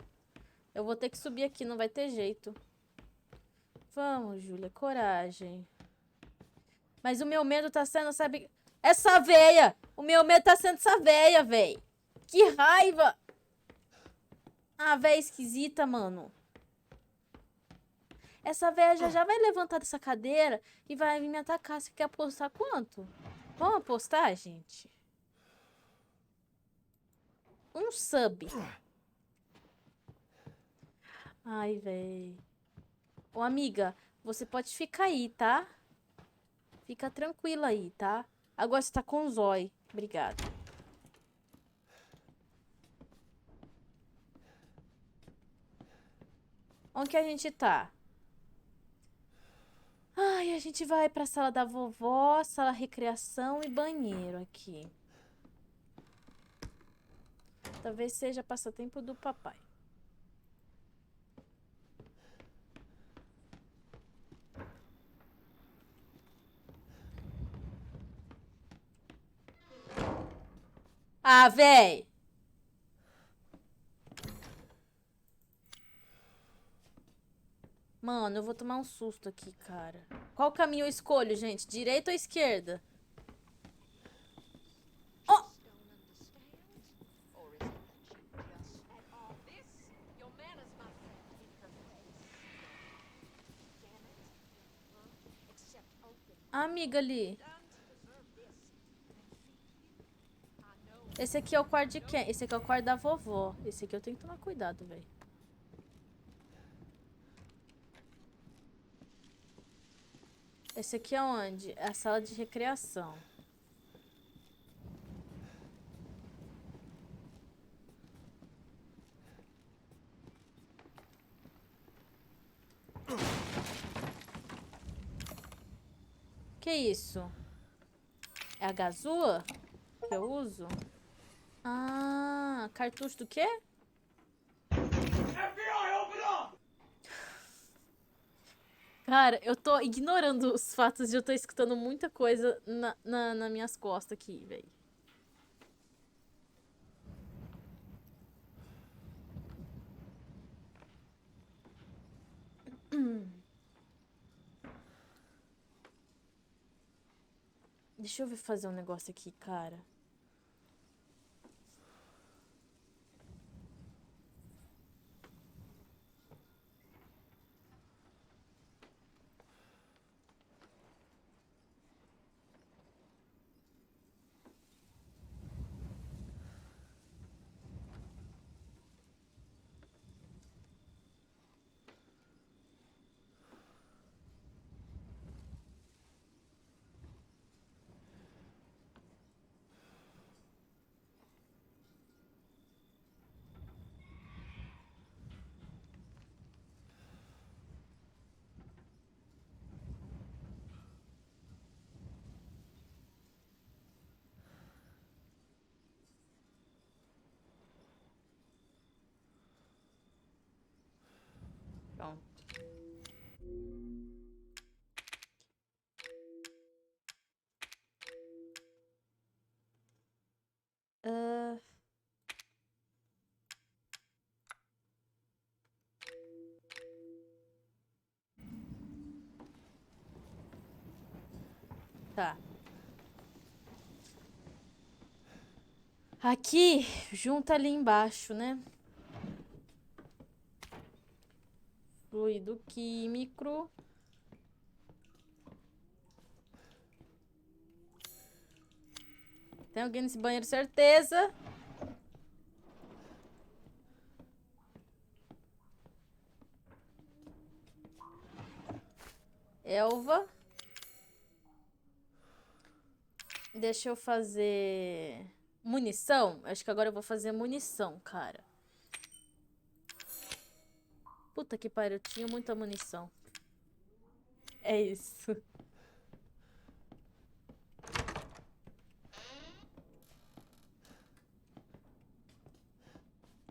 Eu vou ter que subir aqui, não vai ter jeito. Vamos, Júlia, coragem. Mas o meu medo tá sendo, sabe... Essa véia! O meu medo tá sendo essa véia, véi. Que raiva! Ah, véia esquisita, mano. Essa véia já vai levantar dessa cadeira e vai vir me atacar. Você quer apostar quanto? Vamos apostar, gente? um sub. Ai, véi. Ô, amiga, você pode ficar aí, tá? Fica tranquila aí, tá? Agora você tá com o zói. Obrigada. Onde que a gente tá? Ai, a gente vai pra sala da vovó, sala recreação e banheiro aqui. Talvez seja passatempo do papai. Ah, véi! Mano, eu vou tomar um susto aqui, cara. Qual caminho eu escolho, gente? Direita ou esquerda? Oh! A amiga ali. Esse aqui é o quarto de quem? Esse aqui é o quarto da vovó. Esse aqui eu tenho que tomar cuidado, velho. Esse aqui é onde? É a sala de recreação. Que isso? É a gazua que eu uso? Ah, cartucho do quê? Cara, eu tô ignorando os fatos de eu tô escutando muita coisa nas minhas costas aqui, velho. Deixa eu ver fazer um negócio aqui, cara. Pronto. Tá. Aqui, junta ali embaixo, né? Fluido químico. Tem alguém nesse banheiro, certeza. Elva. Deixa eu fazer munição. Acho que agora eu vou fazer munição, cara. Puta que pariu, eu tinha muita munição. É isso.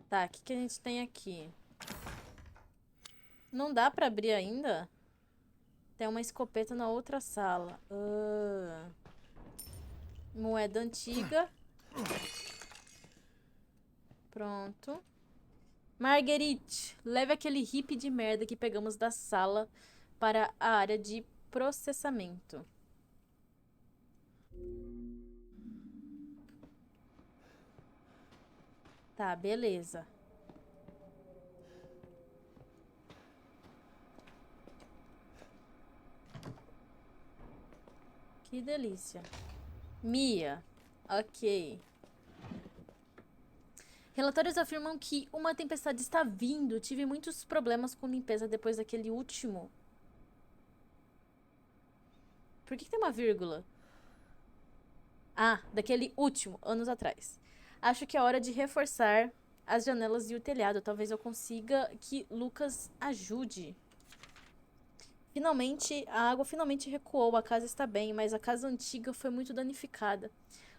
Tá, o que que a gente tem aqui? Não dá pra abrir ainda? Tem uma escopeta na outra sala. Moeda antiga. Pronto. Marguerite, leve aquele hippie de merda que pegamos da sala para a área de processamento. Tá, beleza. Que delícia. Mia. Ok. Relatórios afirmam que uma tempestade está vindo. Tive muitos problemas com limpeza depois daquele último. Por que tem uma vírgula? Ah, daquele último, anos atrás. Acho que é hora de reforçar as janelas e o telhado. Talvez eu consiga que Lucas ajude. Finalmente, a água finalmente recuou. A casa está bem, mas a casa antiga foi muito danificada.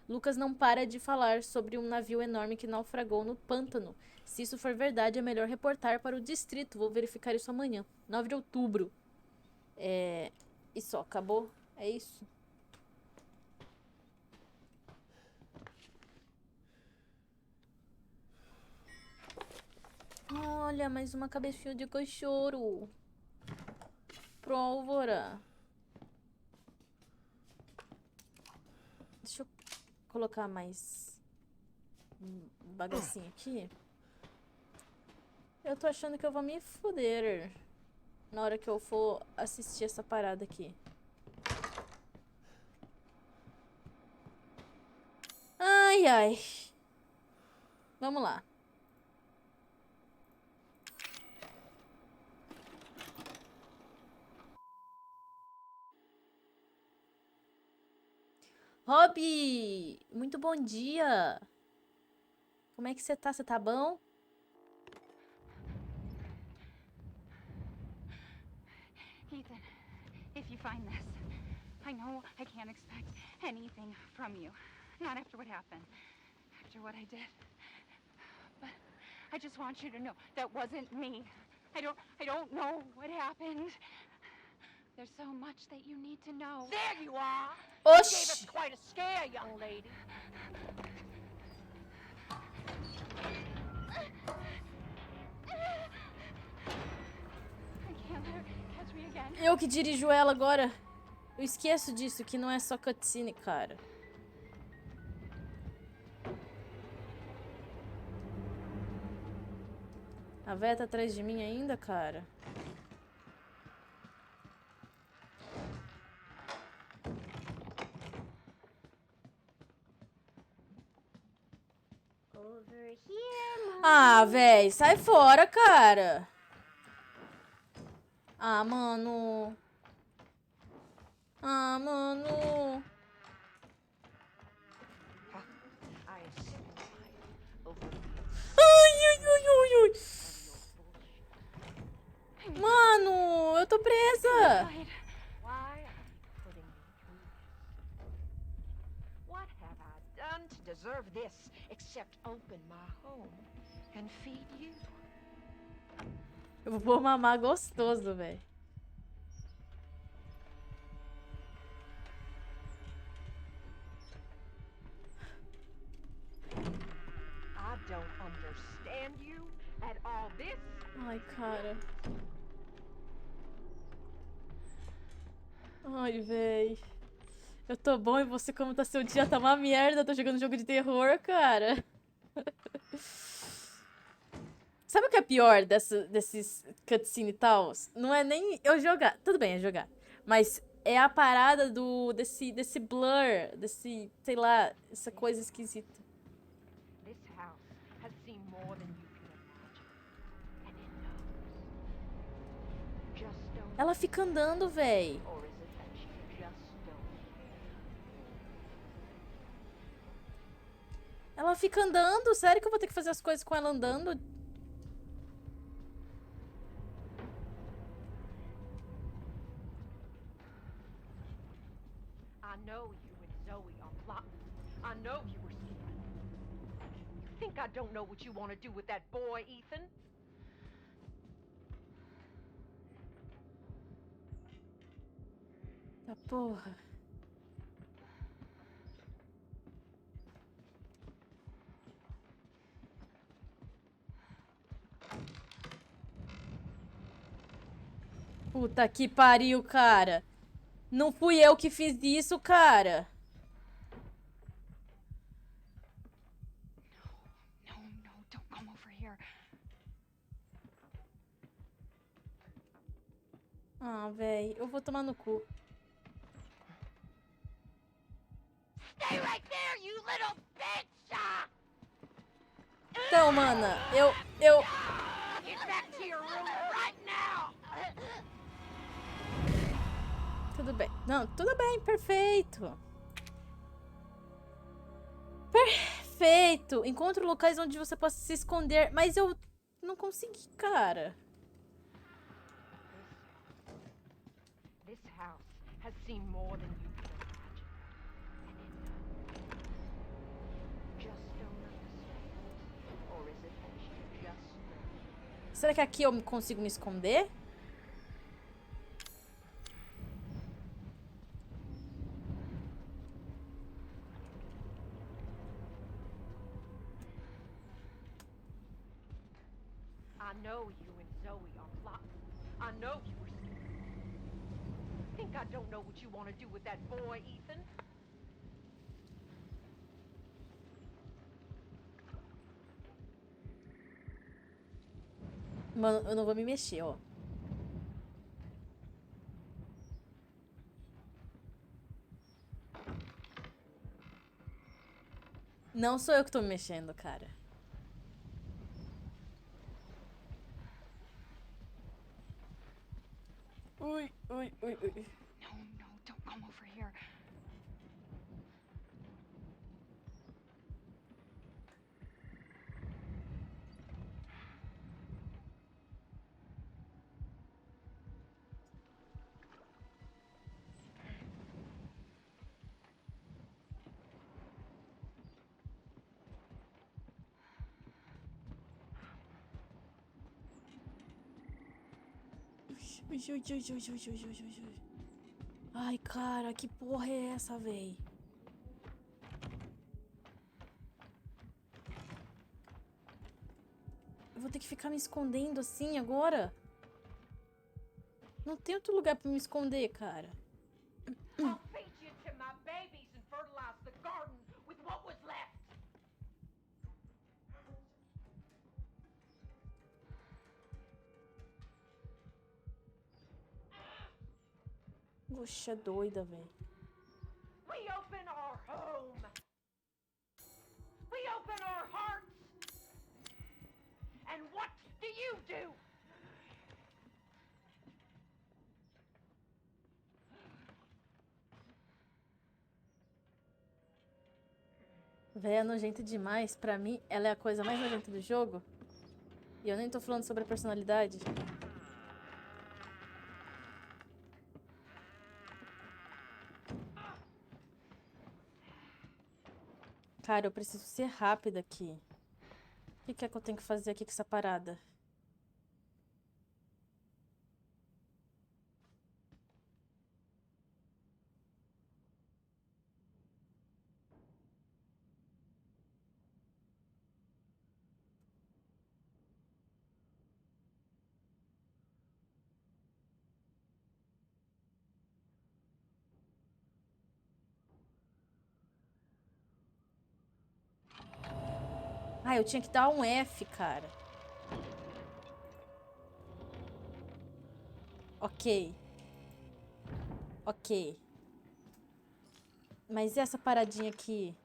Lucas não para de falar sobre um navio enorme que naufragou no pântano. Se isso for verdade, é melhor reportar para o distrito. Vou verificar isso amanhã. 9 de outubro. E só, acabou? É isso? Olha, mais uma cabecinha de cachorro. Pólvora. Deixa eu colocar mais um bagacinho aqui. Eu tô achando que eu vou me foder na hora que eu for assistir essa parada aqui. Ai, ai. Vamos lá. Rob! Muito bom dia! Como é que você tá? Você tá bom? Ethan, if you find this, I know I can't expect anything from you. Not after what happened. After what I did. But I just want you to know that wasn't me. I don't know what happened. There's so much that you need to know. There you are! Osh! You gave us quite a scare, young lady. I can't let her catch me again. Eu que dirijo ela agora. Eu esqueço disso, que não é só cutscene, cara. A véia tá atrás de mim ainda, cara. Ah, véi, sai fora, cara. Ah, mano. Ah, mano. Ai, ai, ai, ai, ai. Mano, eu tô presa. Why are you putting me through this? What have I done to deserve this except open my home and feed you? Eu vou mamar gostoso, velho. I don't understand you at all. This Ai, cara. Ai, véi. Eu tô bom e você, como tá seu dia? Tá uma merda. Eu tô jogando jogo de terror, cara. Sabe o que é pior desses cutscene e tal? Não é nem eu jogar. Tudo bem, é jogar. Mas é a parada desse blur, desse, sei lá, essa coisa esquisita. This house has seen more than you can imagine. And it knows. Just don't. Ela fica andando, véi. Or is it that you just don't care? Ela fica andando. Sério que eu vou ter que fazer as coisas com ela andando? I know you and Zoe are plotting. I know you were scared. You think I don't know what you want to do with that boy, Ethan? Tá porra. Puta que pariu, cara. Não fui eu que fiz isso, cara. No, don't come over here. Ah, véi, eu vou tomar no cu. Stay right there, you little bitch! Então, mana, eu... Get back to your room right now! Tudo bem. Não, tudo bem, perfeito. Perfeito. Encontre locais onde você possa se esconder. Mas eu não consegui, cara. This house has seen more than you can imagine. And it just don't understand. Or is it that you just know? Será que aqui eu consigo me esconder? I know you and Zoe are plotting. I know you were scared. Think I don't know what you want to do with that boy, Ethan? Mano, eu não vou me mexer, ó. Não sou eu que tô me mexendo, cara. Ui, ui, ui, ui. No, no, don't come over here. Ui, ui, ui, ui, ui, ui, ui, ui, ui. Ai, cara, que porra é essa, véi? Eu vou ter que ficar me escondendo assim agora? Não tem outro lugar pra me esconder, cara. I'll feed you to my babies and fertilize the garden with what was left. Poxa, doida, velho. We open our home. We open our hearts. And what do you do? Véia nojenta demais. Pra mim, ela é a coisa mais nojenta do jogo. E eu nem tô falando sobre a personalidade. Cara, eu preciso ser rápida aqui. O que é que eu tenho que fazer aqui com essa parada? Ah, eu tinha que dar um F, cara. Ok. Ok. Mas e essa paradinha aqui?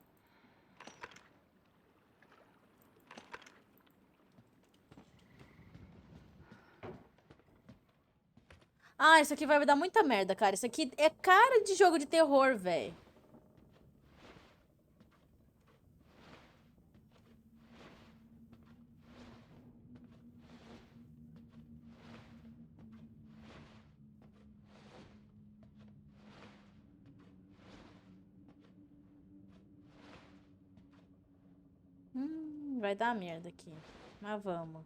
Ah, isso aqui vai dar muita merda, cara. Isso aqui é cara de jogo de terror, velho. Vai dar merda aqui. Mas vamos.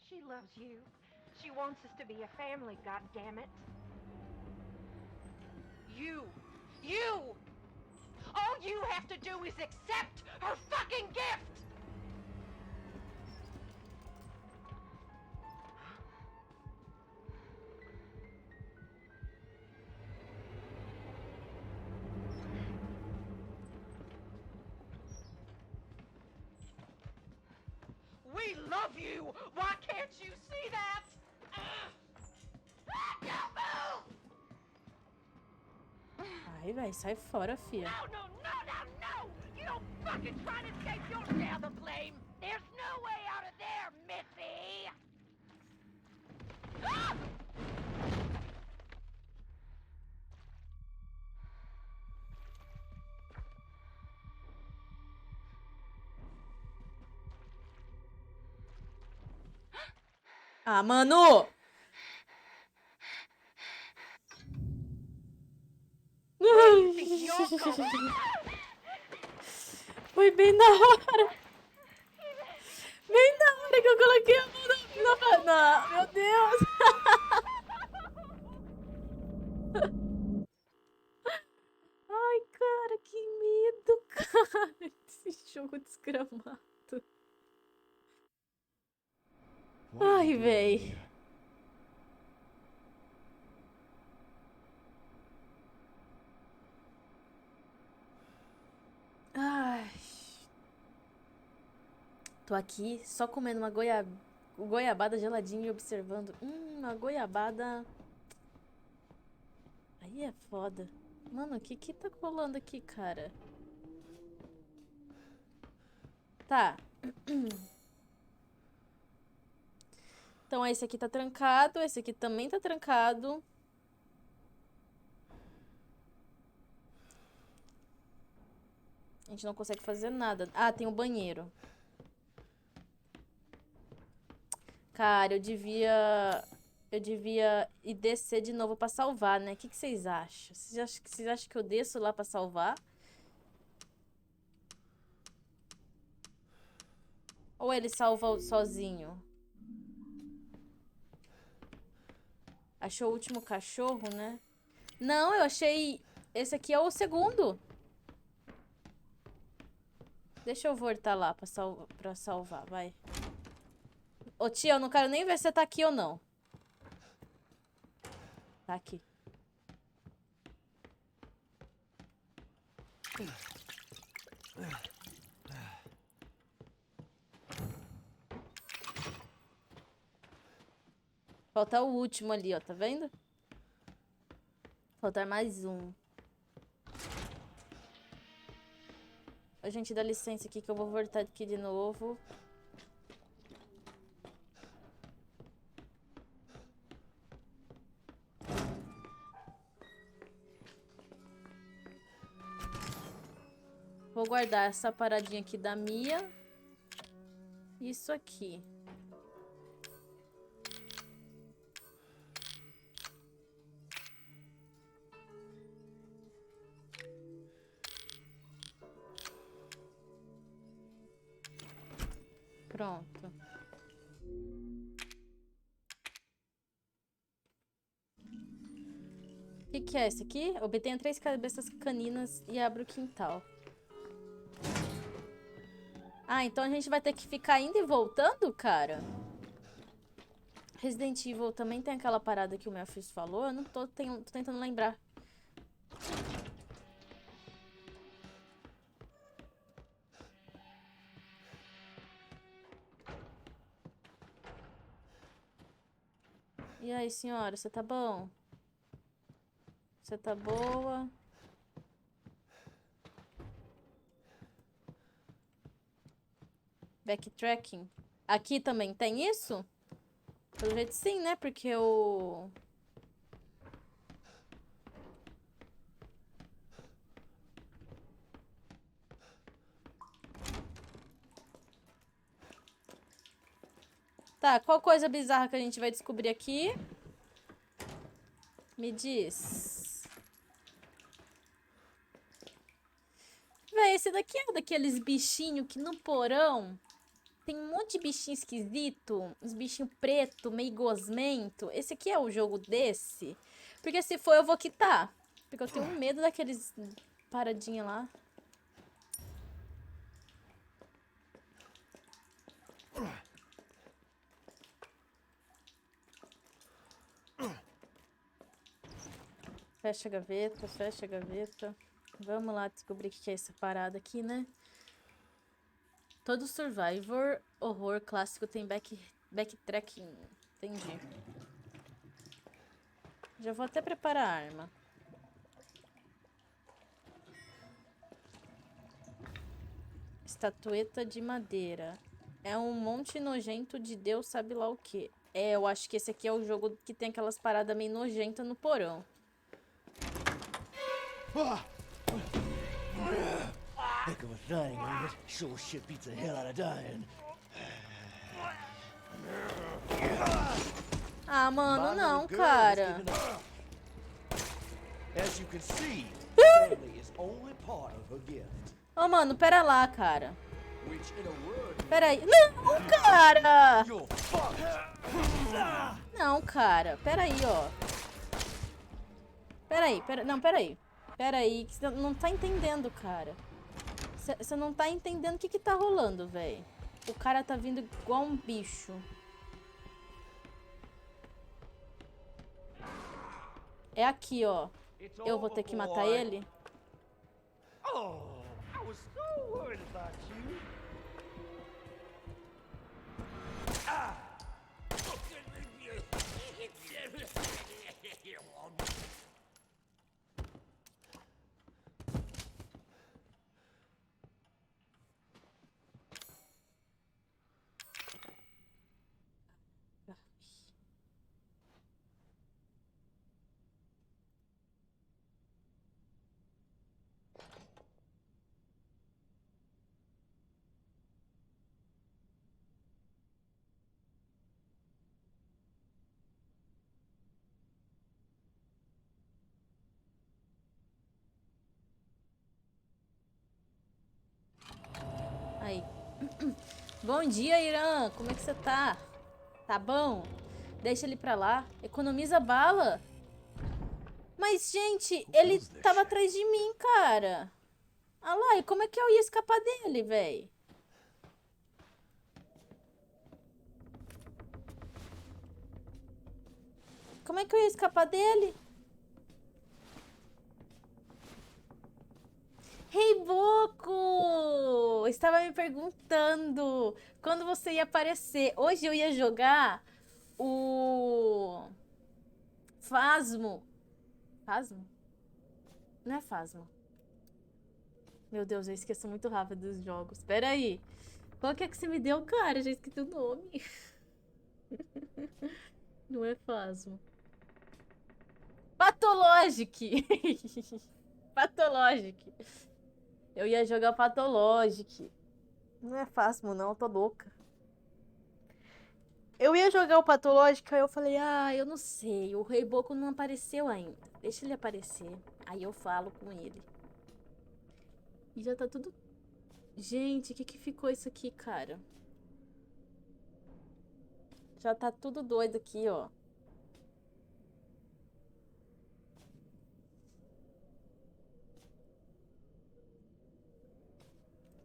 She loves you. She wants us to be a family, goddammit. You! All you have to do is accept her fucking gift! you! Why can't you see that? Don't move! Ai, véi, sai fora, fia. No, no, no, no, no! You don't fucking try to escape, you'll share the blame! There's no way out of there, Missy! Ah! Ah, mano! Foi bem na hora. Bem na hora que eu coloquei a mão na... Meu Deus! Ai, cara, que medo, cara. Esse jogo desgramado. Ai, véi. Ai. Tô aqui só comendo uma goiabada geladinha e observando. Uma goiabada. Aí é foda. Mano, o que tá rolando aqui, cara? Tá. Então, esse aqui tá trancado. Esse aqui também tá trancado. A gente não consegue fazer nada. Ah, tem o banheiro. Cara, eu devia ir descer de novo pra salvar, né? O que vocês acham? Vocês acham que eu desço lá pra salvar? Ou ele salva sozinho? Achou o último cachorro, né? Não, eu achei... Esse aqui é o segundo. Deixa eu voltar lá pra salvar, vai. Ô, tia, eu não quero nem ver se você tá aqui ou não. Tá aqui. Falta o último ali, ó, tá vendo? Faltar mais um. A gente dá licença aqui que eu vou voltar aqui de novo. Vou guardar essa paradinha aqui da Mia. Isso aqui. Pronto. O que é esse aqui? Obtenha 3 cabeças caninas e abra o quintal. Ah, então a gente vai ter que ficar indo e voltando, cara? Resident Evil também tem aquela parada que o Memphis falou. Eu não tô tentando lembrar. E aí, senhora, você tá bom? Você tá boa? Backtracking. Aqui também tem isso? Pelo jeito sim, né? Porque eu... Tá, qual coisa bizarra que a gente vai descobrir aqui? Me diz. Véi, esse daqui é daqueles bichinhos que no porão tem um monte de bichinho esquisito. Uns bichinhos preto, meio gosmento. Esse aqui é o jogo desse? Porque se for eu vou quitar. Porque eu tenho medo daqueles paradinha lá. Fecha a gaveta, fecha a gaveta. Vamos lá descobrir o que é essa parada aqui, né? Todo Survivor horror clássico tem backtracking. Entendi. Já vou até preparar a arma. Estatueta de madeira. É um monte nojento de Deus sabe lá o que. É, eu acho que esse aqui é o jogo que tem aquelas paradas meio nojentas no porão. Heck of a thing, ain't it? Sure shit beats the hell out of dying. Ah, mano, não, cara. As you can see, family is only part of her gift. Ô, mano, pera lá, cara. Which in a word, Pera aí. Não, cara! you're fucked. Não, cara. Pera aí, ó. Pera aí, não, pera aí. Pera aí, que você não tá entendendo, cara. Você não tá entendendo o que tá rolando, velho. O cara tá vindo igual um bicho. É aqui, ó. Eu vou ter que matar ele? Oh, I was so worried about you. Ah! Aí. Bom dia, Irã. Como é que você tá? Tá bom? Deixa ele pra lá. Economiza bala. Mas, gente, ele tava atrás de mim, cara. Ah lá, e como é que eu ia escapar dele, véi? Como é que eu ia escapar dele? Rei Boco! Estava me perguntando quando você ia aparecer. Hoje eu ia jogar o Phasmo. Phasmo? Não é Phasmo. Meu Deus, eu esqueço muito rápido dos jogos. Espera aí. Qual que é que você me deu, cara? Eu já esqueci o nome. Não é Phasmo. Pathologic! Pathologic. Eu ia jogar Pathologic. Não é Phasmo, não. Eu tô louca. Eu ia jogar o Pathologic, aí eu falei, ah, eu não sei. O Rei Boco não apareceu ainda. Deixa ele aparecer. Aí eu falo com ele. E já tá tudo... Gente, o que ficou isso aqui, cara? Já tá tudo doido aqui, ó.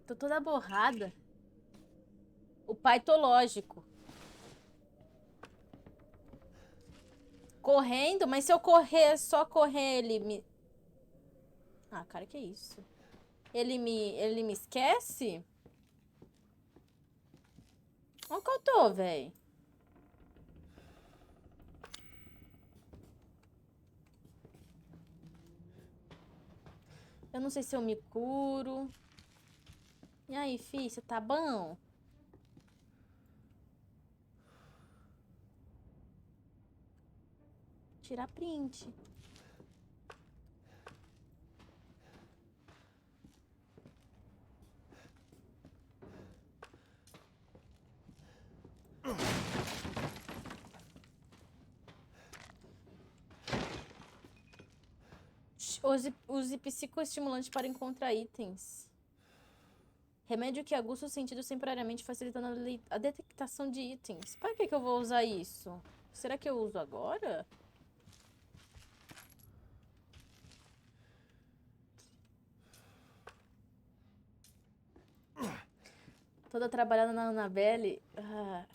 Tô toda borrada. O Pathologico. Correndo? Mas se eu correr, só correr, ele me... Ah, cara, que isso? Ele me esquece? Onde que eu tô, véi? Eu não sei se eu me curo. E aí, fi, você tá bom? Tirar print. Use psicoestimulante para encontrar itens. Remédio que aguça os sentidos temporariamente, facilitando a detectação de itens. Para que eu vou usar isso? Será que eu uso agora? Toda trabalhada na Annabelle. Ah,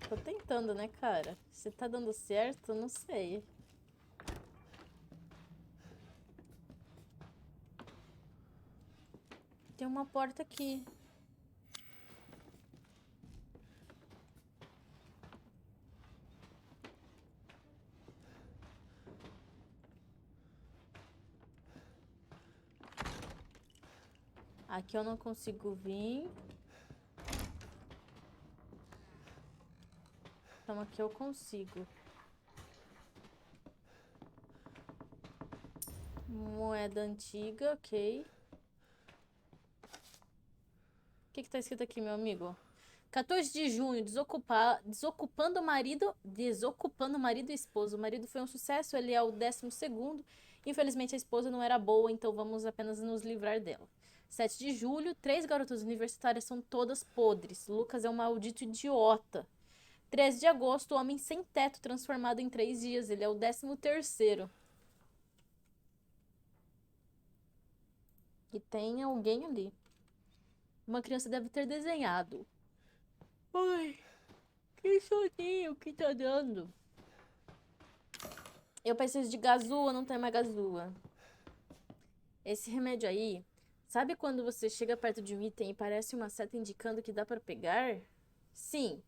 tô tentando, né, cara? Se tá dando certo, não sei. Tem uma porta aqui. Aqui eu não consigo vir. Então aqui eu consigo. Moeda antiga, ok. O que tá escrito aqui, meu amigo? 14 de junho, desocupando o marido e esposa. O marido foi um sucesso, ele é o 12º. Infelizmente a esposa não era boa, então vamos apenas nos livrar dela. 7 de julho, 3 garotas universitárias são todas podres. Lucas é um maldito idiota. 13 de agosto, homem sem teto transformado em 3 dias. Ele é o 13º. E tem alguém ali. Uma criança deve ter desenhado. Ai, que soninho que tá dando. Eu preciso de gazua, não tem mais gazua. Esse remédio aí, sabe quando você chega perto de um item e parece uma seta indicando que dá pra pegar? Sim.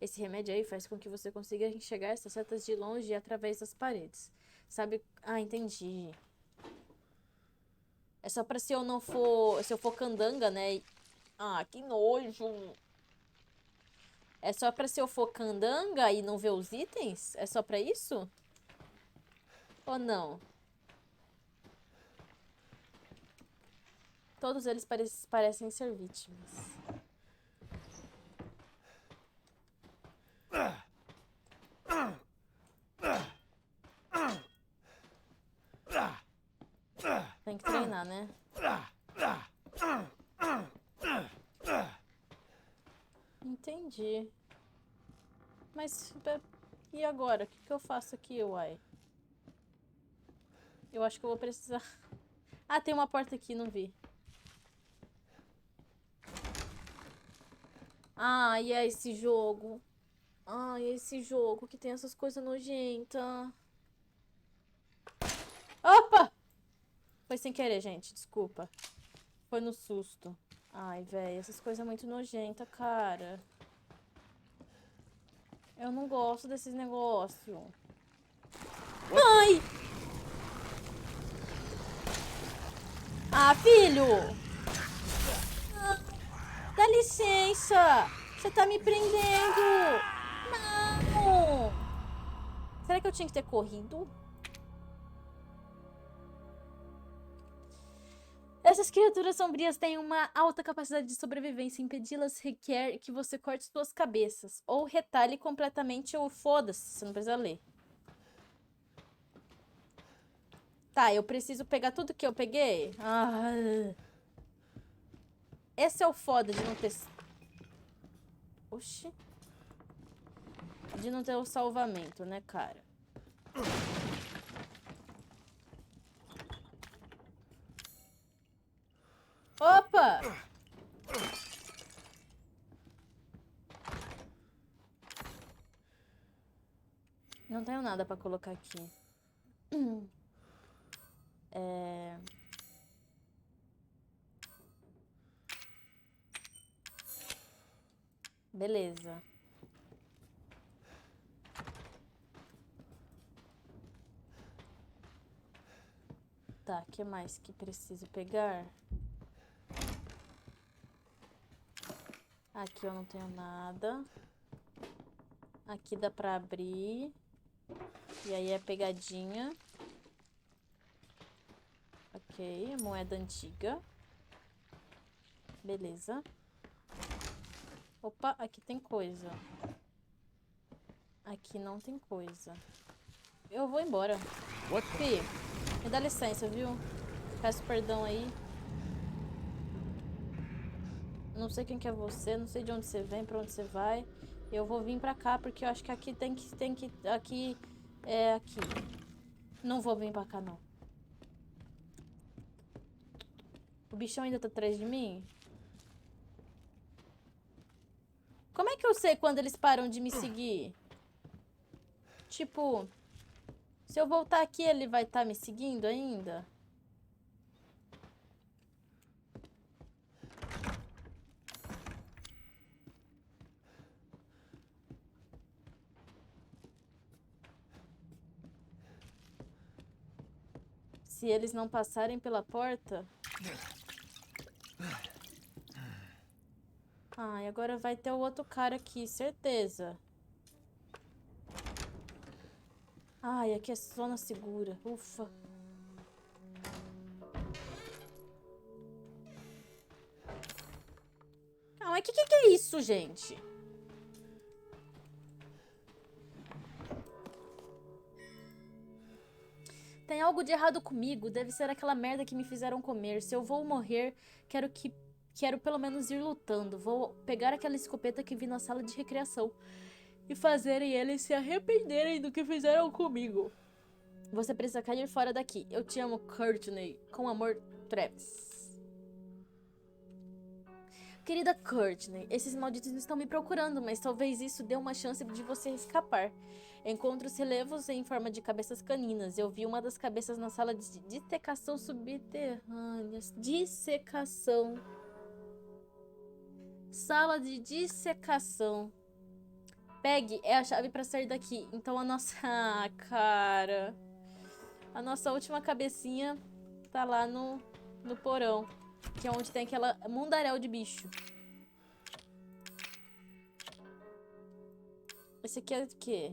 Esse remédio aí faz com que você consiga enxergar essas setas de longe e através das paredes. Sabe? Ah, entendi. É só pra se eu não for... Se eu for candanga, né? Ah, que nojo. É só pra se eu for candanga e não ver os itens? É só pra isso? Ou não? Todos eles parecem ser vítimas. Tem que treinar, né? Entendi. Mas, e agora? O que eu faço aqui, uai? Eu acho que eu vou precisar... Ah, tem uma porta aqui, não vi. Ah, e é esse jogo. Ah, e é esse jogo que tem essas coisas nojentas. Opa! Foi sem querer, gente. Desculpa. Foi no susto. Ai, velho. Essas coisas muito nojentas, cara. Eu não gosto desses negócios. Ai! Ah, filho! Dá licença! Você tá me prendendo! Não! Será que eu tinha que ter corrido? Essas criaturas sombrias têm uma alta capacidade de sobrevivência. Impedi-las requer que você corte suas cabeças. Ou retalhe completamente ou foda-se. Você não precisa ler. Tá, eu preciso pegar tudo que eu peguei? Ah. Esse é o foda de não ter... Oxi. De não ter o salvamento, né, cara? Opa! Não tenho nada pra colocar aqui. Beleza. Tá, o que mais que preciso pegar? Aqui eu não tenho nada. Aqui dá pra abrir. E aí é pegadinha. Ok, moeda antiga. Beleza. Opa, aqui tem coisa. Aqui não tem coisa. Eu vou embora. Fih, me dá licença, viu? Peço perdão aí. Não sei quem que é você, não sei de onde você vem, pra onde você vai. Eu vou vir pra cá, porque eu acho que aqui tem que... Aqui é aqui. Não vou vir pra cá, não. O bichão ainda tá atrás de mim? Como é que eu sei quando eles param de me seguir? Tipo, se eu voltar aqui, ele vai estar me seguindo ainda? Se eles não passarem pela porta... Ai, agora vai ter o outro cara aqui, certeza. Ai, aqui é zona segura. Ufa. Calma, que é isso, gente? Tem algo de errado comigo. Deve ser aquela merda que me fizeram comer. Se eu vou morrer, quero pelo menos ir lutando. Vou pegar aquela escopeta que vi na sala de recreação e fazerem eles se arrependerem do que fizeram comigo. Você precisa cair fora daqui. Eu te amo, Courtney. Com amor, Travis. Querida Courtney, esses malditos estão me procurando, mas talvez isso dê uma chance de você escapar. Encontro os relevos em forma de cabeças caninas. Eu vi uma das cabeças na sala de dissecação subterrânea. Dissecação. Sala de dissecação. Pegue é a chave pra sair daqui. Então a nossa... Ah, cara. A nossa última cabecinha tá lá no porão. Que é onde tem aquela mundaréu de bicho. Esse aqui é o quê?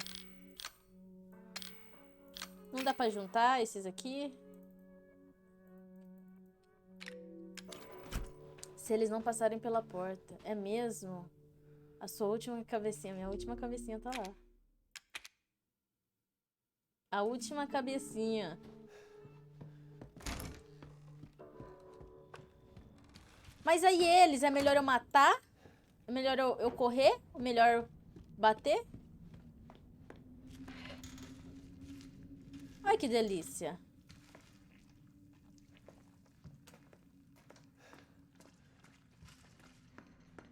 Não dá pra juntar esses aqui? Se eles não passarem pela porta. É mesmo? A sua última cabecinha. Minha última cabecinha tá lá. A última cabecinha. Mas aí eles, é melhor eu matar? É melhor eu correr? É melhor bater? Ai, que delícia.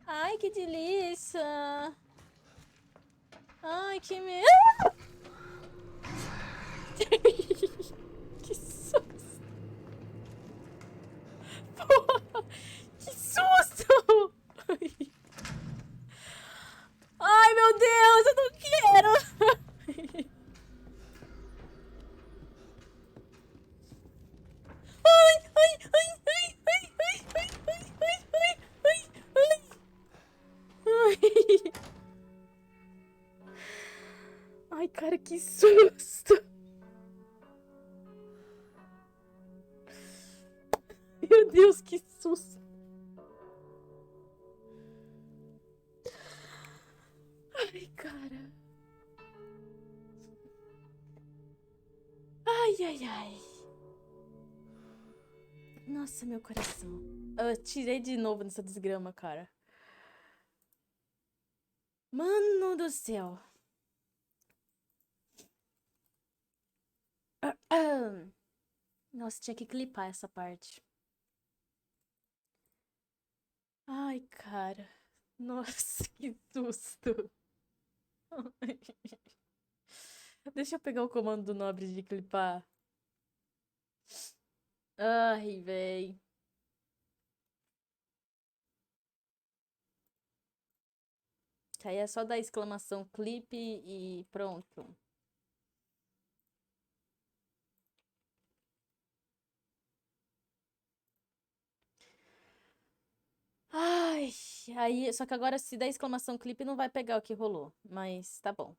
Ai, que delícia. Ai, que me... Que susto. Porra, que susto. Ai, meu Deus, eu não quero. Ai, ai, ai, ai, ai, ai, ai, ai, ai, ai, ai, ai. Ai, cara, que susto. Meu Deus, que susto. Ai, cara. Ai, ai, ai. Nossa, meu coração. Eu tirei de novo nessa desgrama, cara. Mano do céu. Nossa, tinha que clipar essa parte. Ai, cara. Nossa, que susto. Deixa eu pegar o comando do Nobre de clipar. Ai, véi. Que aí é só dar exclamação clipe e pronto. Ai, aí, só que agora se der exclamação clipe não vai pegar o que rolou, mas tá bom.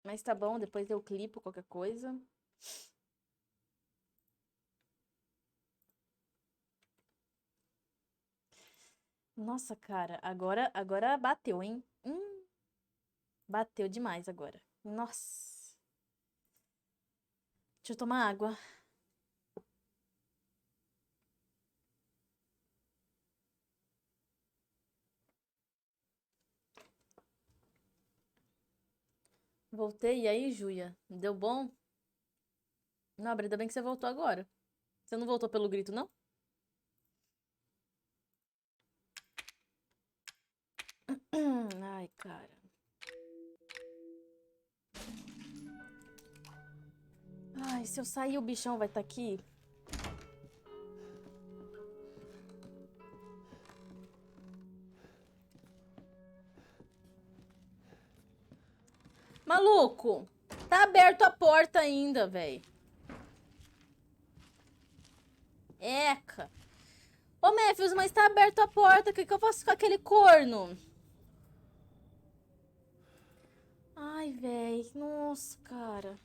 Mas tá bom, depois eu clipo qualquer coisa. Nossa, cara, agora bateu, hein? Bateu demais agora. Nossa. Deixa eu tomar água. Voltei, e aí, Júlia? Deu bom? Nobre, ainda bem que você voltou agora. Você não voltou pelo grito, não? Ai, cara. Ai, se eu sair, o bichão vai estar aqui. Maluco, tá aberto a porta ainda, velho. Eca. Ô, Matthews, mas tá aberto a porta. O que que eu faço com aquele corno? Ai, velho. Nossa, cara.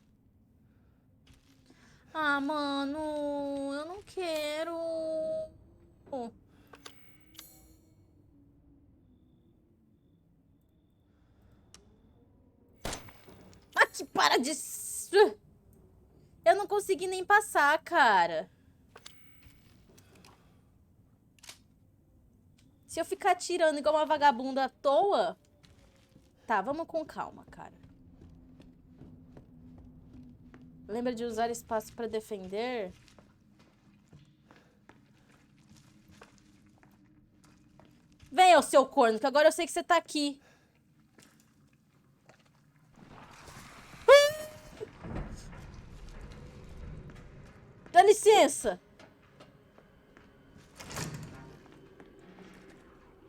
Ah, mano. Eu não quero. Ah, que para de... Eu não consegui nem passar, cara. Se eu ficar atirando igual uma vagabunda à toa... Tá, vamos com calma, cara. Lembra de usar espaço pra defender? Venha, ô seu corno, que agora eu sei que você tá aqui. Dá licença.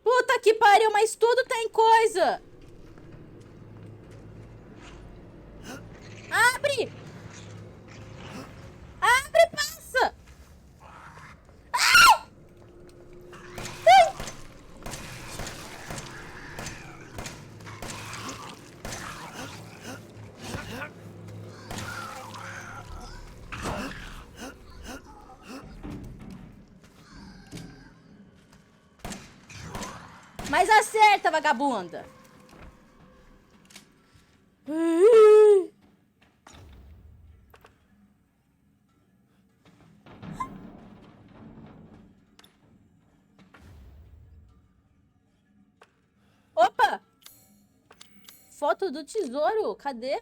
Puta que pariu, mas tudo tem coisa. Abre! Abre, passa! Ai! Ai! Mas acerta, vagabunda! Opa! Foto do tesouro, cadê?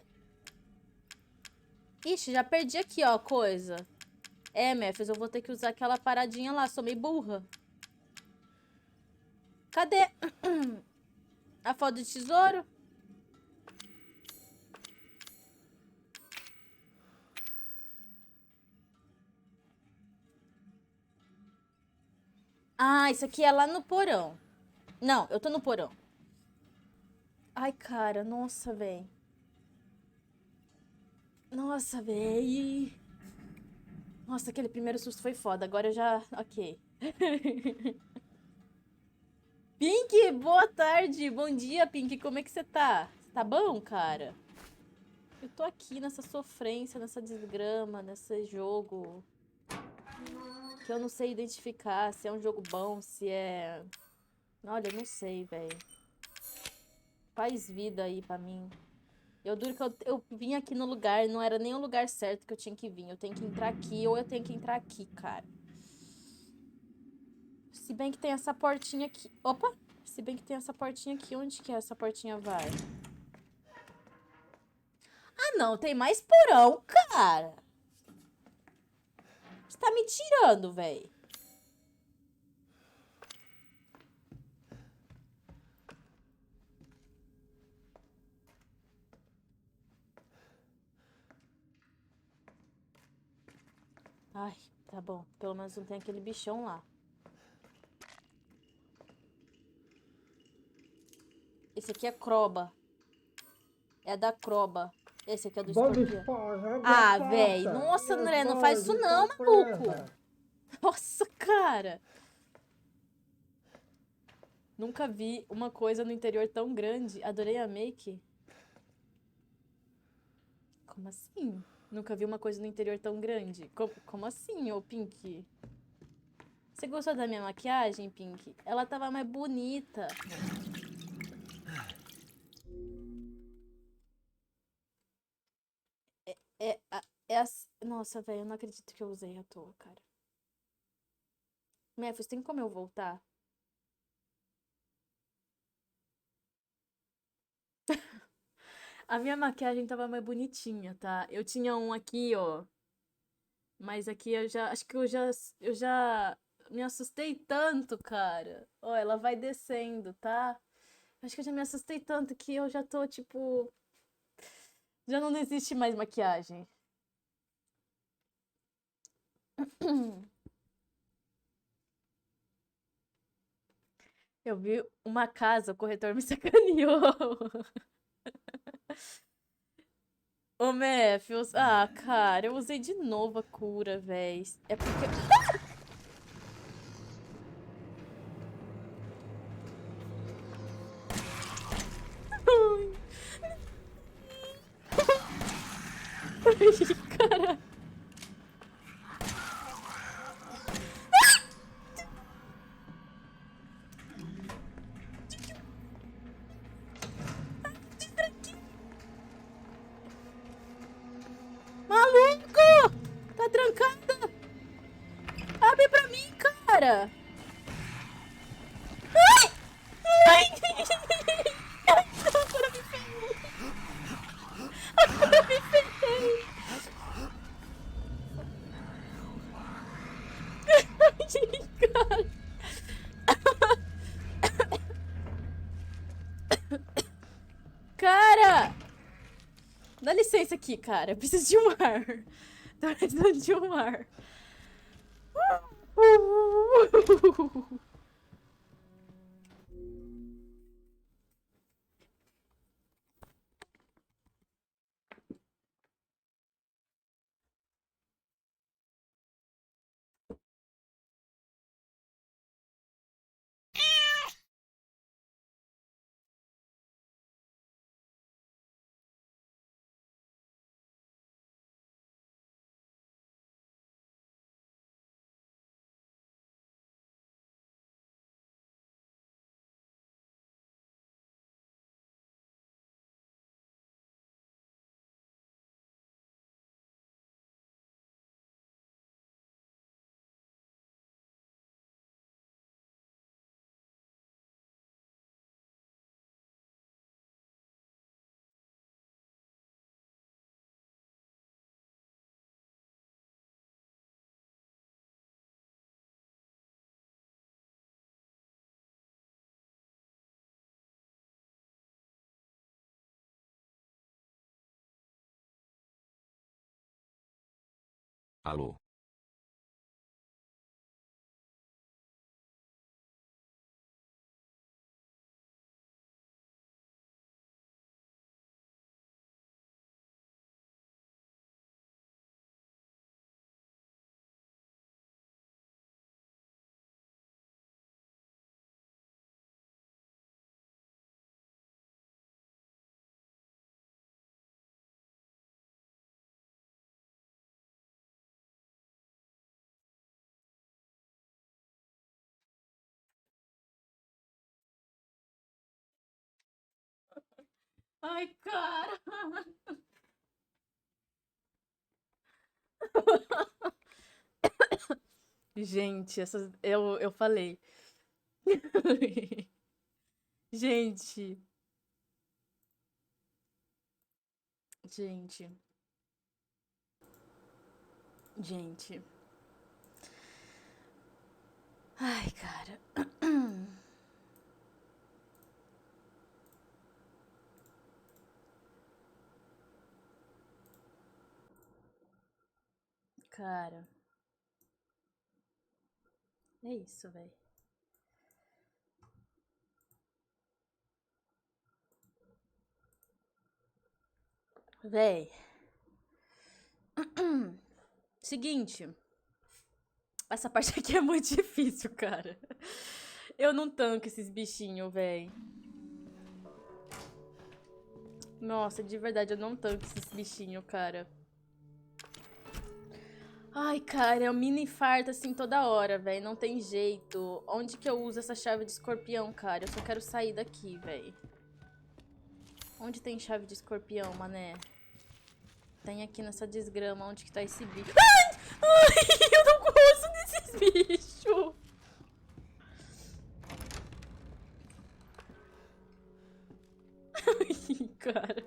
Ixi, já perdi aqui, ó, coisa. É, Memphis, eu vou ter que usar aquela paradinha lá, sou meio burra. Cadê a foto do tesouro? Ah, isso aqui é lá no porão. Não, eu tô no porão. Ai, cara, nossa, véi. Nossa, véi. Nossa, aquele primeiro susto foi foda. Agora eu já... Ok. Pink, boa tarde. Bom dia, Pink. Como é que você tá? Você tá bom, cara? Eu tô aqui nessa sofrência, nessa desgrama, nesse jogo... Que eu não sei identificar se é um jogo bom, se é... Olha, eu não sei, velho. Faz vida aí pra mim. Eu duro que eu vim aqui no lugar, não era nem o lugar certo que eu tinha que vir. Eu tenho que entrar aqui ou eu tenho que entrar aqui, cara. Se bem que tem essa portinha aqui. Opa! Se bem que tem essa portinha aqui. Onde que essa portinha vai? Ah, não. Tem mais porão, cara. Você tá me tirando, velho. Ai, tá bom. Pelo menos não tem aquele bichão lá. Esse aqui é Croba. É da Croba. Esse aqui é do escorpião. Ah, velho. Nossa, André, não faz isso não, maluco. Nossa, cara. Nunca vi uma coisa no interior tão grande. Adorei a make. Como assim? Nunca vi uma coisa no interior tão grande. Como assim, ô Pink? Você gostou da minha maquiagem, Pink? Ela tava mais bonita. Nossa, velho, eu não acredito que eu usei à toa, cara. Memphis, tem como eu voltar? A minha maquiagem tava mais bonitinha, tá? Eu tinha um aqui, ó. Mas aqui eu já... Acho que eu já me assustei tanto, cara. Ó, ela vai descendo, tá? Acho que eu já me assustei tanto que eu já tô, tipo... Já não existe mais maquiagem. Eu vi uma casa, o corretor me sacaneou. Ô, Matthews. Ah, cara, eu usei de novo a cura, véi. É porque... Ai, cara. Maluco! Tá trancada! Abre pra mim, cara! Ai! Ai! Ai, agora me ferrei! Agora me ferrei! Ai, cara! Cara! Dá licença aqui, cara. Eu preciso de um ar. Tô precisando de um ar. Alô? Ai, cara. Gente, essas... eu falei. Gente. Gente. Gente. Ai, cara. Cara. É isso, velho. Véi. Seguinte. Essa parte aqui é muito difícil, cara. Eu não tanco esses bichinhos, véi. Nossa, de verdade, eu não tanco esses bichinhos, cara. Ai, cara, é um mini infarto assim toda hora, velho. Não tem jeito. Onde que eu uso essa chave de escorpião, cara? Eu só quero sair daqui, velho. Onde tem chave de escorpião, mané? Tem aqui nessa desgrama. Onde que tá esse bicho? Ai! Ai, eu não gosto desses bichos. Ai, cara.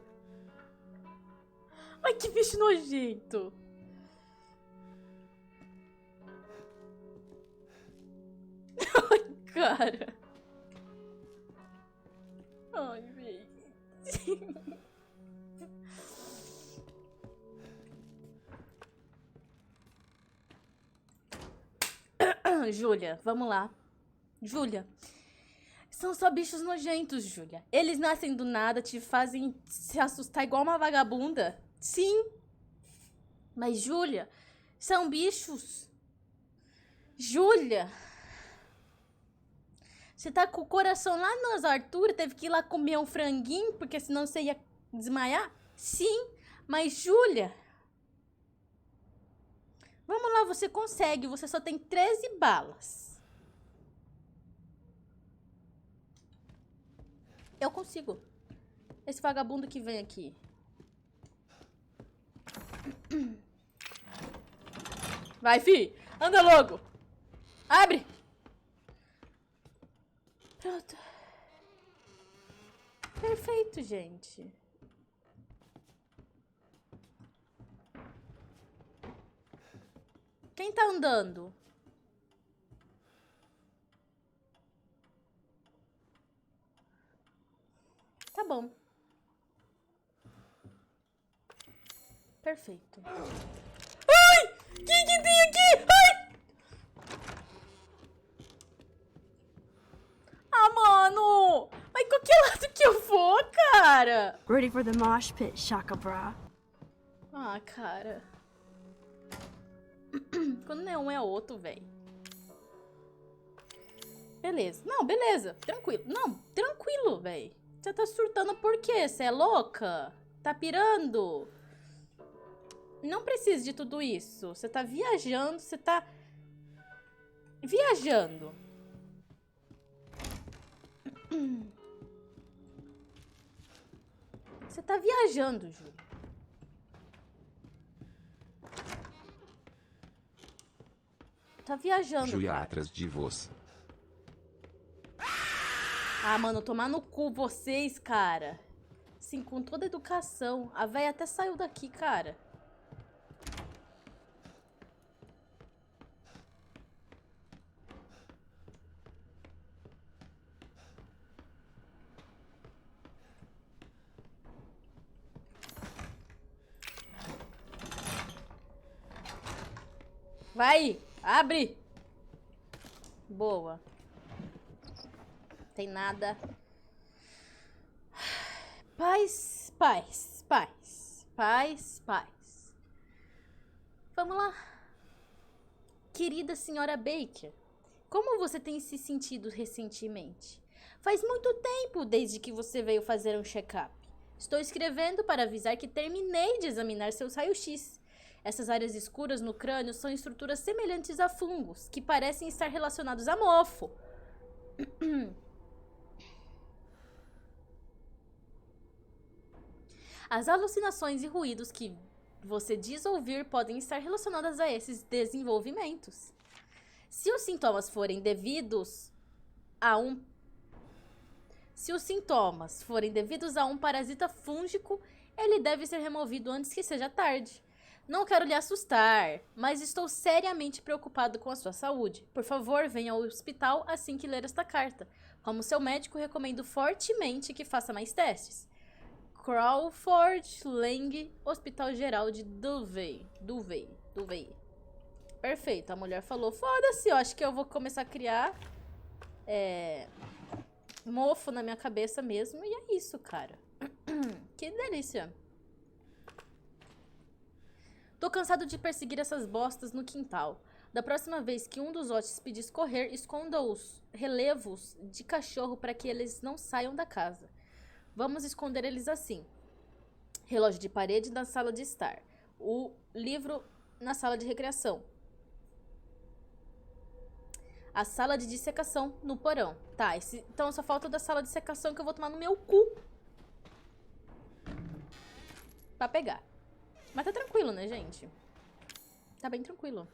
Ai, que bicho nojento. Ai, cara. Ai, velho. Júlia, vamos lá. Júlia. São só bichos nojentos, Júlia. Eles nascem do nada, te fazem se assustar igual uma vagabunda. Sim. Mas, Júlia, são bichos. Júlia. Você tá com o coração lá nas alturas, teve que ir lá comer um franguinho, porque senão você ia desmaiar? Sim, mas Júlia... Vamos lá, você consegue, você só tem 13 balas. Eu consigo. Esse vagabundo que vem aqui. Vai, fi, anda logo. Abre. Pronto. Perfeito, gente. Quem tá andando? Tá bom. Perfeito. Ai! O que tem aqui? Ai! Ah, mano! Mas qualquer lado que eu for, cara! Ready for the mosh pit, Shaka Bra. Ah, cara. Quando não é um, é outro, velho. Beleza. Não, beleza. Tranquilo. Não, tranquilo, velho. Você tá surtando por quê? Você é louca? Tá pirando? Não precisa de tudo isso. Você tá viajando, você tá... viajando. Você tá viajando, Júlia. Tá viajando, Júlia cara. atrás de você. Ah, mano, tomar no cu vocês, cara. Sim, com toda a educação. A véia até saiu daqui, cara. Vai, abre. Boa. Tem nada. Paz, paz, paz, paz, paz. Vamos lá. Querida senhora Baker, como você tem se sentido recentemente? Faz muito tempo desde que você veio fazer um check-up. Estou escrevendo para avisar que terminei de examinar seus raios-x. Essas áreas escuras no crânio são estruturas semelhantes a fungos, que parecem estar relacionados a mofo. As alucinações e ruídos que você diz ouvir podem estar relacionadas a esses desenvolvimentos. Se os sintomas forem devidos a um parasita fúngico, ele deve ser removido antes que seja tarde. Não quero lhe assustar, mas estou seriamente preocupado com a sua saúde. Por favor, venha ao hospital assim que ler esta carta. Como seu médico, recomendo fortemente que faça mais testes. Crawford Lang, Hospital Geral de Duvey. Perfeito, a mulher falou, foda-se, eu acho que eu vou começar a criar mofo na minha cabeça mesmo. E é isso, cara. Que delícia. Tô cansado de perseguir essas bostas no quintal. Da próxima vez que um dos hóspedes correr, esconda os relevos de cachorro para que eles não saiam da casa. Vamos esconder eles assim. Relógio de parede na sala de estar. O livro na sala de recreação. A sala de dissecação no porão. Tá, então só falta da sala de dissecação que eu vou tomar no meu cu. Pra pegar. Mas tá tranquilo, né, gente? Tá bem tranquilo.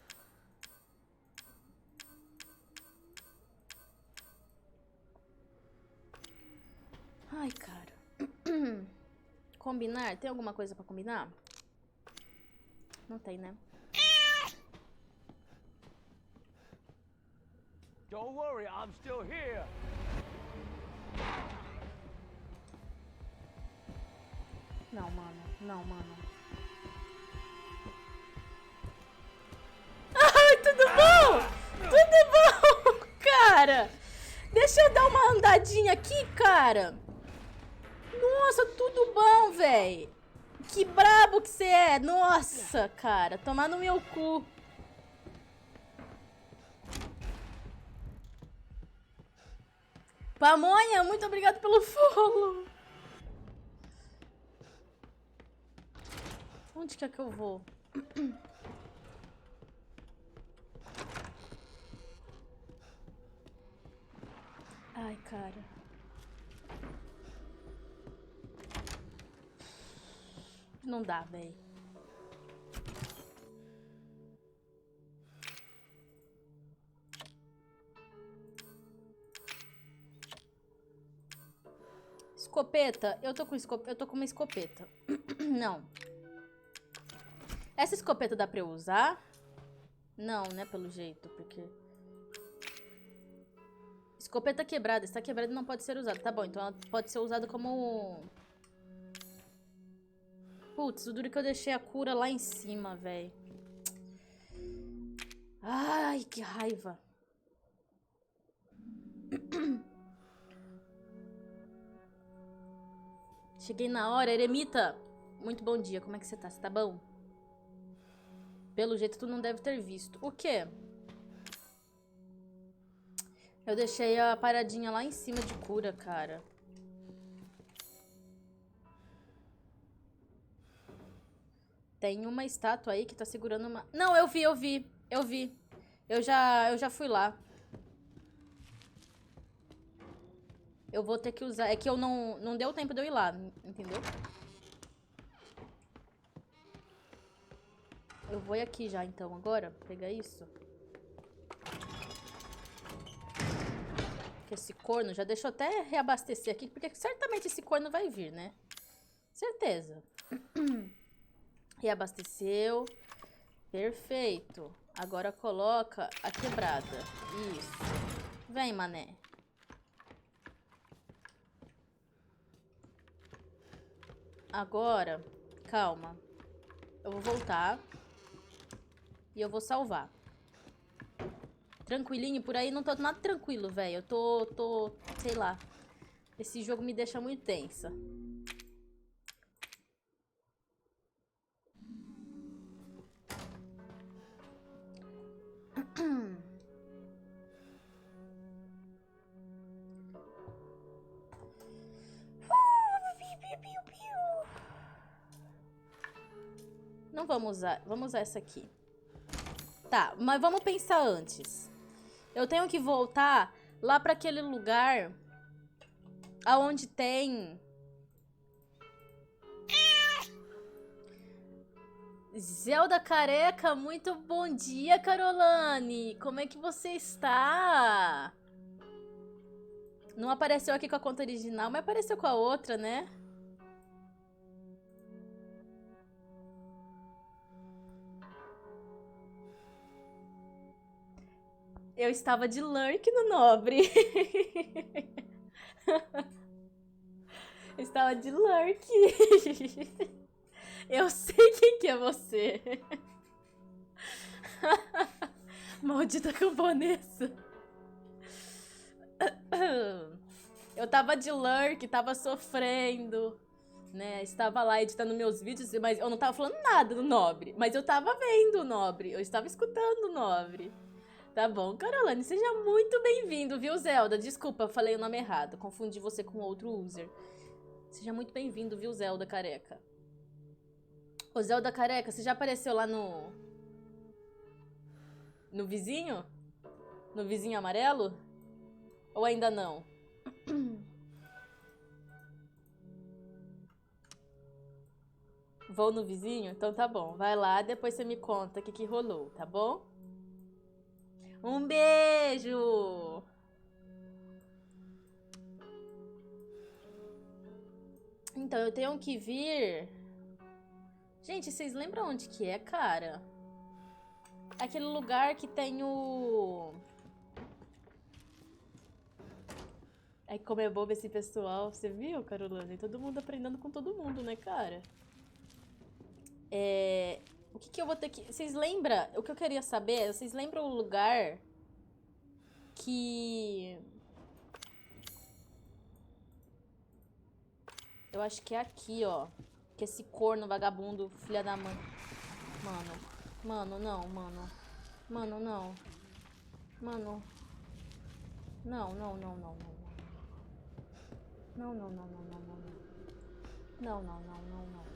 Ai, cara. Combinar? Tem alguma coisa pra combinar? Não tem, né? Don't worry, I'm still here. Não, mano. Não, mano. Ai, tudo bom? Tudo bom, cara? Deixa eu dar uma andadinha aqui, cara. Nossa, tudo bom, véi. Que brabo que você é! Nossa, cara, tomar no meu cu. Pamonha, muito obrigado pelo follow. Onde que é que eu vou? Ai, cara. Não dá, véi. Escopeta. Eu tô com uma escopeta. Não. Essa escopeta dá pra eu usar? Não, né, pelo jeito, porque... Escopeta quebrada. Está quebrada e não pode ser usada. Tá bom, então ela pode ser usada como... Putz, o duro que eu deixei a cura lá em cima, velho. Ai, que raiva. Cheguei na hora. Eremita, muito bom dia. Como é que você tá? Você tá bom? Pelo jeito, tu não deve ter visto. O quê? Eu deixei a paradinha lá em cima de cura, cara. Tem uma estátua aí que tá segurando uma... Não, eu vi. Eu já fui lá. Eu vou ter que usar... É que eu não deu tempo de eu ir lá, entendeu? Eu vou aqui já, então, agora. Pegar isso. Que esse corno... Já deixa eu até reabastecer aqui, porque certamente esse corno vai vir, né? Certeza. Reabasteceu. Perfeito. Agora coloca a quebrada. Isso. Vem, mané. Agora, calma. Eu vou voltar. E eu vou salvar. Tranquilinho por aí. Não tô nada tranquilo, velho. Eu tô... Sei lá. Esse jogo me deixa muito tensa. Não vamos usar. Vamos usar essa aqui. Tá, mas vamos pensar antes. Eu tenho que voltar lá pra aquele lugar aonde tem... Zelda Careca, muito bom dia, Carolane. Como é que você está? Não apareceu aqui com a conta original, mas apareceu com a outra, né? Eu estava de lurk no Nobre. Eu estava de lurk. Eu sei quem que é você. Maldita camponesa. Eu tava de lurk, tava sofrendo, né? Estava lá editando meus vídeos, mas eu não tava falando nada do Nobre. Mas eu tava vendo o Nobre, eu estava escutando o Nobre. Tá bom, Carolane, seja muito bem-vindo, viu, Zelda? Desculpa, eu falei o nome errado, confundi você com outro user. Seja muito bem-vindo, viu, Zelda Careca? Ô, Zelda Careca, você já apareceu lá no... No vizinho? No vizinho amarelo? Ou ainda não? Vou no vizinho? Então tá bom. Vai lá, depois você me conta o que rolou, tá bom? Um beijo! Então, eu tenho que vir... Gente, vocês lembram onde que é, cara? Aquele lugar que tem o... Ai, como é bobo esse pessoal. Você viu, Carolane? Todo mundo aprendendo com todo mundo, né, cara? O que que eu vou ter que... Vocês lembram? O que eu queria saber... Vocês lembram o lugar que... Eu acho que é aqui, ó. Que esse corno vagabundo, filha da mãe. Mano, não, mano. Mano, não. Mano. Não, não, não, não, não. Não, não, não, não, não, não. Não, não, não, não, não.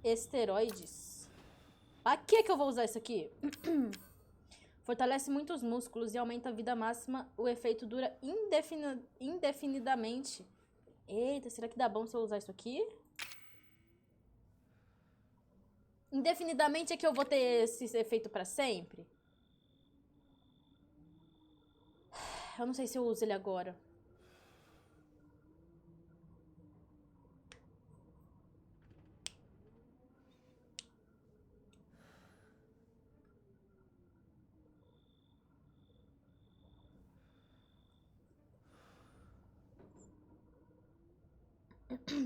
Esteroides. Pra que eu vou usar isso aqui? Fortalece muito os músculos e aumenta a vida máxima. O efeito dura indefinidamente. Eita, será que dá bom se eu usar isso aqui? Indefinidamente é que eu vou ter esse efeito pra sempre? Eu não sei se eu uso ele agora.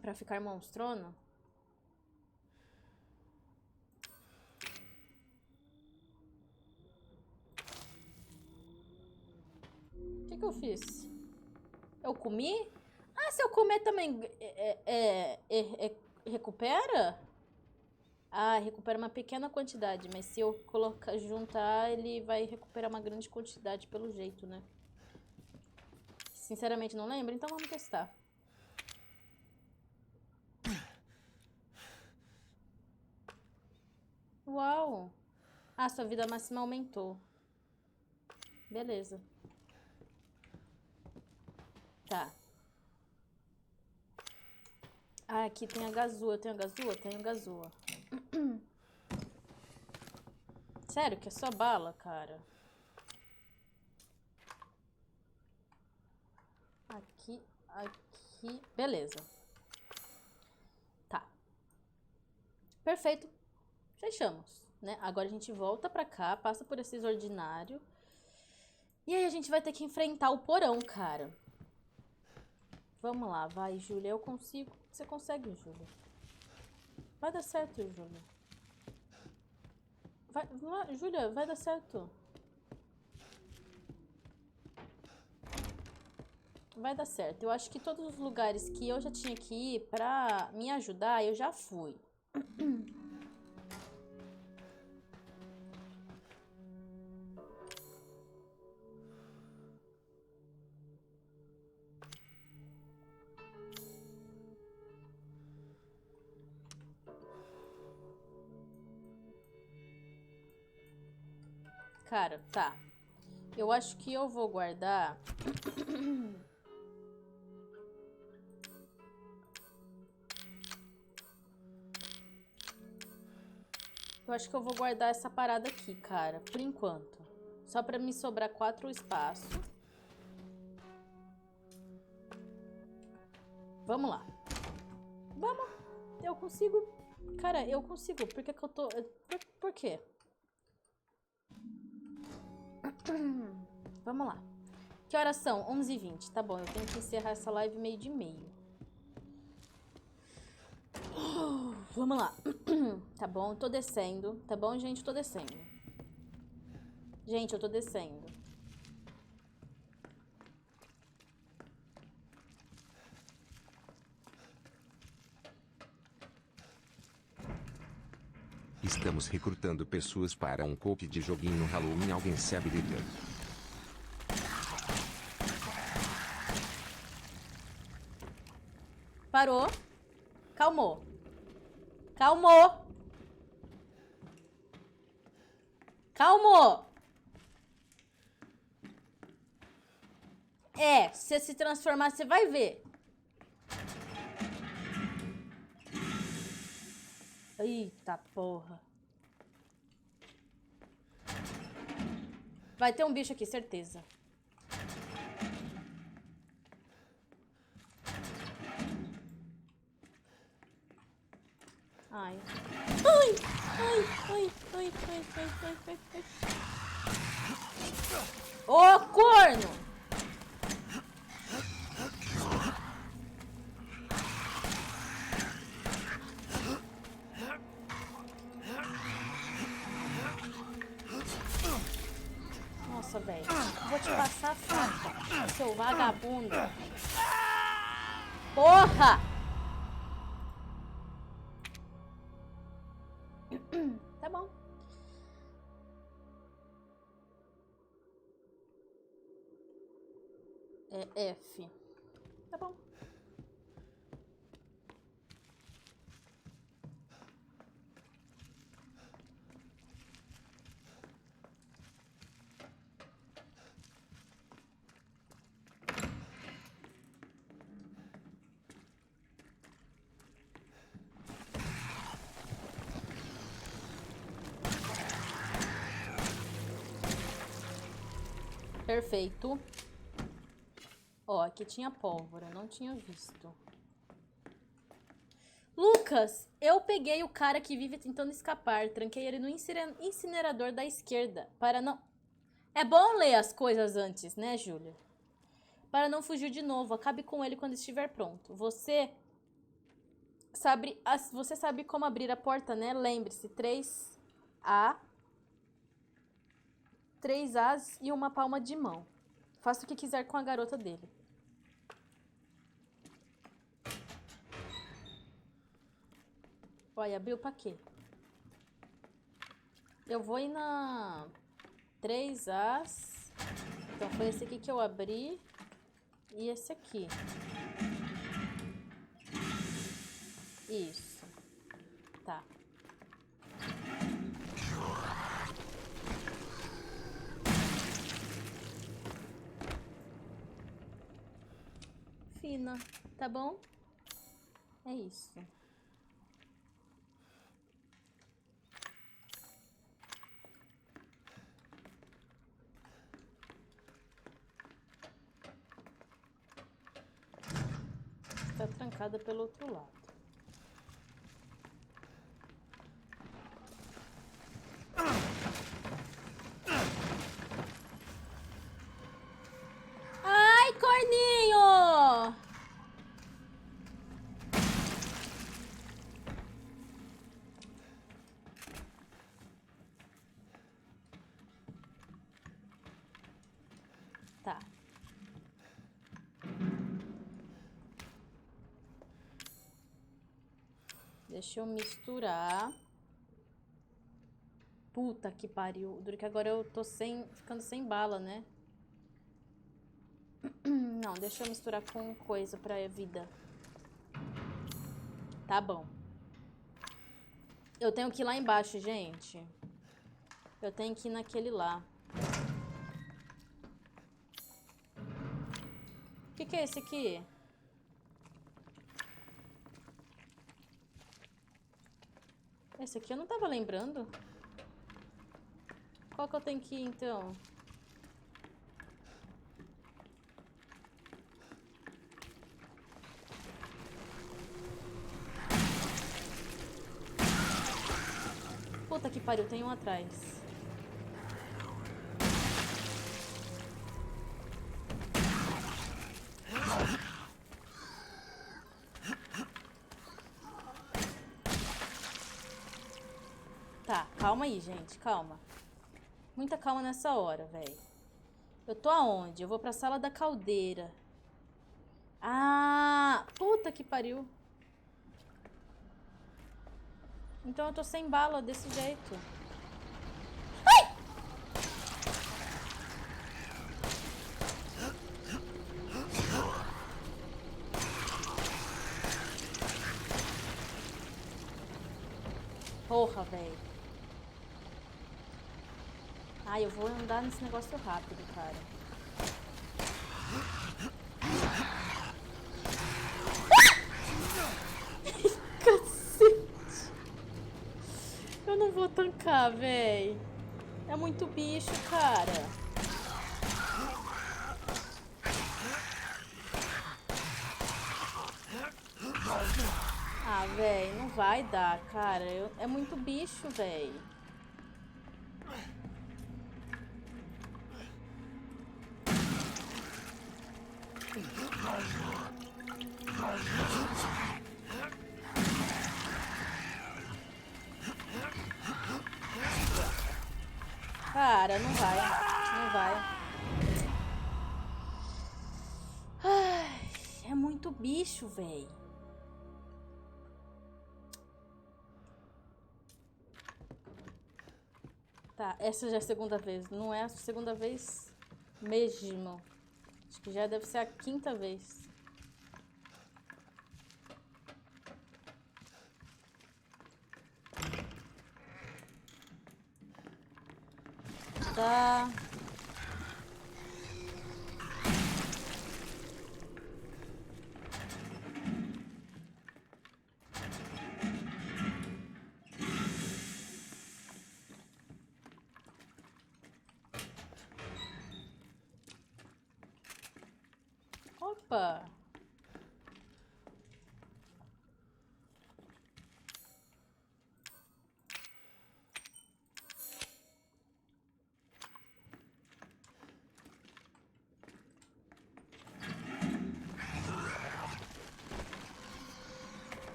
Pra ficar monstrona? O que eu fiz? Eu comi? Ah, se eu comer também recupera? Ah, recupera uma pequena quantidade, mas se eu juntar, ele vai recuperar uma grande quantidade pelo jeito, né? Sinceramente não lembro, então vamos testar. Uau! Ah, sua vida máxima aumentou. Beleza. Tá. Ah, aqui tem a gazua. Eu tenho a gazua? Tenho gazua. Sério que é só bala, cara? Aqui, aqui. Beleza. Tá. Perfeito. Fechamos, né? Agora a gente volta pra cá, passa por esses ordinários. E aí a gente vai ter que enfrentar o porão, cara. Vamos lá, vai, Júlia. Eu consigo. Você consegue, Júlia. Vai dar certo, Júlia. Vai, Júlia, vai dar certo. Vai dar certo. Eu acho que todos os lugares que eu já tinha que ir pra me ajudar, eu já fui. Cara, tá. Eu acho que eu vou guardar... Eu acho que eu vou guardar essa parada aqui, cara. Por enquanto. Só pra me sobrar 4 espaços. Vamos lá. Vamos. Eu consigo. Cara, eu consigo. Por que que eu tô... Por quê? Vamos lá. Que horas são? 11h20. Tá bom, eu tenho que encerrar essa live meio de meio. Vamos lá. Tá bom, eu tô descendo. Tá bom, gente? Eu tô descendo. Gente, eu tô descendo. Estamos recrutando pessoas para um coop de joguinho no Halloween. Alguém se habilita? Parou. Calmou. Calmou. Calmou. É, se você se transformar, você vai ver. Eita porra. Vai ter um bicho aqui, certeza. Ai. Ai, ai, ai, ai, ai, ai, ai, ai, ai. Ô, corno! seu vagabundo. Porra! Tá bom. É F. Tá bom. Perfeito. Ó, aqui tinha pólvora, não tinha visto. Lucas, eu peguei o cara que vive tentando escapar. Tranquei ele no incinerador da esquerda. Para não... É bom ler as coisas antes, né, Júlia? Para não fugir de novo. Acabe com ele quando estiver pronto. Você sabe como abrir a porta, né? Lembre-se, 3 As e uma palma de mão. Faça o que quiser com a garota dele. Olha, abriu pra quê? Eu vou ir na 3 As. Então foi esse aqui que eu abri. E esse aqui. Isso. Tá. Fina, tá bom? É isso. Tá trancada pelo outro lado. Ai, corninho! Tá. Deixa eu misturar. Puta que pariu. Duro que agora eu tô ficando sem bala, né? Não, deixa eu misturar com coisa pra vida. Tá bom. Eu tenho que ir lá embaixo, gente. Eu tenho que ir naquele lá. O que é esse aqui? Esse aqui eu não tava lembrando. Qual que eu tenho que ir, então? Puta que pariu, tem um atrás. Tá, calma aí, gente, calma. Muita calma nessa hora, velho. Eu tô aonde? Eu vou pra sala da caldeira. Ah, puta que pariu. Então eu tô sem bala desse jeito. Ai! Porra, velho. Ai, eu vou andar nesse negócio rápido, cara. Cacete. Eu não vou tancar, véi. É muito bicho, cara. Ah, véi, não vai dar, cara. É muito bicho, véi. Cara, não vai. Não vai. muito bicho, véi. Tá, essa já é a segunda vez. Não é a segunda vez mesmo. Acho que já deve ser a quinta vez. Tá. Opa!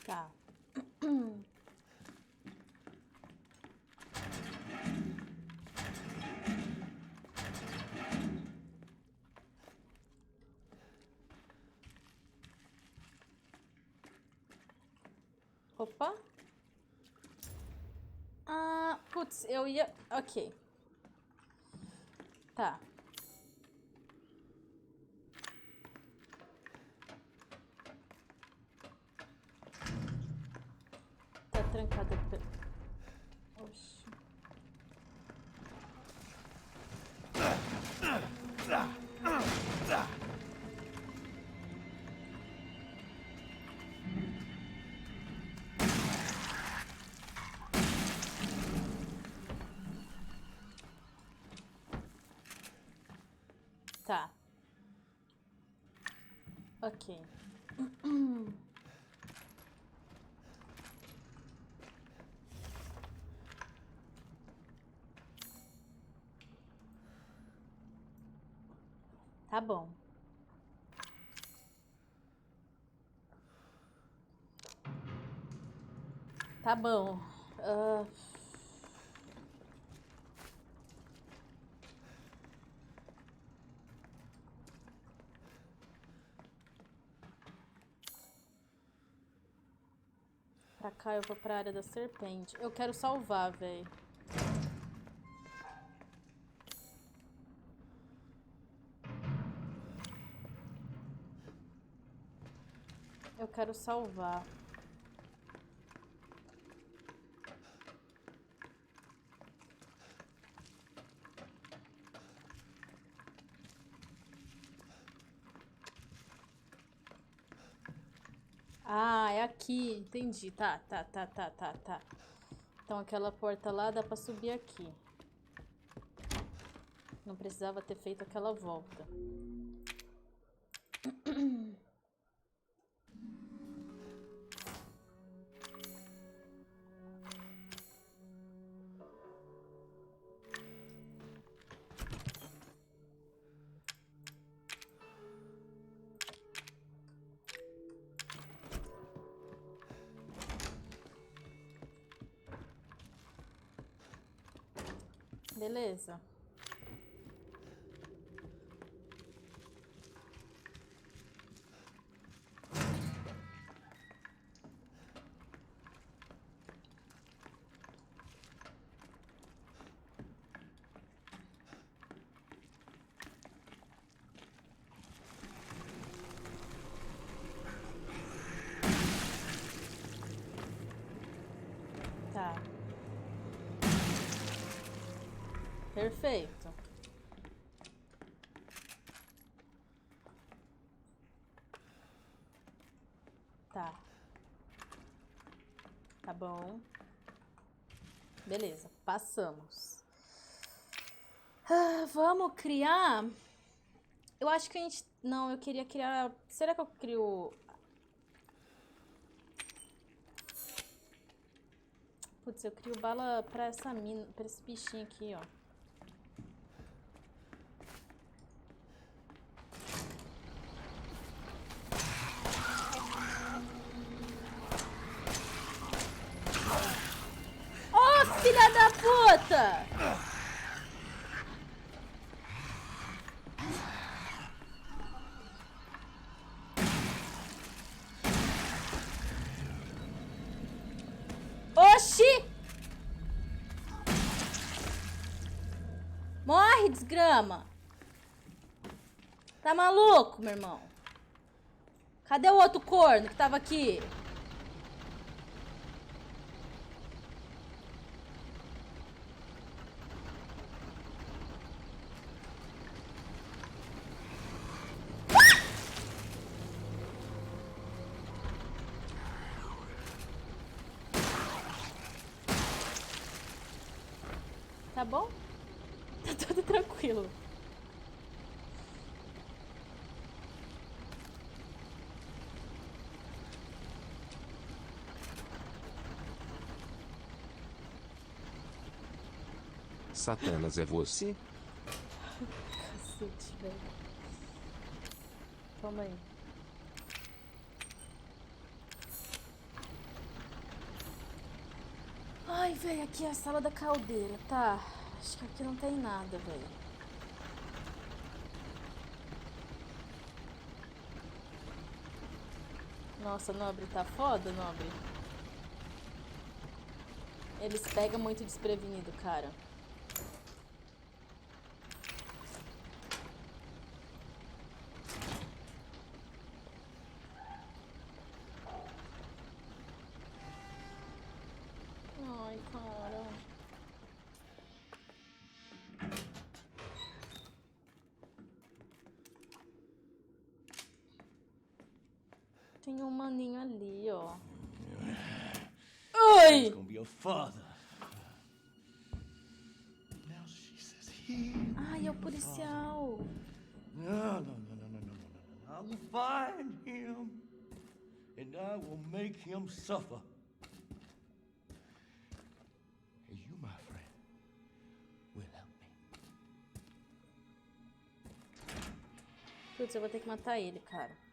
Tá. Opa. Ah, putz, eu ia... Ok. Tá. Tá trancada. Oxi. Tá. Ok. Tá bom. Tá bom. Pra cá eu vou pra área da serpente. Eu quero salvar, véi. Eu quero salvar. Ah, é aqui. Entendi. Tá. Então aquela porta lá dá pra subir aqui. Não precisava ter feito aquela volta. Beleza. Tá. Perfeito. Tá. Tá bom. Beleza, passamos. Ah, vamos criar... Eu acho que a gente... Não, eu queria criar... Será que eu crio... Putz, eu crio bala pra essa mina... Pra esse bichinho aqui, ó. Filha da puta! Corre, desgrama. Tá maluco, meu irmão? Cadê o outro corno que tava aqui? Tá bom? Tá tudo tranquilo. Satanas é você? Cacete, velho. Toma aí. Ai, velho, aqui é a sala da caldeira, tá? Acho que aqui não tem nada, velho. Nossa, Nobre, tá foda, Nobre? Eles pegam muito desprevenido, cara. Ai, cara. Tem um maninho ali, ó. Oi! Gonna be your father. Now she says he. Ai, é o policial. No. I will find him, and I will make him suffer. And you, my friend, will help me. Putz, eu vou ter que matar ele, cara.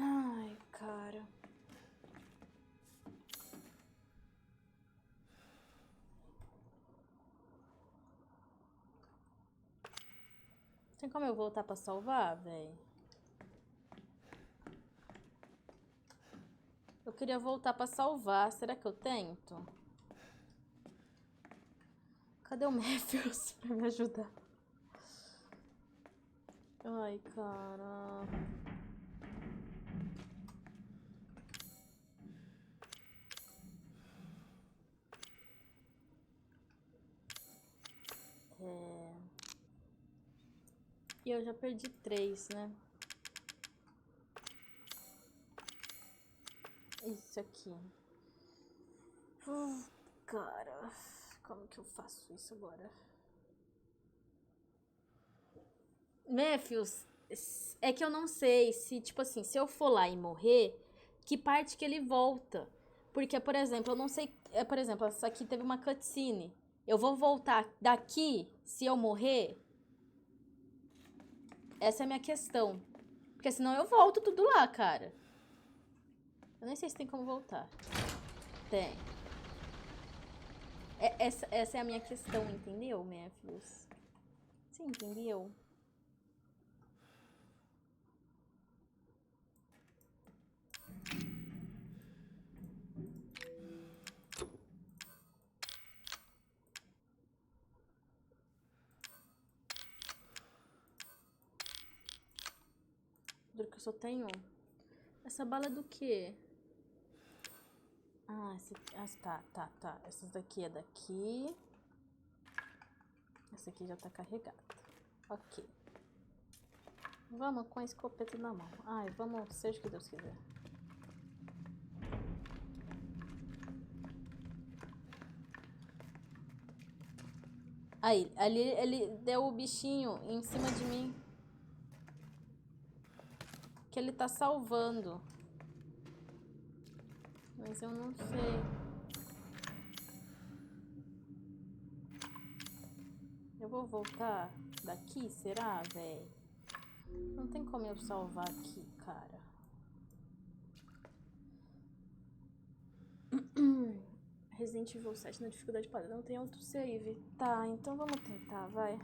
Ai, cara. Tem como eu voltar pra salvar, velho? Eu queria voltar pra salvar. Será que eu tento? Cadê o Matthews pra me ajudar? Ai, cara. E eu já perdi 3, né? Isso aqui. Cara, como que eu faço isso agora? Matthews, é que eu não sei se, tipo assim, se eu for lá e morrer, que parte que ele volta. Porque, por exemplo, eu não sei... por exemplo, essa aqui teve uma cutscene. Eu vou voltar daqui se eu morrer? Essa é a minha questão. Porque senão eu volto tudo lá, cara. Eu nem sei se tem como voltar. Tem. Essa é a minha questão, entendeu, Matthews? Você entendeu? Duro que eu só tenho. Essa bala é do quê? Ah, tá. Essas daqui é daqui. Essa aqui já tá carregada. Ok. Vamos com a escopeta na mão. Ai, vamos, seja o que Deus quiser. Aí, ali ele deu o bichinho em cima de mim. Que ele tá salvando. Mas eu não sei. Eu vou voltar daqui, será, velho? Não tem como eu salvar aqui, cara. Resident Evil 7 na dificuldade padrão. Não tem outro save. Tá, então vamos tentar, vai.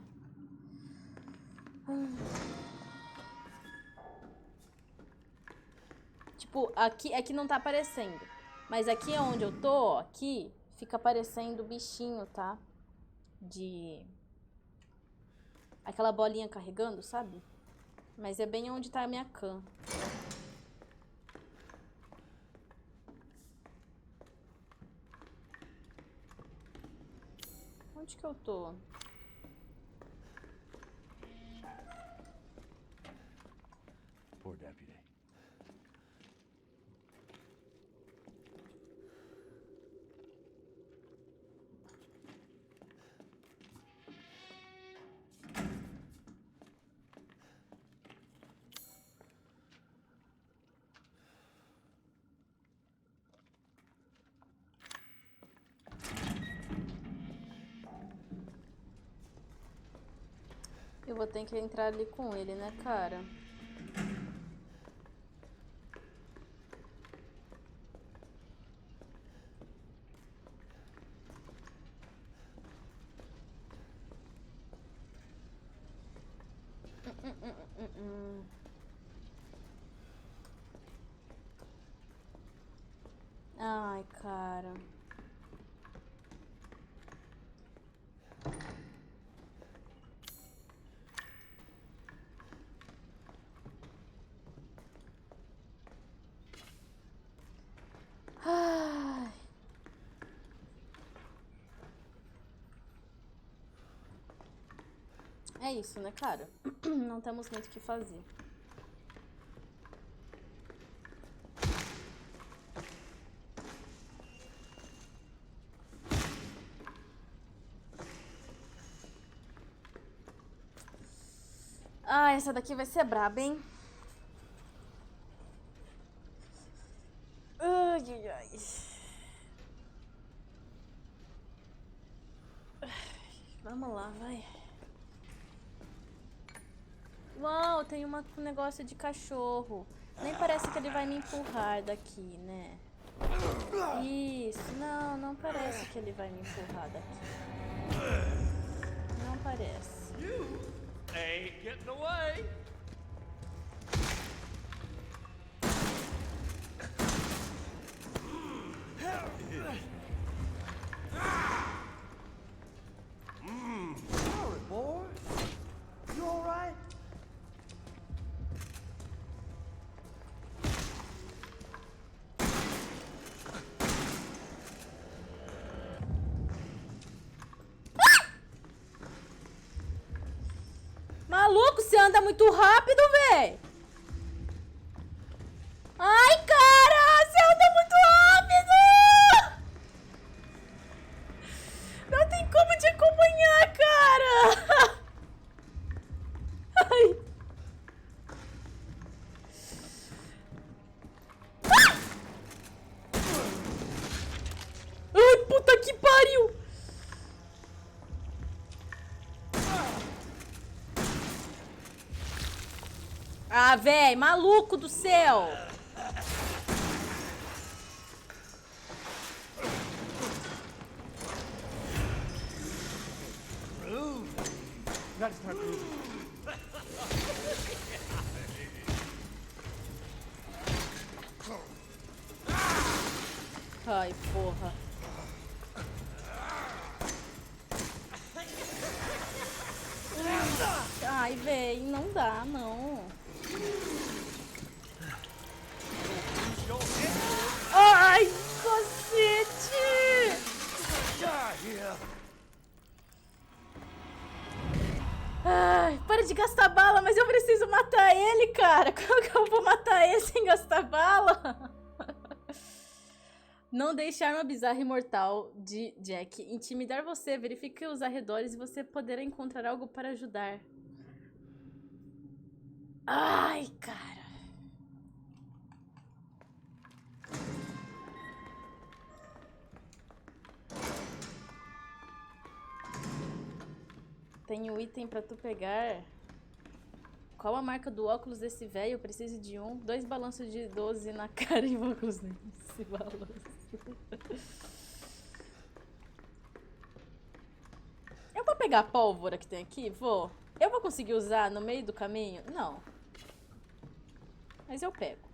Tipo, aqui não tá aparecendo. Mas aqui onde eu tô, ó, aqui, fica aparecendo o bichinho, tá? De... aquela bolinha carregando, sabe? Mas é bem onde tá a minha cam. Onde que eu tô? Poor deputy. Eu vou ter que entrar ali com ele, né, cara? Ai, cara. Ai. É isso, né, cara? Não temos muito o que fazer. Ah, essa daqui vai ser braba, hein? Ai, ai, ai. Vamos lá, vai. Uau, tem um negócio de cachorro. Nem parece que ele vai me empurrar daqui, né? Isso, não parece que ele vai me empurrar daqui. Não parece. Ain't getting away. Sorry, boy. You all right? Maluco, você anda muito rápido, véi. Ai, cara, você anda muito rápido. Não tem como te acompanhar, cara. Ai. Ai, puta que pariu. Ah, véi, maluco do céu! Gotta start moving. Ai, porra. Ai, véi, não dá, não. Ai, cacete! Ai, para de gastar bala, mas eu preciso matar ele, cara. Como que eu vou matar ele sem gastar bala? Não deixe a arma bizarra e mortal de Jack intimidar você. Verifique os arredores e você poderá encontrar algo para ajudar. Ai, cara. Tem um item pra tu pegar. Qual a marca do óculos desse velho? Eu preciso de um. 2 balanços de 12 na cara e óculos nesse balanço. Eu vou pegar a pólvora que tem aqui? Vou. Eu vou conseguir usar no meio do caminho? Não. Mas eu pego.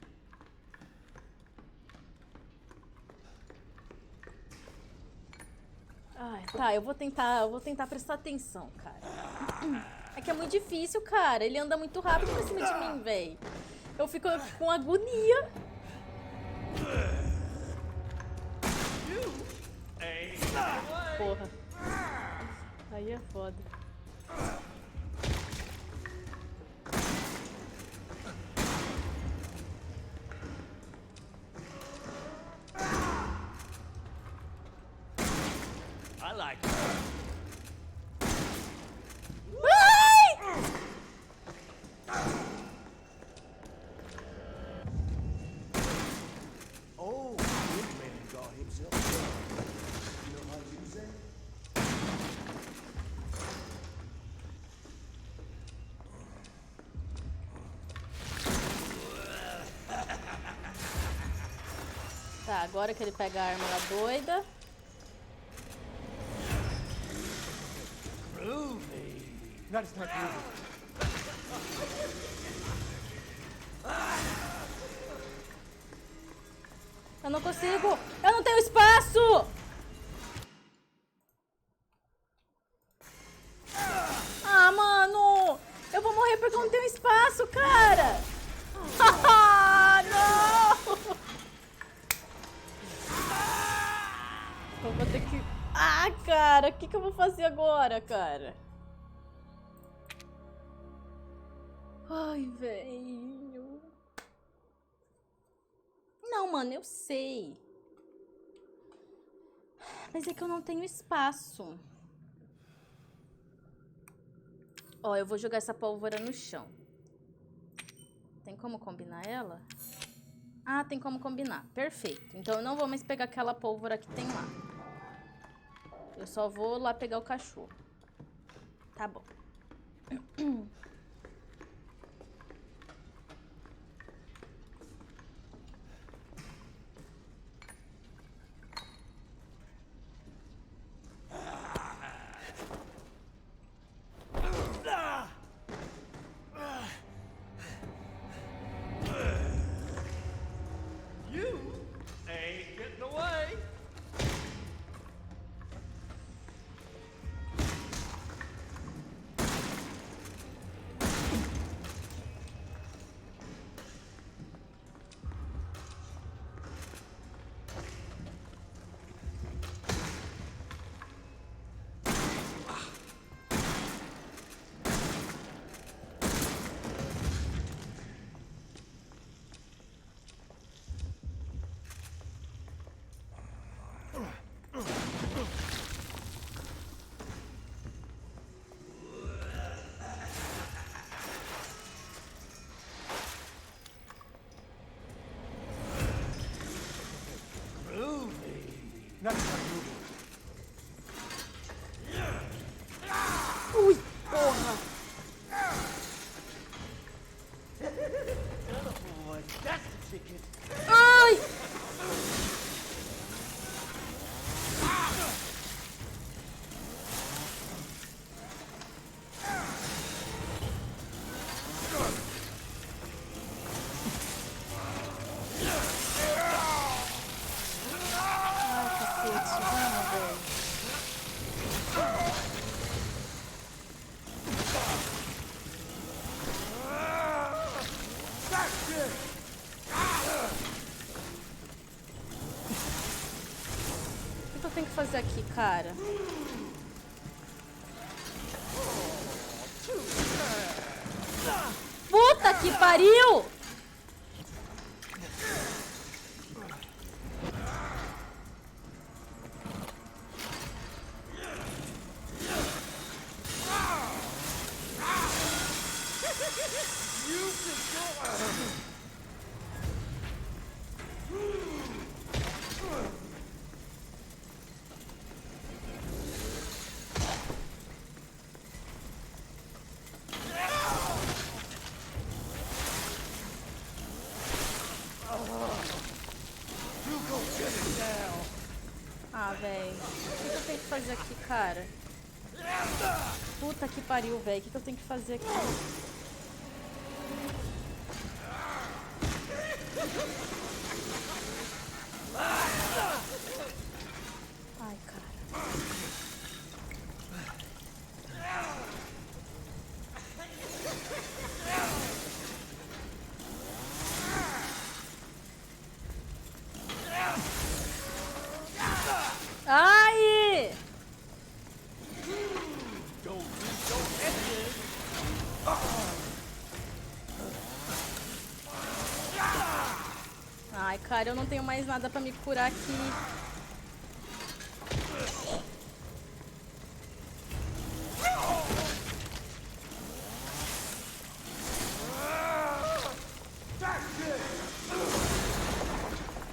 Ai, tá, eu vou tentar prestar atenção, cara. É que é muito difícil, cara. Ele anda muito rápido pra cima de mim, véi. Eu fico com agonia. Porra. Aí é foda. I like Oh, this man got himself. You know how to use that? Tá, agora que ele pega a arma lá doida. Not as much moving. Eu não consigo! Eu não tenho espaço! Ah, mano! Eu vou morrer porque eu não tenho espaço, cara! Ah, não! Eu vou ter que... Ah, cara! O que eu vou fazer agora, cara? Ai, velho... Não, mano, eu sei. Mas é que eu não tenho espaço. Ó, eu vou jogar essa pólvora no chão. Tem como combinar ela? Ah, tem como combinar. Perfeito. Então eu não vou mais pegar aquela pólvora que tem lá. Eu só vou lá pegar o cachorro. Tá bom. Not as much moving. Ui, porra! Boy, that's the ticket. Ai! O que eu tenho que fazer aqui, cara? Puta que pariu! Ah, velho. O que eu tenho que fazer aqui, cara? Puta que pariu, velho. O que eu tenho que fazer aqui? Ai, cara. cara. Eu não tenho mais nada pra me curar aqui.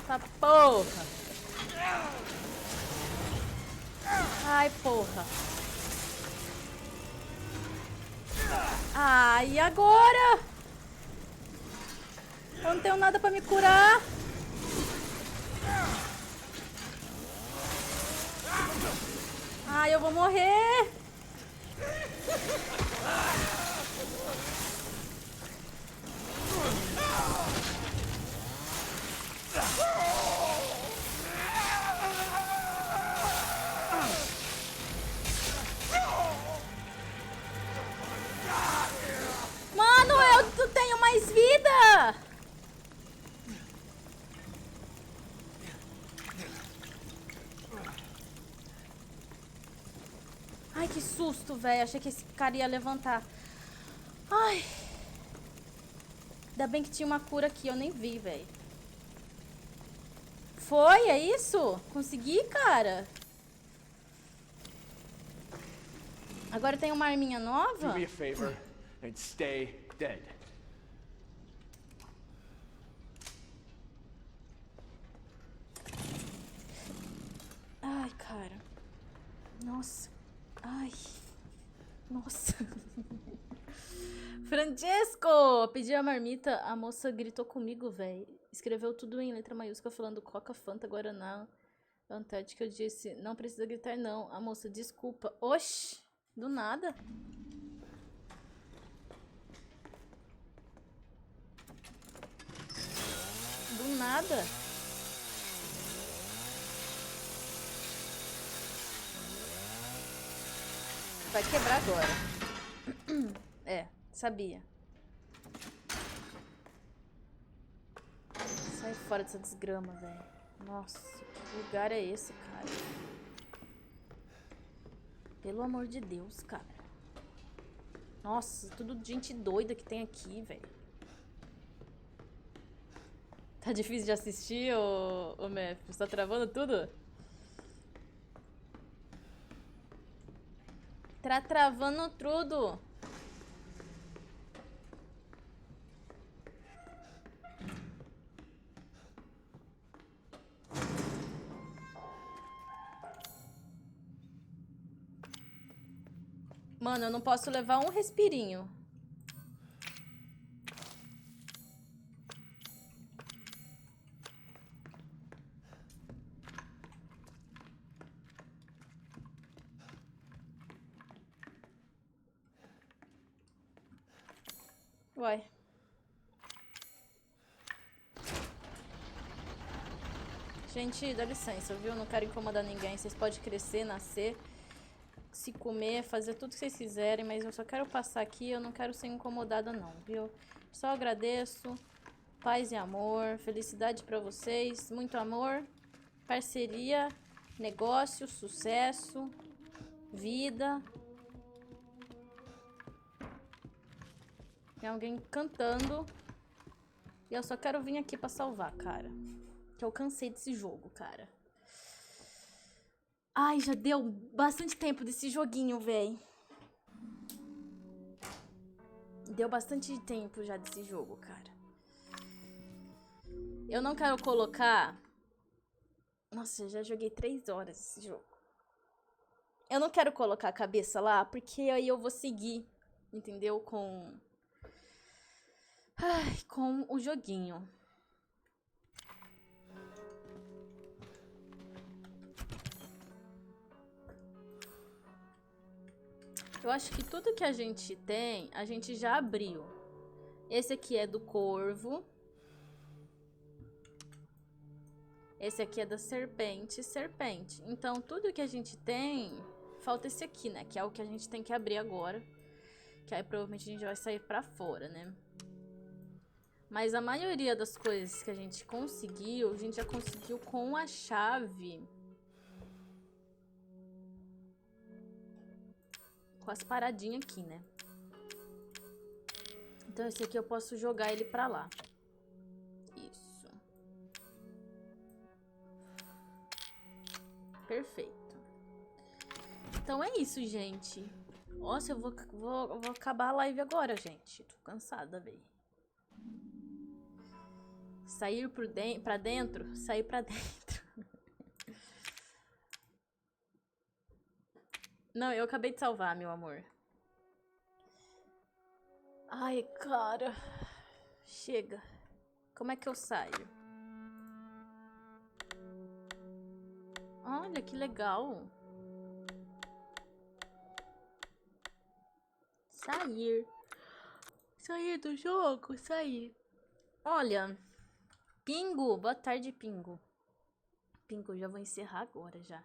Tá porra. Ai, porra. Ah, e agora? Eu não tenho nada pra me curar. Ai, eu vou morrer. Mano, eu tenho mais vida. Ai, que susto, velho. Achei que esse cara ia levantar. Ai. Ainda bem que tinha uma cura aqui, eu nem vi, velho. Foi? É isso? Consegui, cara? Agora tem uma arminha nova? Do me a favor and stay dead. Ai, cara. Nossa. Ai. Nossa. Francesco! Pedi a marmita, a moça gritou comigo, velho. Escreveu tudo em letra maiúscula falando Coca, Fanta, Guaraná, Antártica. Eu disse, não precisa gritar não. A moça, desculpa. Oxi, do nada. Do nada. Vai quebrar agora. É, sabia. Sai fora dessa desgrama, velho. Nossa, que lugar é esse, cara? Pelo amor de Deus, cara. Nossa, tudo de gente doida que tem aqui, velho. Tá difícil de assistir, ô Mef? Você tá travando tudo? Tá travando tudo. Mano, eu não posso levar um respirinho. Uai. Gente, dá licença, viu? Não quero incomodar ninguém. Vocês podem crescer, nascer, se comer, fazer tudo que vocês quiserem, mas eu só quero passar aqui, eu não quero ser incomodada não, viu? Só agradeço. Paz e amor, felicidade pra vocês, muito amor, parceria, negócio, sucesso, vida. Tem alguém cantando. E eu só quero vir aqui pra salvar, cara. Que eu cansei desse jogo, cara. Ai, já deu bastante tempo desse joguinho, véi. Deu bastante tempo já desse jogo, cara. Eu não quero colocar... Nossa, eu já joguei 3 horas esse jogo. Eu não quero colocar a cabeça lá, porque aí eu vou seguir, entendeu? Com o joguinho. Eu acho que tudo que a gente tem, a gente já abriu. Esse aqui é do corvo. Esse aqui é da serpente, serpente. Então, tudo que a gente tem, falta esse aqui, né? Que é o que a gente tem que abrir agora. Que aí, provavelmente, a gente vai sair pra fora, né? Mas a maioria das coisas que a gente conseguiu, a gente já conseguiu com a chave. Com as paradinhas aqui, né? Então esse aqui eu posso jogar ele pra lá. Isso. Perfeito. Então é isso, gente. Nossa, eu vou acabar a live agora, gente. Tô cansada, velho. Sair pra dentro? Sair pra dentro. Não, eu acabei de salvar, meu amor. Ai, cara. Chega. Como é que eu saio? Olha, que legal. Sair. Sair do jogo, sair. Olha. Pingo, boa tarde, Pingo. Pingo, já vou encerrar agora, já.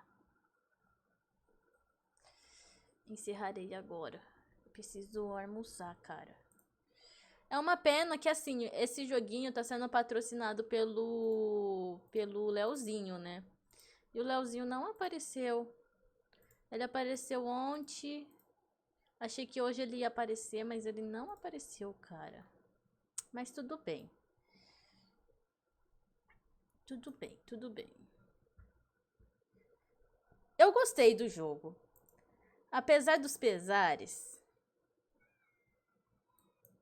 Encerrarei agora. Preciso almoçar, cara. É uma pena que, assim, esse joguinho tá sendo patrocinado pelo Leozinho, né? E o Leozinho não apareceu. Ele apareceu ontem. Achei que hoje ele ia aparecer, mas ele não apareceu, cara. Mas tudo bem. Tudo bem, tudo bem. Eu gostei do jogo. Apesar dos pesares.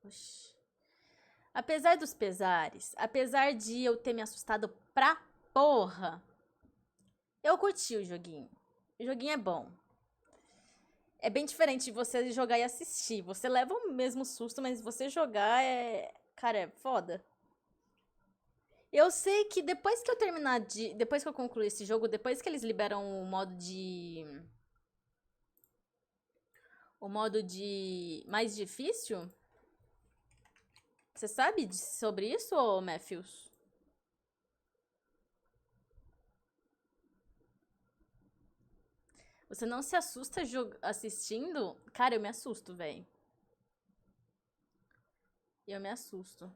Oxi. Apesar dos pesares, apesar de eu ter me assustado pra porra, eu curti o joguinho. O joguinho é bom. É bem diferente de você jogar e assistir. Você leva o mesmo susto, mas você jogar é... Cara, é foda. Eu sei que depois que eu terminar de... Depois que eu concluir esse jogo, depois que eles liberam o modo de... O modo de... Mais difícil... Você sabe sobre isso, ô Matthews? Você não se assusta assistindo? Cara, eu me assusto, velho. Eu me assusto.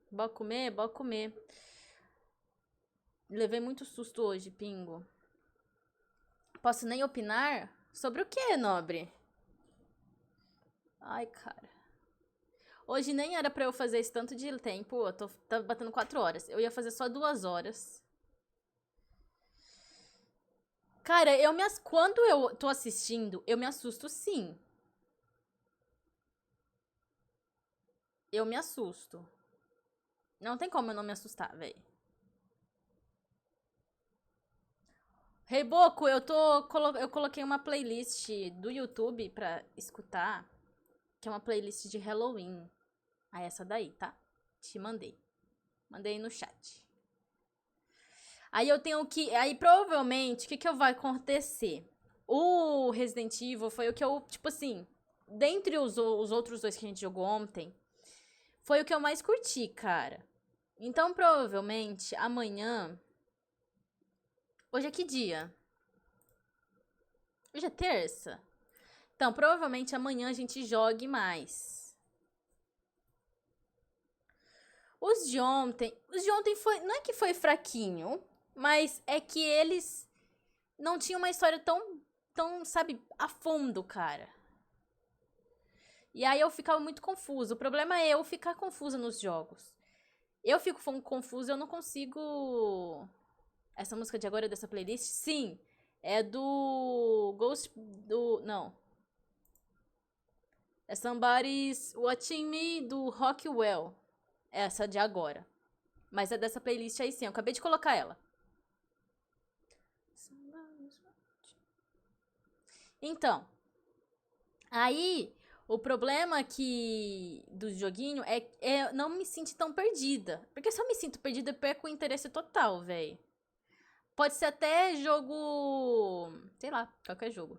Bora comer? Bora comer. Levei muito susto hoje, Pingo. Posso nem opinar? Sobre o que, nobre? Ai, cara. Hoje nem era pra eu fazer esse tanto de tempo. Eu tô batendo 4 horas. Eu ia fazer só 2 horas. Cara, quando eu tô assistindo, eu me assusto sim. Eu me assusto. Não tem como eu não me assustar, velho. Reiboco, eu coloquei uma playlist do YouTube pra escutar, que é uma playlist de Halloween. Ah, essa daí, tá? Te mandei. Mandei no chat. Aí eu tenho que... Aí provavelmente, o que vai acontecer? O Resident Evil foi o que eu, tipo assim... Dentre os outros dois que a gente jogou ontem, foi o que eu mais curti, cara. Então, provavelmente, amanhã... Hoje é que dia? Hoje é terça? Então, provavelmente amanhã a gente jogue mais. Os de ontem foi... Não é que foi fraquinho, mas é que eles não tinham uma história tão, sabe, a fundo, cara. E aí eu ficava muito confusa. O problema é eu ficar confusa nos jogos. Eu fico confusa, eu não consigo... Essa música de agora é dessa playlist? Sim. É do... Ghost... Não. É Somebody's Watching Me, do Rockwell. Essa de agora. Mas é dessa playlist aí sim. Eu acabei de colocar ela. Então. Aí... O problema do joguinho é não me sentir tão perdida. Porque se eu me sinto perdida, eu perco o interesse total, velho. Pode ser até jogo... Sei lá, qualquer jogo.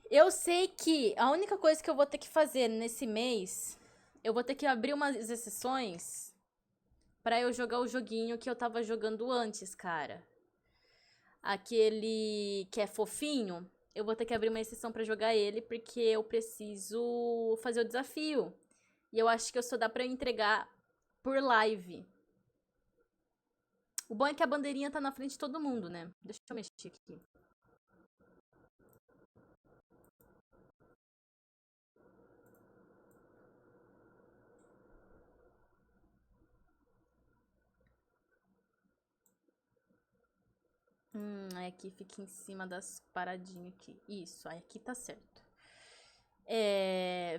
Eu sei que a única coisa que eu vou ter que fazer nesse mês... Eu vou ter que abrir umas exceções pra eu jogar o joguinho que eu tava jogando antes, cara. Aquele que é fofinho... Eu vou ter que abrir uma exceção pra jogar ele, porque eu preciso fazer o desafio. E eu acho que só dá pra eu entregar por live. O bom é que a bandeirinha tá na frente de todo mundo, né? Deixa eu mexer aqui. Aí aqui fica em cima das paradinhas aqui. Isso, aí aqui tá certo.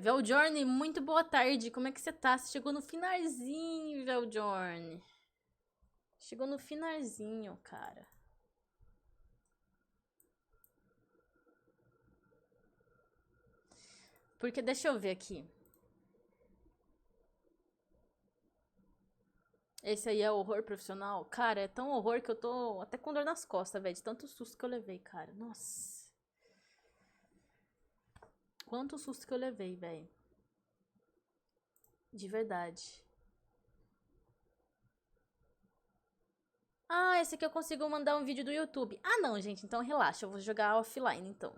Veljorn, muito boa tarde. Como é que você tá? Você chegou no finalzinho, Veljorn. Chegou no finalzinho, cara. Porque, deixa eu ver aqui. Esse aí é horror profissional? Cara, é tão horror que eu tô até com dor nas costas, velho. De tanto susto que eu levei, cara. Nossa. Quanto susto que eu levei, velho. De verdade. Ah, esse aqui eu consigo mandar um vídeo do YouTube. Ah, não, gente. Então relaxa. Eu vou jogar offline, então.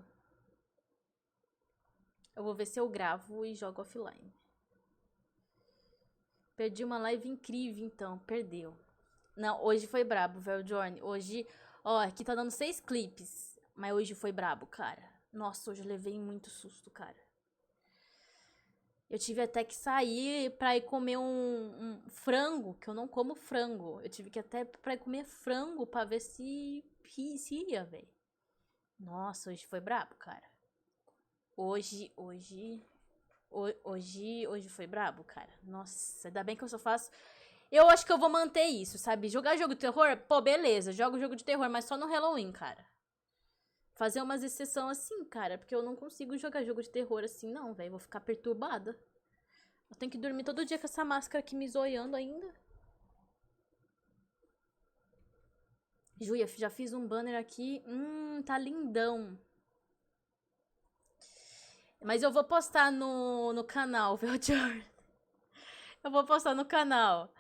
Eu vou ver se eu gravo e jogo offline. Perdi uma live incrível, então. Perdeu. Não, hoje foi brabo, Veljorn. Hoje, ó, aqui tá dando 6 clipes. Mas hoje foi brabo, cara. Nossa, hoje eu levei muito susto, cara. Eu tive até que sair pra ir comer um frango, que eu não como frango. Eu tive que até pra ir comer frango pra ver se ia, velho. Nossa, hoje foi brabo, cara. Hoje foi brabo, cara. Nossa, ainda bem que eu só faço... Eu acho que eu vou manter isso, sabe? Jogar jogo de terror, pô, beleza. Jogo jogo de terror, mas só no Halloween, cara. Fazer umas exceções assim, cara. Porque eu não consigo jogar jogo de terror assim, não, velho. Vou ficar perturbada. Eu tenho que dormir todo dia com essa máscara aqui me zoiando ainda. Julia, já fiz um banner aqui. Tá lindão. Mas eu vou postar no canal, viu, George? Eu vou postar no canal.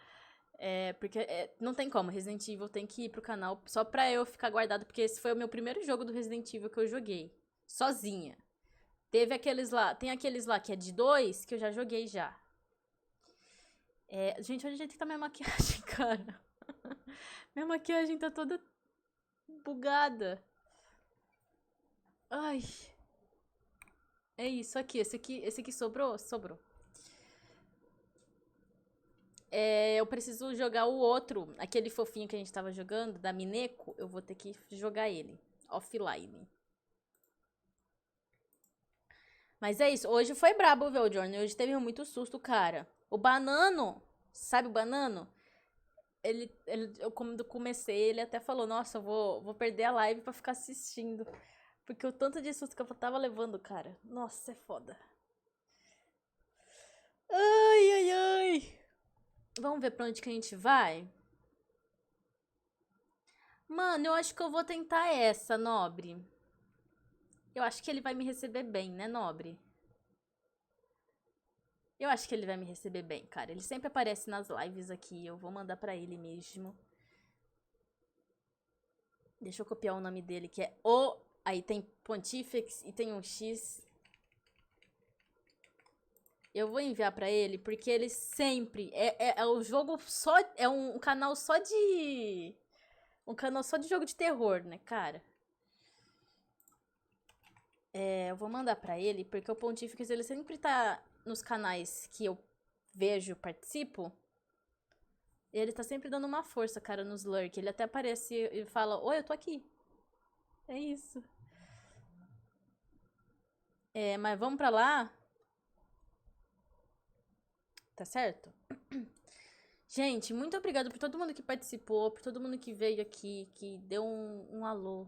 Porque não tem como. Resident Evil tem que ir pro canal só pra eu ficar guardado. Porque esse foi o meu primeiro jogo do Resident Evil que eu joguei. Sozinha. Teve aqueles lá. Tem aqueles lá que é de 2 que eu já joguei já. Gente, olha o jeito que tá minha maquiagem, cara. Minha maquiagem tá toda bugada. Ai. É isso aqui. Esse aqui sobrou? Sobrou. Eu preciso jogar o outro. Aquele fofinho que a gente tava jogando, da Mineko. Eu vou ter que jogar ele. Offline. Mas é isso. Hoje foi brabo, viu, Johnny? Hoje teve muito susto, cara. O Banano. Sabe o Banano? Quando comecei, ele até falou, nossa, eu vou perder a live pra ficar assistindo. Porque o tanto de susto que eu tava levando, cara. Nossa, é foda. Ai, ai, ai. Vamos ver pra onde que a gente vai? Mano, eu acho que eu vou tentar essa, Nobre. Eu acho que ele vai me receber bem, né, Nobre? Eu acho que ele vai me receber bem, cara. Ele sempre aparece nas lives aqui. Eu vou mandar pra ele mesmo. Deixa eu copiar o nome dele, que é o... Aí tem Pontifex e tem um X. Eu vou enviar pra ele, porque ele sempre... É um jogo só... É um canal só de... Um canal só de jogo de terror, né, cara? Eu vou mandar pra ele, porque o Pontifex, ele sempre tá nos canais que eu vejo, participo. Ele tá sempre dando uma força, cara, nos lurk. Ele até aparece e fala, oi, eu tô aqui. É isso. Mas vamos pra lá? Tá certo? Gente, muito obrigada por todo mundo que participou, por todo mundo que veio aqui, que deu um alô.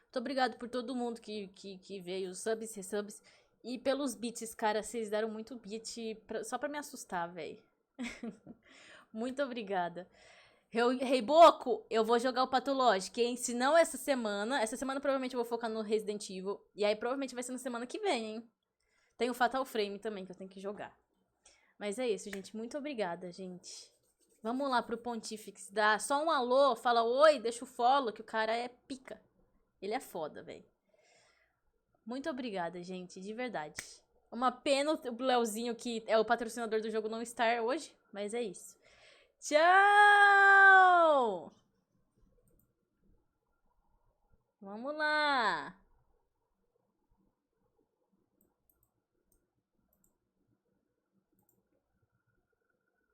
Muito obrigado por todo mundo que veio, subs, resubs. E pelos beats, cara, vocês deram muito beat só pra me assustar, velho. Muito obrigada. Reiboco, eu vou jogar o Pathologic, hein? Se não essa semana provavelmente eu vou focar no Resident Evil. E aí provavelmente vai ser na semana que vem, hein? Tem o Fatal Frame também que eu tenho que jogar. Mas é isso, gente. Muito obrigada, gente. Vamos lá pro Pontifex. Dá só um alô, fala oi, deixa o follow, que o cara é pica. Ele é foda, velho. Muito obrigada, gente, de verdade. Uma pena o Leozinho, que é o patrocinador do jogo, não estar hoje, mas é isso. Tchau! Vamos lá!